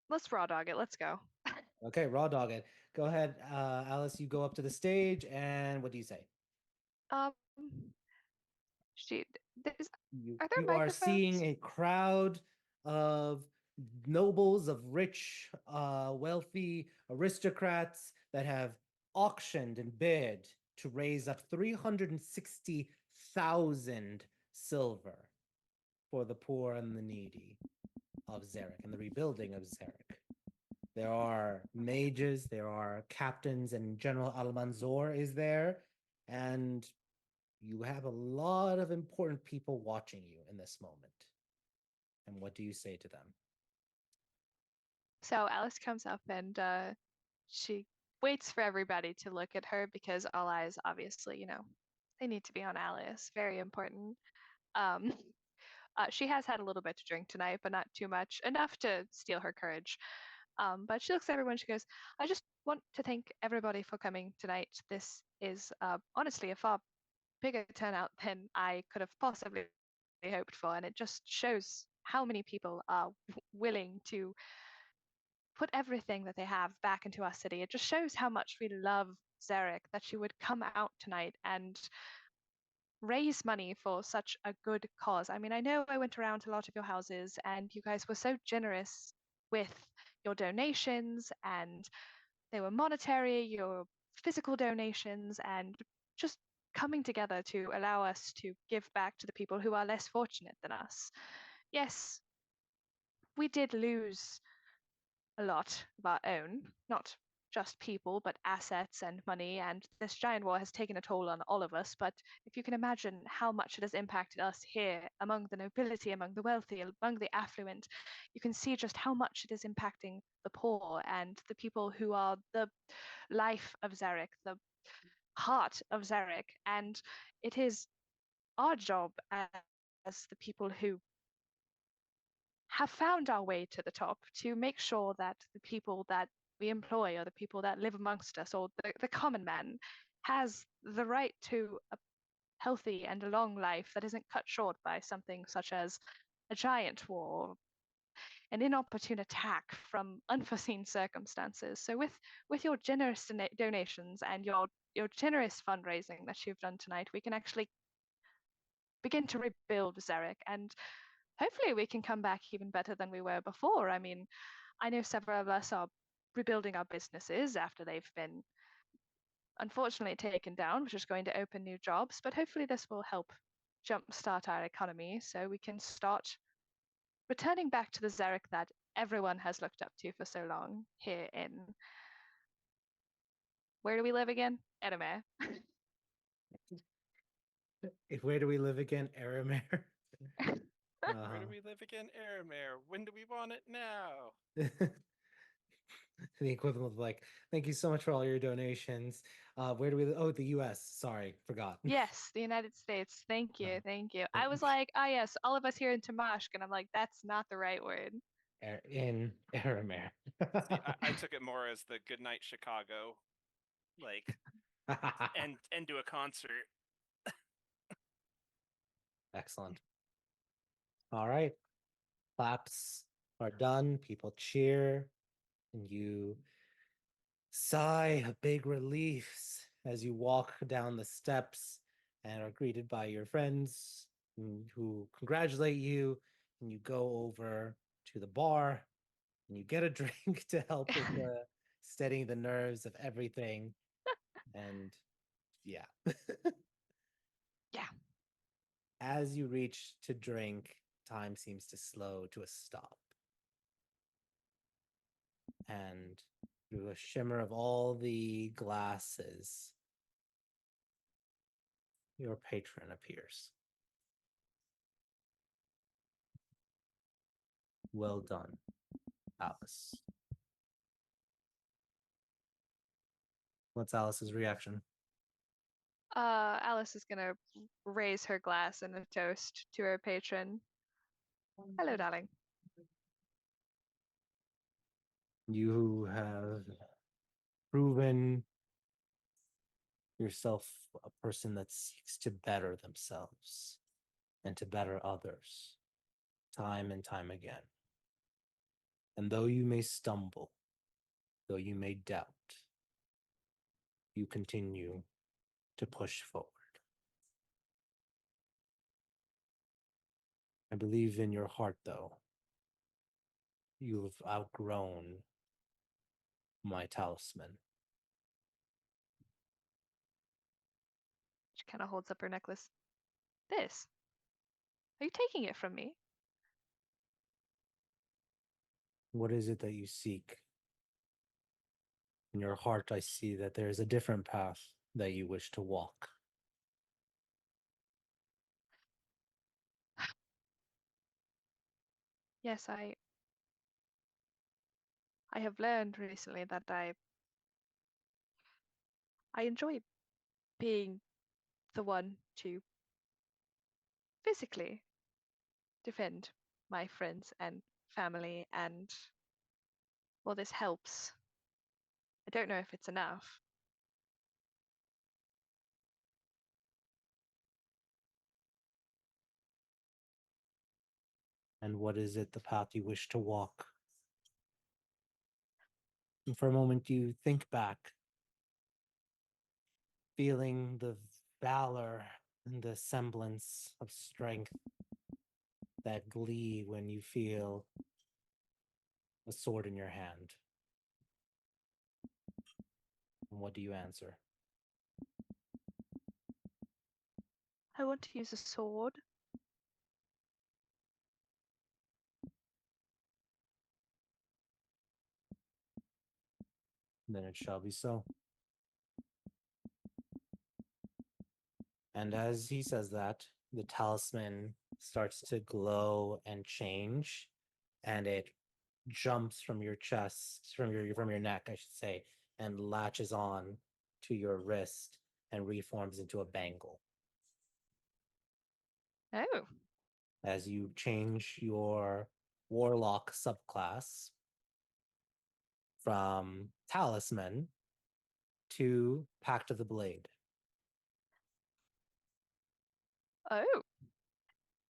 Let's raw dog it. Let's go. Okay, raw dog it. Go ahead, Alice. You go up to the stage, and what do you say? Shoot. Are there You are microphones? seeing a crowd of nobles, of rich, wealthy aristocrats that have auctioned and bid to raise up 360,000 silver for the poor and the needy of Zarek and the rebuilding of Zarek. There are mages, there are captains, and General Almanzor is there, and you have a lot of important people watching you in this moment. And what do you say to them? So Alice comes up and she waits for everybody to look at her because all eyes, obviously, they need to be on Alice. Very important. Um, she has had a little bit to drink tonight, but not too much, enough to steal her courage. But she looks at everyone. She goes, "I just want to thank everybody for coming tonight. This is honestly a far bigger turnout than I could have possibly hoped for, and it just shows how many people are willing to put everything that they have back into our city. It just shows how much we love Zarek that she would come out tonight and raise money for such a good cause. I mean, I know I went around to a lot of your houses and you guys were so generous with your donations, and they were monetary, your physical donations, and just coming together to allow us to give back to the people who are less fortunate than us. Yes, we did lose a lot of our own, not just people, but assets and money. And this giant war has taken a toll on all of us. But if you can imagine how much it has impacted us here among the nobility, among the wealthy, among the affluent, you can see just how much it is impacting the poor and the people who are the life of Zarek, the heart of Zarek. And it is our job as the people who have found our way to the top to make sure that the people that we employ or the people that live amongst us or the common man has the right to a healthy and a long life that isn't cut short by something such as a giant war, an inopportune attack from unforeseen circumstances. So with your generous donations and your generous fundraising that you've done tonight, we can actually begin to rebuild Zarek, and hopefully we can come back even better than we were before. I mean, I know several of us are rebuilding our businesses after they've been unfortunately taken down, which is going to open new jobs, but hopefully this will help jumpstart our economy so we can start returning back to the Zarek that everyone has looked up to for so long here in, where do we live again? Edamere. Where do we live again? Aramir. Where do we live again? Aramere. When do we want it now? The equivalent of like, thank you so much for all your donations. Where do we live? Oh, the US. Sorry, forgot. Yes, the United States. Thank you. Thank you. I was like, ah, yes, all of us here in Tamashk. And I'm like, that's not the right word. In Aramir. See, I took it more as the Goodnight Chicago, like, and do a concert. Excellent. All right. Claps are done. People cheer. And you sigh a big relief as you walk down the steps and are greeted by your friends who congratulate you. And you go over to the bar and you get a drink to help with the steadying the nerves of everything. And yeah. Yeah. As you reach to drink, time seems to slow to a stop. And through a shimmer of all the glasses, your patron appears. Well done, Alice. What's Alice's reaction? Alice is gonna raise her glass in a toast to her patron. Hello, darling. You have proven yourself a person that seeks to better themselves and to better others time and time again. And though you may stumble, though you may doubt, you continue to push forward. I believe in your heart, though, you've outgrown my talisman. She kind of holds up her necklace. This? Are you taking it from me? What is it that you seek? In your heart, I see that there is a different path that you wish to walk. Yes, I have learned recently that I enjoy being the one to physically defend my friends and family, and well, this helps. I don't know if it's enough. And what is it, the path you wish to walk? And for a moment, you think back, feeling the valor and the semblance of strength, that glee when you feel a sword in your hand. And what do you answer? I want to use a sword. Then it shall be so. And as he says that, the talisman starts to glow and change, and it jumps from your chest, from your neck, I should say, and latches on to your wrist and reforms into a bangle. Oh. As you change your warlock subclass from Talisman to Pact of the Blade. Oh,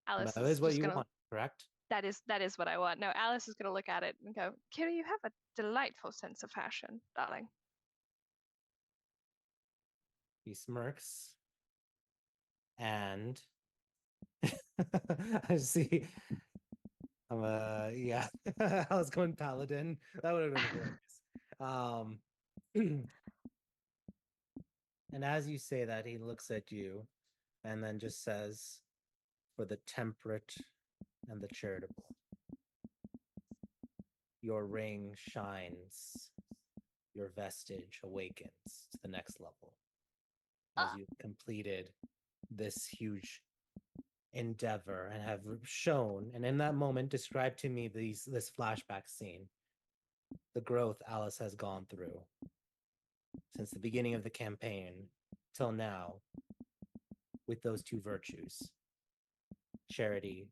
Alice That is is what just you gonna. want, correct? That is what I want. No, Alice is gonna look at it and go, "Kira, you have a delightful sense of fashion, darling." He smirks. And I see. Yeah, I was going Paladin. That would have been hilarious. And as you say that, he looks at you and then just says, "For the temperate and the charitable, your ring shines, your vestige awakens to the next level as you've completed this huge endeavor and have shown, and in that moment described to me this flashback scene, the growth Alice has gone through since the beginning of the campaign till now with those two virtues, charity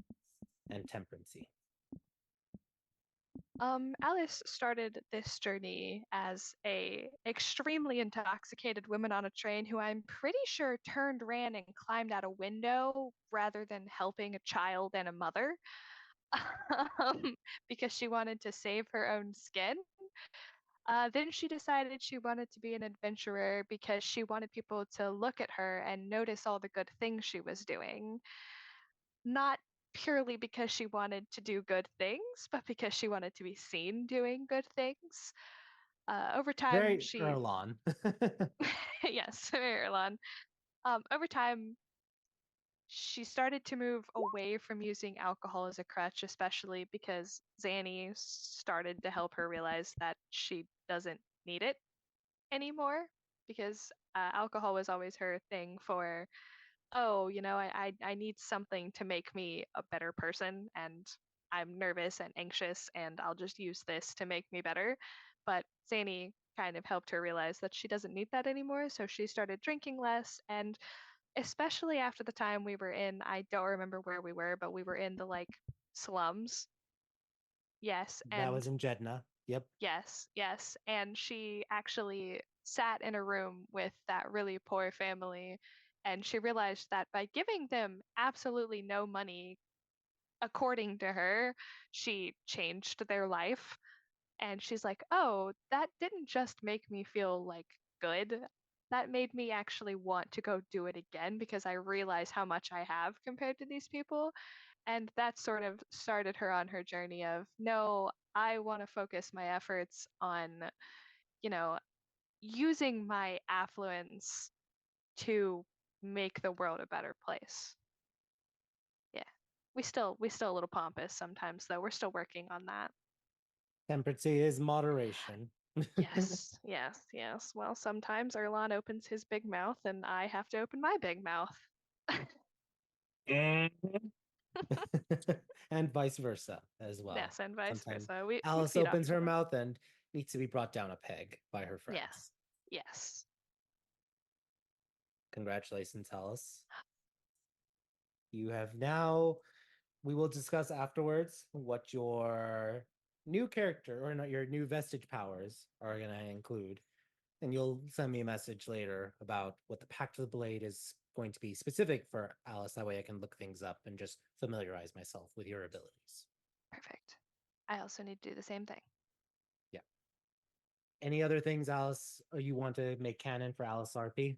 and temperancy." Alice started this journey as a extremely intoxicated woman on a train who I'm pretty sure turned, ran, and climbed out a window rather than helping a child and a mother, because she wanted to save her own skin. Then she decided she wanted to be an adventurer because she wanted people to look at her and notice all the good things she was doing. Not purely because she wanted to do good things, but because she wanted to be seen doing good things. Over time, Very she, Erlon. yes, Marilyn. Over time, she started to move away from using alcohol as a crutch, especially because Zanny started to help her realize that she doesn't need it anymore. Because alcohol was always her thing for, oh, I need something to make me a better person, and I'm nervous and anxious, and I'll just use this to make me better. But Zanny kind of helped her realize that she doesn't need that anymore, so she started drinking less, and especially after the time we were in, I don't remember where we were, but we were in the like slums. Yes, That was and in Jedna. Yep. yes, and she actually sat in a room with that really poor family, and she realized that by giving them absolutely no money, according to her, she changed their life. And she's like, "Oh, that didn't just make me feel like good. That made me actually want to go do it again because I realize how much I have compared to these people." And that sort of started her on her journey of, no, I want to focus my efforts on, you know, using my affluence to make the world a better place. Yeah. We still a little pompous sometimes though. We're still working on that. Temperancy is moderation. Yes. Well, sometimes Erlon opens his big mouth and I have to open my big mouth. And vice versa as well. Yes, and vice Sometimes versa. We Alice feed off opens each her other. mouth and needs to be brought down a peg by her Yeah. friends. Yes. Congratulations, Alice. You have now, we will discuss afterwards what your new character or not your new vestige powers are going to include. And you'll send me a message later about what the Pact of the Blade is going to be specific for Alice. That way I can look things up and just familiarize myself with your abilities. Perfect. I also need to do the same thing. Yeah. Any other things, Alice, you want to make canon for Alice RP?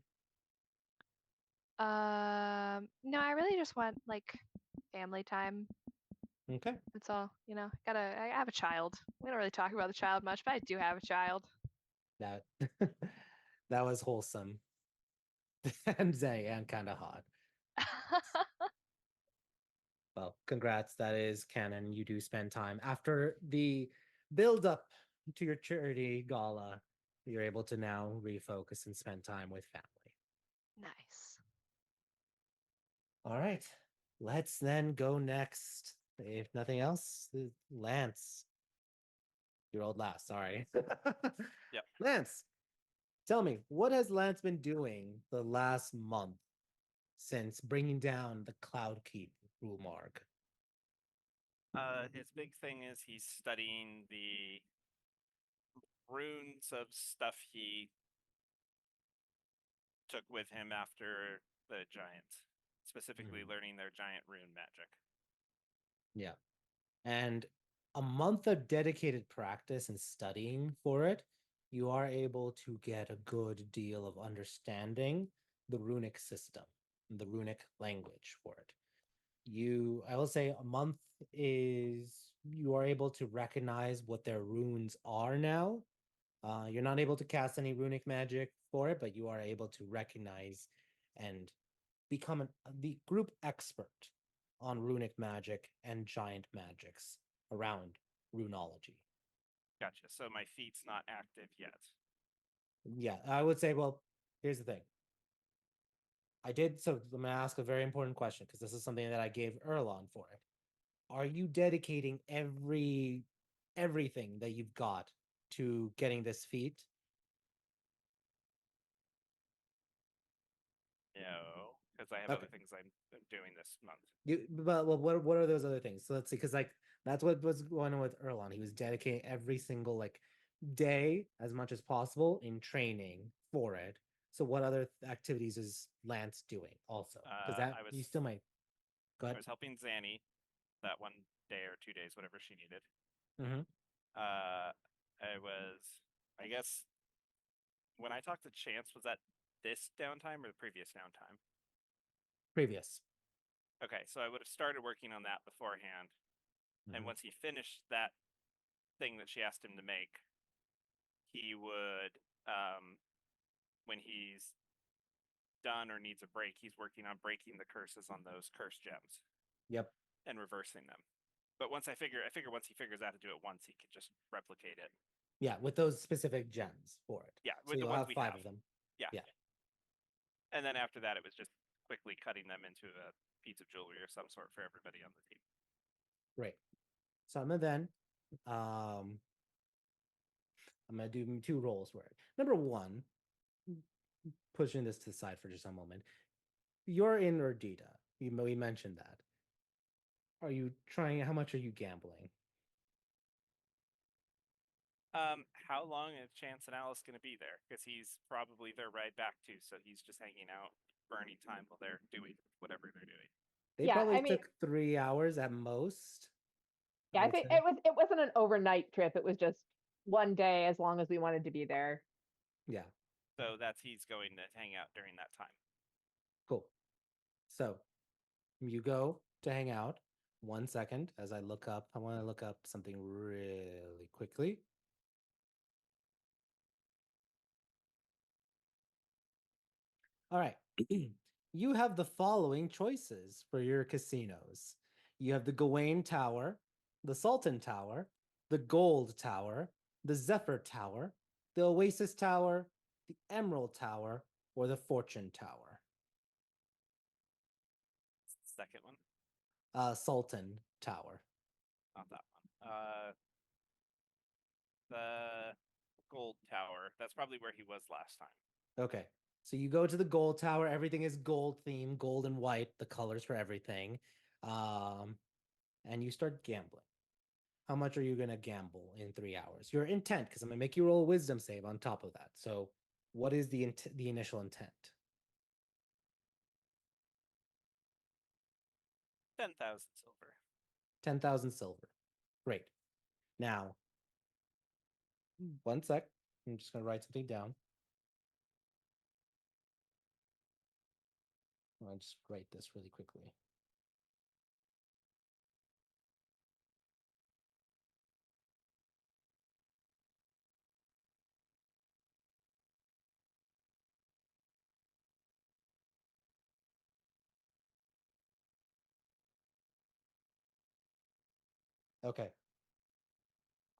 No, I really just want like family time. Okay. That's all. I have a child. We don't really talk about the child much, but I do have a child. That that was wholesome. And kind of hot. Well, congrats. That is canon. You do spend time after the build up to your charity gala. You're able to now refocus and spend time with family. Nice. All right. Let's then go next. If nothing else, Lance. Your old last, sorry. Yep. Lance, tell me, what has Lance been doing the last month since bringing down the Cloud Keep rule mark? His big thing is he's studying the runes of stuff he took with him after the giant, specifically learning their giant rune magic. Yeah. And a month of dedicated practice and studying for it, you are able to get a good deal of understanding the runic system, the runic language for it. I will say a month is you are able to recognize what their runes are now. You're not able to cast any runic magic for it, but you are able to recognize and become the group expert on runic magic and giant magics around runology. Gotcha. So my feat's not active yet. Yeah, I would say, well, here's the thing. So I'm gonna ask a very important question because this is something that I gave Erlon for it. Are you dedicating everything that you've got to getting this feat? No, because I have Okay. other things I'm doing this month. But well, what are those other things? So let's see, because like that's what was going on with Erlon. He was dedicating every single like day as much as possible in training for it. So what other activities is Lance doing also? Because you still might. Go I ahead. was helping Zanny that one day or 2 days, whatever she needed. Mm-hmm. I guess, when I talked to Chance, was that this downtime or the previous downtime? Previous. Okay, so I would have started working on that beforehand. And once he finished that thing that she asked him to make, he would, when he's done or needs a break, he's working on breaking the curses on those curse gems. Yep. And reversing them. But once I figure once he figures out to do it once, he could just replicate it. Yeah, with those specific gems for it. Yeah, so with the you'll ones have we 5 have. of them. Yeah. Yeah. And then after that, it was just quickly cutting them into a piece of jewelry or some sort for everybody on the team. Great. So I'm gonna do 2 roles for it. Number 1, pushing this to the side for just a moment. You're in Erdita. We mentioned that. Are you trying? How much are you gambling? How long is Chance and Alice going to be there? Because he's probably their ride back too, so he's just hanging out, burning time while they're doing whatever they're doing. They probably took 3 hours at most. Yeah, I think it wasn't an overnight trip. It was just one day, as long as we wanted to be there. Yeah. So he's going to hang out during that time. Cool. So you go to hang out. 1 second as I look up. I want to look up something really quickly. All right. You have the following choices for your casinos. You have the Gawain Tower, the Sultan Tower, the Gold Tower, the Zephyr Tower, the Oasis Tower, the Emerald Tower, or the Fortune Tower. Second one? Sultan Tower. Not that one. The Gold Tower. That's probably where he was last time. Okay. So you go to the Gold Tower. Everything is gold themed, gold and white, the colors for everything. And you start gambling. How much are you going to gamble in 3 hours? Your intent, because I'm going to make you roll a wisdom save on top of that. So what is the initial intent? 10,000 silver. 10,000 silver. Great. Now, 1 sec. I'm just going to write something down. I'll just write this really quickly. Okay.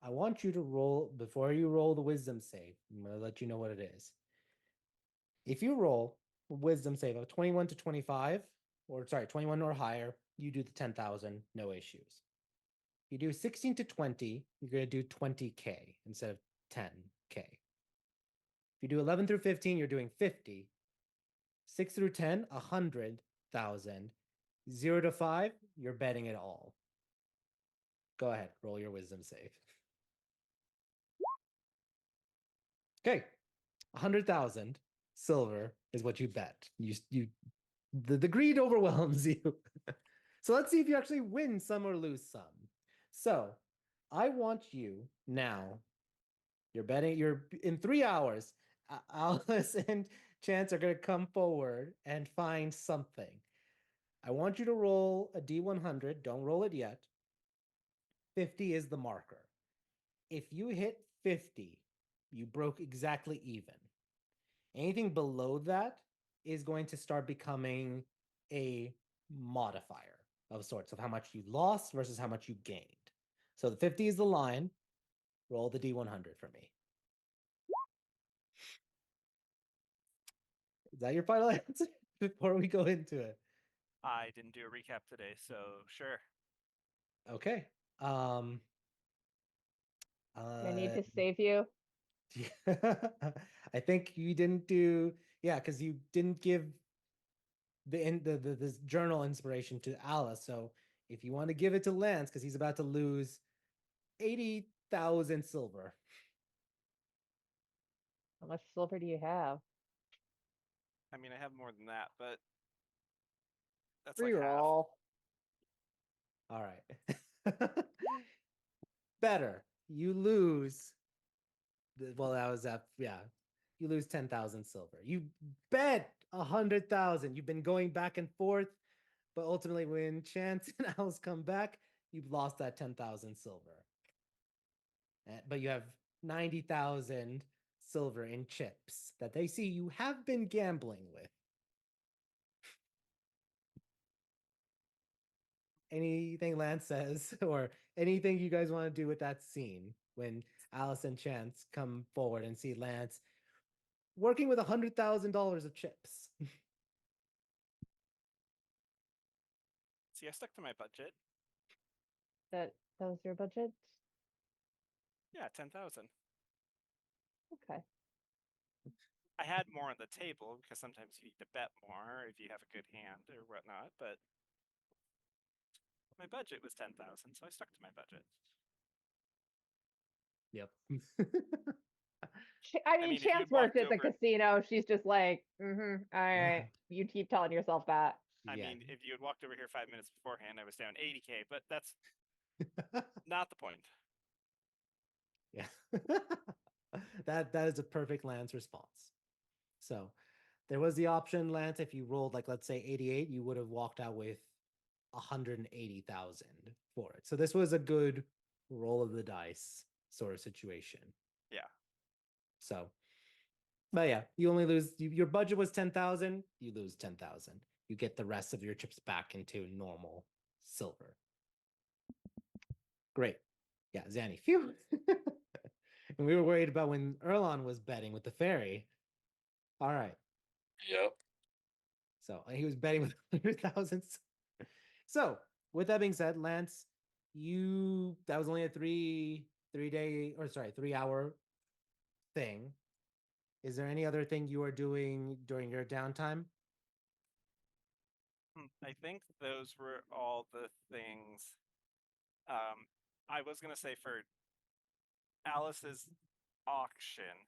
I want you to roll, before you roll the wisdom save, I'm going to let you know what it is. If you roll a wisdom save of 21 to 25, or sorry, 21 or higher, you do the 10,000, no issues. You do 16 to 20, you're going to do 20K instead of 10K. If you do 11 through 15, you're doing 50. 6 through 10, 100,000. 0 to 5, you're betting it all. Go ahead, roll your wisdom save. Okay, 100,000 silver is what you bet. The greed overwhelms you. So let's see if you actually win some or lose some. So I want you now. You're betting. You're in 3 hours. Alice and Chance are going to come forward and find something. I want you to roll a D100. Don't roll it yet. 50 is the marker. If you hit 50, you broke exactly even. Anything below that is going to start becoming a modifier of sorts of how much you lost versus how much you gained. So the 50 is the line. Roll the D100 for me. Is that your final answer before we go into it? I didn't do a recap today, so sure. Okay. I need to save you. I think you didn't do, yeah, because you didn't give this journal inspiration to Alice. So if you want to give it to Lance, because he's about to lose 80,000 silver. How much silver do you have? I mean, I have more than that, but that's like half. Reroll. All right. Better. You lose. Well, that was that. Yeah. You lose 10,000 silver. You bet 100,000. You've been going back and forth, but ultimately, when Chance and Alice come back, you've lost that 10,000 silver. But you have 90,000 silver in chips that they see you have been gambling with. Anything Lance says, or anything you guys want to do with that scene when Alice and Chance come forward and see Lance working with $100,000 of chips. See, I stuck to my budget. That was your budget? Yeah, 10,000. Okay. I had more on the table because sometimes you need to bet more if you have a good hand or whatnot, but my budget was 10,000, so I stuck to my budget. Yep. I mean, mean, if you Chance had walked worked at the over- casino. She's just like, all right. You keep telling yourself that. I Yeah. mean, if you had walked over here 5 minutes beforehand, I was down 80K, but that's not the point. Yeah. that is a perfect Lance response. So there was the option, Lance, if you rolled like let's say 88, you would have walked out with 180,000 for it. So this was a good roll of the dice sort of situation. Yeah. So, but yeah, you only lose. Your budget was 10,000. You lose 10,000. You get the rest of your chips back into normal silver. Great. Yeah, Zanny. Phew. And we were worried about when Erlon was betting with the fairy. All right. Yep. So he was betting with 100,000. So with that being said, Lance, that was only a 3-hour thing. Is there any other thing you are doing during your downtime? I think those were all the things. I was going to say for Alice's auction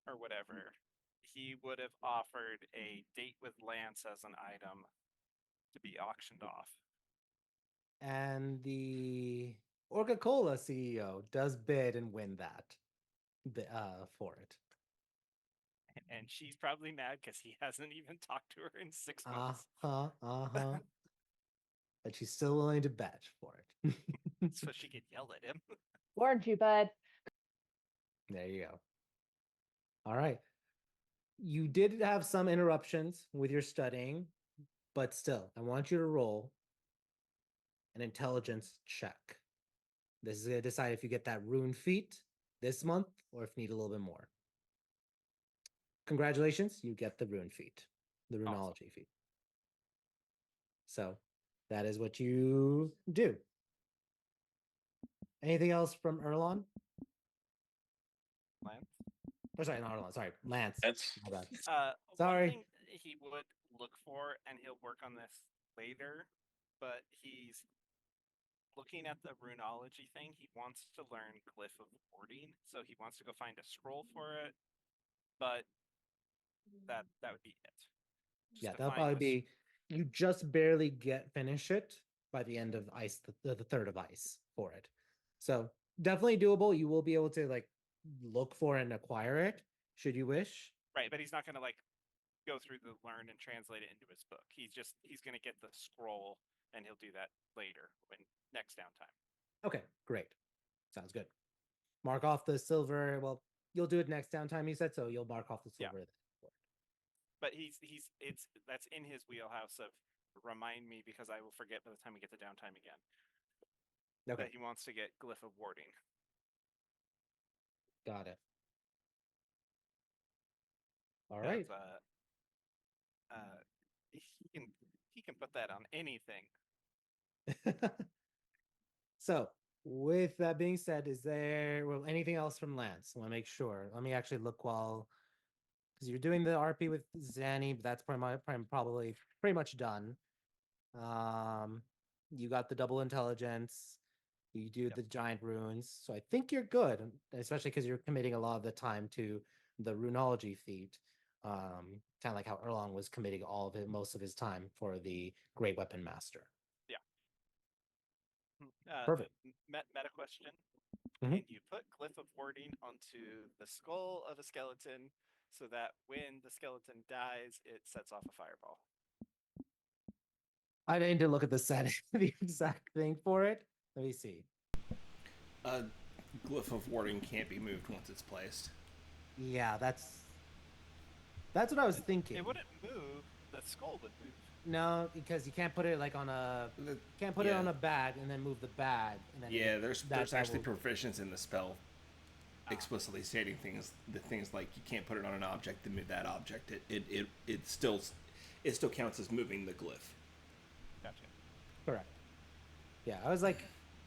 or whatever, he would have offered a date with Lance as an item to be auctioned off. And the Orca Cola CEO does bid and win that for it. And she's probably mad because he hasn't even talked to her in 6 months. But she's still willing to bet for it. So she could yell at him. Warned you, bud. There you go. All right. You did have some interruptions with your studying, but still, I want you to roll an intelligence check. This is going to decide if you get that rune feat this month or if you need a little bit more. Congratulations, you get the rune feat, the runology feat. So that is what you do. Anything else from Erlon? Lance? Or sorry, not Erlon. Sorry, Lance. My bad. Sorry. One thing he would look for, and he'll work on this later, but he's looking at the runology thing, he wants to learn Glyph of Warding, so he wants to go find a scroll for it. But that would be it. Just Yeah, to that'll find probably the be you just barely finish it by the end of ice, the third of ice for it. So definitely doable. You will be able to like look for and acquire it should you wish. right, but he's not going to like go through the learn and translate it into his book. He's going to get the scroll, and he'll do that later when next downtime. Okay, great. Sounds good. Mark off the silver. Well, you'll do it next downtime, you said, so you'll mark off the Yeah. silver. But that's in his wheelhouse of remind me because I will forget by the time we get to downtime again. Okay, That he wants to get Glyph of Warding. got it. All right. He can put that on anything. So, with that being said, is there anything else from Lance? I want to make sure. Let me actually look while, because you're doing the RP with Zanny, but that's probably pretty much done. You got the double intelligence. You do the giant runes, so I think you're good, especially because you're committing a lot of the time to the runology feat. Kind of like how Erlong was committing all of it, most of his time for the Great Weapon Master. Yeah. Perfect. Meta question. Mhm. Can you put Glyph of Warding onto the skull of a skeleton so that when the skeleton dies, it sets off a fireball? I need to look at the setting, the exact thing for it. Let me see. Glyph of Warding can't be moved once it's placed. Yeah, that's what I was thinking. It wouldn't move. The skull would move. No, because you can't put it like on a it on a bag and then move the bag. And then there's actually provisions in the spell explicitly stating the things like you can't put it on an object to move that object. It still counts as moving the glyph. Gotcha. Correct. Yeah, I was like,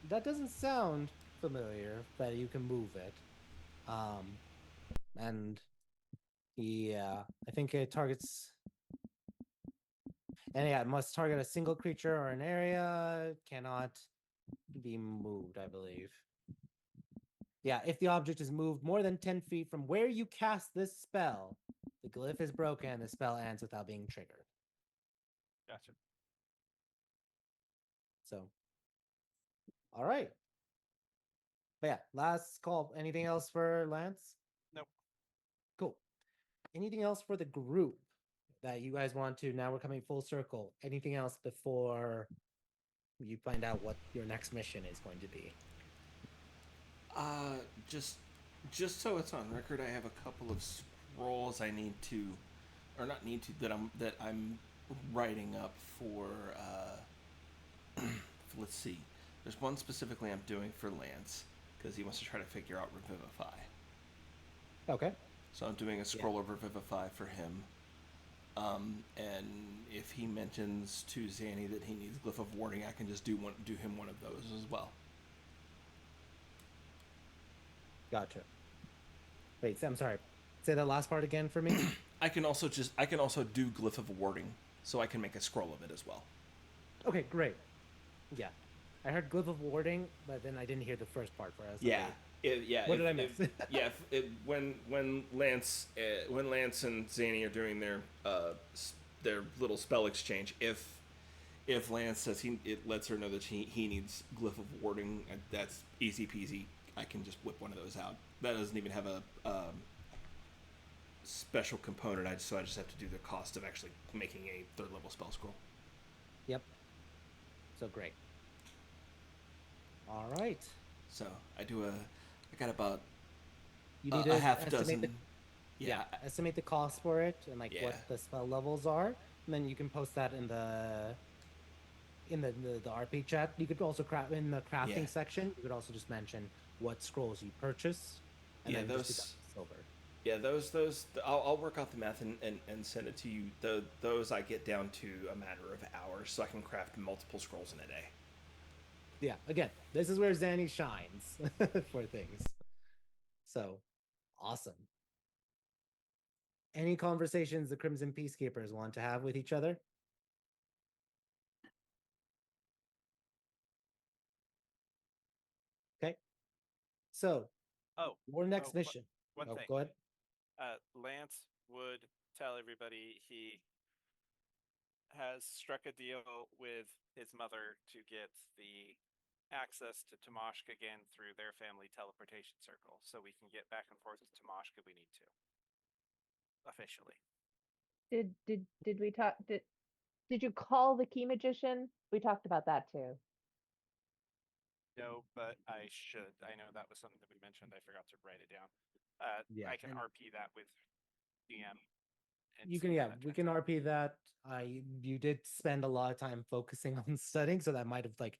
that doesn't sound familiar that you can move it. And yeah, I think it targets. And yeah, it must target a single creature or an area. Cannot be moved, I believe. Yeah, if the object is moved more than 10 feet from where you cast this spell, the glyph is broken and the spell ends without being triggered. Gotcha. So, all right. But yeah, last call. Anything else for Lance? Nope. Cool. Anything else for the group that you guys want to? Now we're coming full circle. Anything else before you find out what your next mission is going to be? Just so it's on record, I have a couple of scrolls I need to, or not need to, that I'm writing up for. Let's see. There's one specifically I'm doing for Lance because he wants to try to figure out Revivify. Okay. So I'm doing a scroll of Revivify for him. And if he mentions to Zanny that he needs Glyph of Warding, I can just do him one of those as well. Gotcha. Wait, I'm sorry. Say the last part again for me. I can also do Glyph of Warding, so I can make a scroll of it as well. Okay, great. Yeah, I heard Glyph of Warding, but then I didn't hear the first part for us. What did I miss? When Lance and Zanny are doing their little spell exchange, if Lance says it lets her know that he needs Glyph of Warding, that's easy peasy. I can just whip one of those out. That doesn't even have a special component. So I just have to do the cost of actually making a third level spell scroll. Yep. So great. All right. So I got about You need a half dozen. Estimate the cost for it and what the spell levels are, and then you can post that in the RP chat. You could also craft in the crafting section. You could also just mention what scrolls you purchase. And then just silver. Yeah, those. I'll work out the math and send it to you. Those I get down to a matter of hours, so I can craft multiple scrolls in a day. Yeah, again, this is where Zanny shines for things. So, awesome. Any conversations the Crimson Peacekeepers want to have with each other? So, Oh, your next oh, mission. one Oh, thing. go ahead. Lance would tell everybody he has struck a deal with his mother to get the access to Tamashka again through their family teleportation circle, so we can get back and forth to Tamashka if we need to. Officially. Did we talk? Did you call the key magician? We talked about that too. No, but I should. I know that was something that we mentioned. I forgot to write it down. Yeah, I can and RP that with DM. And you see can, how yeah, that we turns can out. RP that. You did spend a lot of time focusing on studying, so that might have like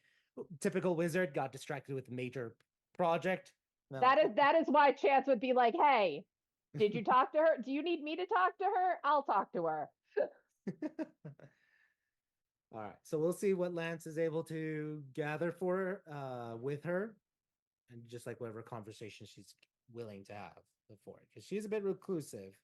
typical wizard got distracted with a major project. And then, like, That is why Chance would be like, "Hey, did you talk to her? Do you need me to talk to her? I'll talk to her." all right, so we'll see what Lance is able to gather for with her, and just like whatever conversation she's willing to have for it, because she's a bit reclusive.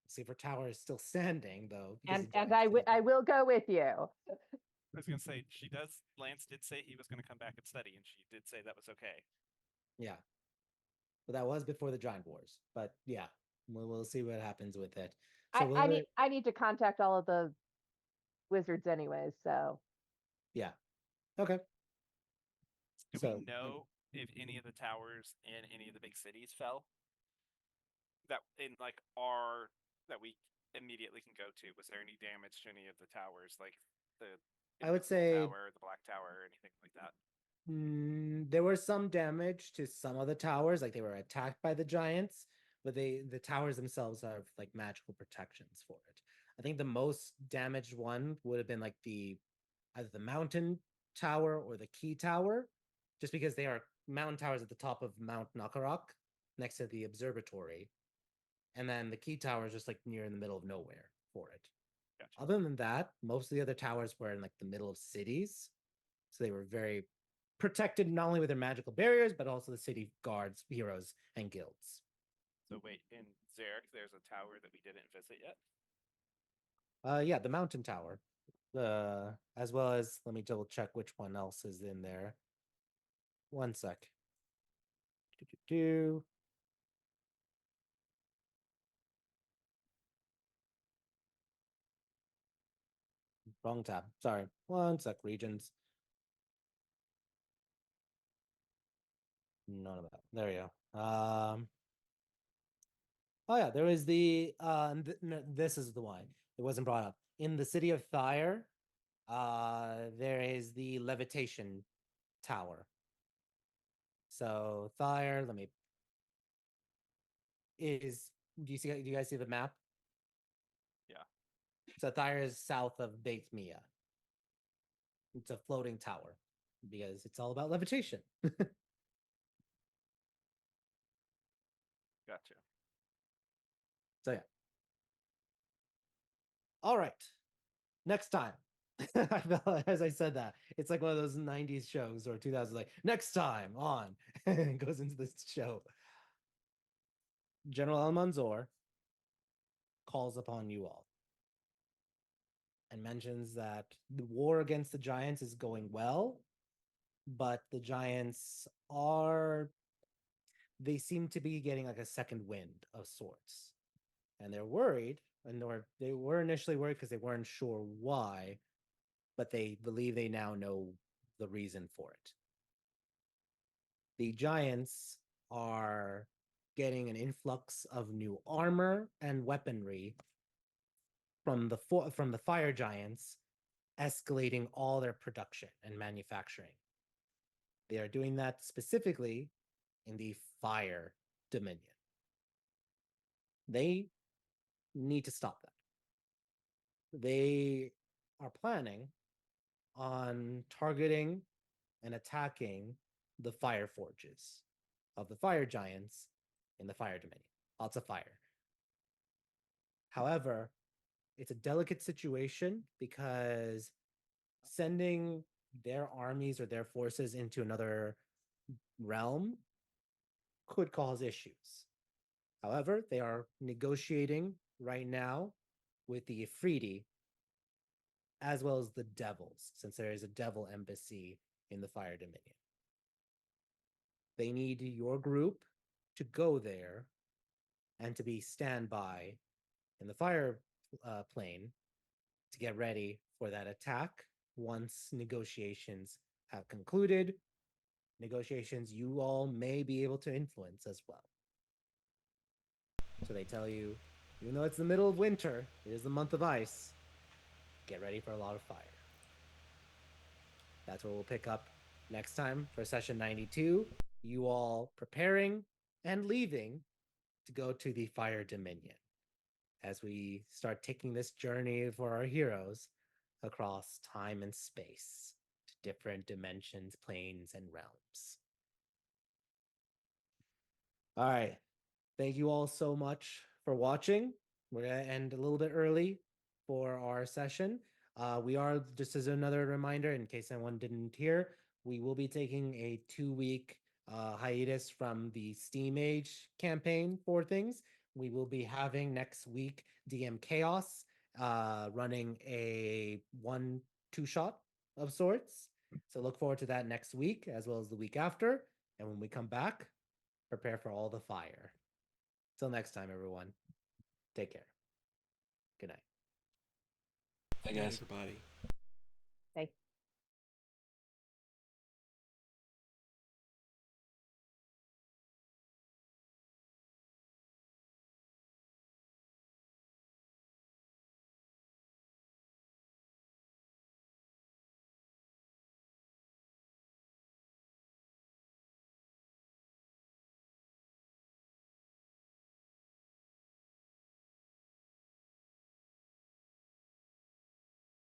See if her tower is still standing though. And the giants I killed her. will go with you. I was gonna say she does. Lance did say he was gonna come back and study, and she did say that was okay. Yeah, but that was before the giant wars. But yeah, we'll see what happens with it. So I need to contact all of the wizards anyways. So yeah, okay. Do So we know if any of the towers in any of the big cities fell? That in like our that we immediately can go to. Was there any damage to any of the towers, like the I would Invisible say Tower, the Black Tower, or anything like that? there was some damage to some of the towers, like they were attacked by the giants, but the towers themselves have like magical protections for it. I think the most damaged one would have been like the either the mountain tower or the key tower, just because they are mountain towers at the top of Mount Nakarok next to the observatory, and then the key tower is just like near in the middle of nowhere for it. Gotcha. Other than that, most of the other towers were in like the middle of cities, so they were very protected not only with their magical barriers but also the city guards, heroes, and guilds. So wait, in Zarek, there's a tower that we didn't visit yet. Yeah, the mountain tower, as well as let me double check which one else is in there. One sec. Do wrong tab. Sorry. One sec. Regions. None of that. There you go. Oh yeah, there was the no, this is the one. It wasn't brought up. In the city of Thyre, there is the levitation tower. So Thyre, let me is do you guys see the map? Yeah. So Thyre is south of Beit Mia. It's a floating tower because it's all about levitation. Gotcha. So yeah. All right. Next time. I felt as I said that. It's like one of those 90s shows or 2000s, like next time on. And goes into this show. General Almanzor calls upon you all and mentions that the war against the giants is going well, but the giants they seem to be getting like a second wind of sorts. And they're worried, they were initially worried because they weren't sure why, but they believe they now know the reason for it. The giants are getting an influx of new armor and weaponry from the fire giants, escalating all their production and manufacturing. They are doing that specifically in the fire dominion. They need to stop that. They are planning on targeting and attacking the fire forges of the fire giants in the fire dominion. Lots of fire. However, it's a delicate situation because sending their armies or their forces into another realm could cause issues. However, they are negotiating right now with the Ifriti as well as the devils, since there is a devil embassy in the Fire Dominion. they need your group to go there and to be standby in the fire plane to get ready for that attack once negotiations have concluded. Negotiations you all may be able to influence as well. So they tell you, even though it's the middle of winter, it is the month of ice, get ready for a lot of fire. That's where we'll pick up next time for session 92. You all preparing and leaving to go to the Fire Dominion as we start taking this journey for our heroes across time and space to different dimensions, planes, and realms. All right. Thank you all so much for watching. We're going to end a little bit early for our session. We are, just as another reminder, in case anyone didn't hear, we will be taking a 2-week hiatus from the Steam Age campaign for things. We will be having next week DM Chaos running a 1-2 shot of sorts. So look forward to that next week as well as the week after. And when we come back, prepare for all the fire. Till next time, everyone. Take care. Good night. Hey guys, everybody.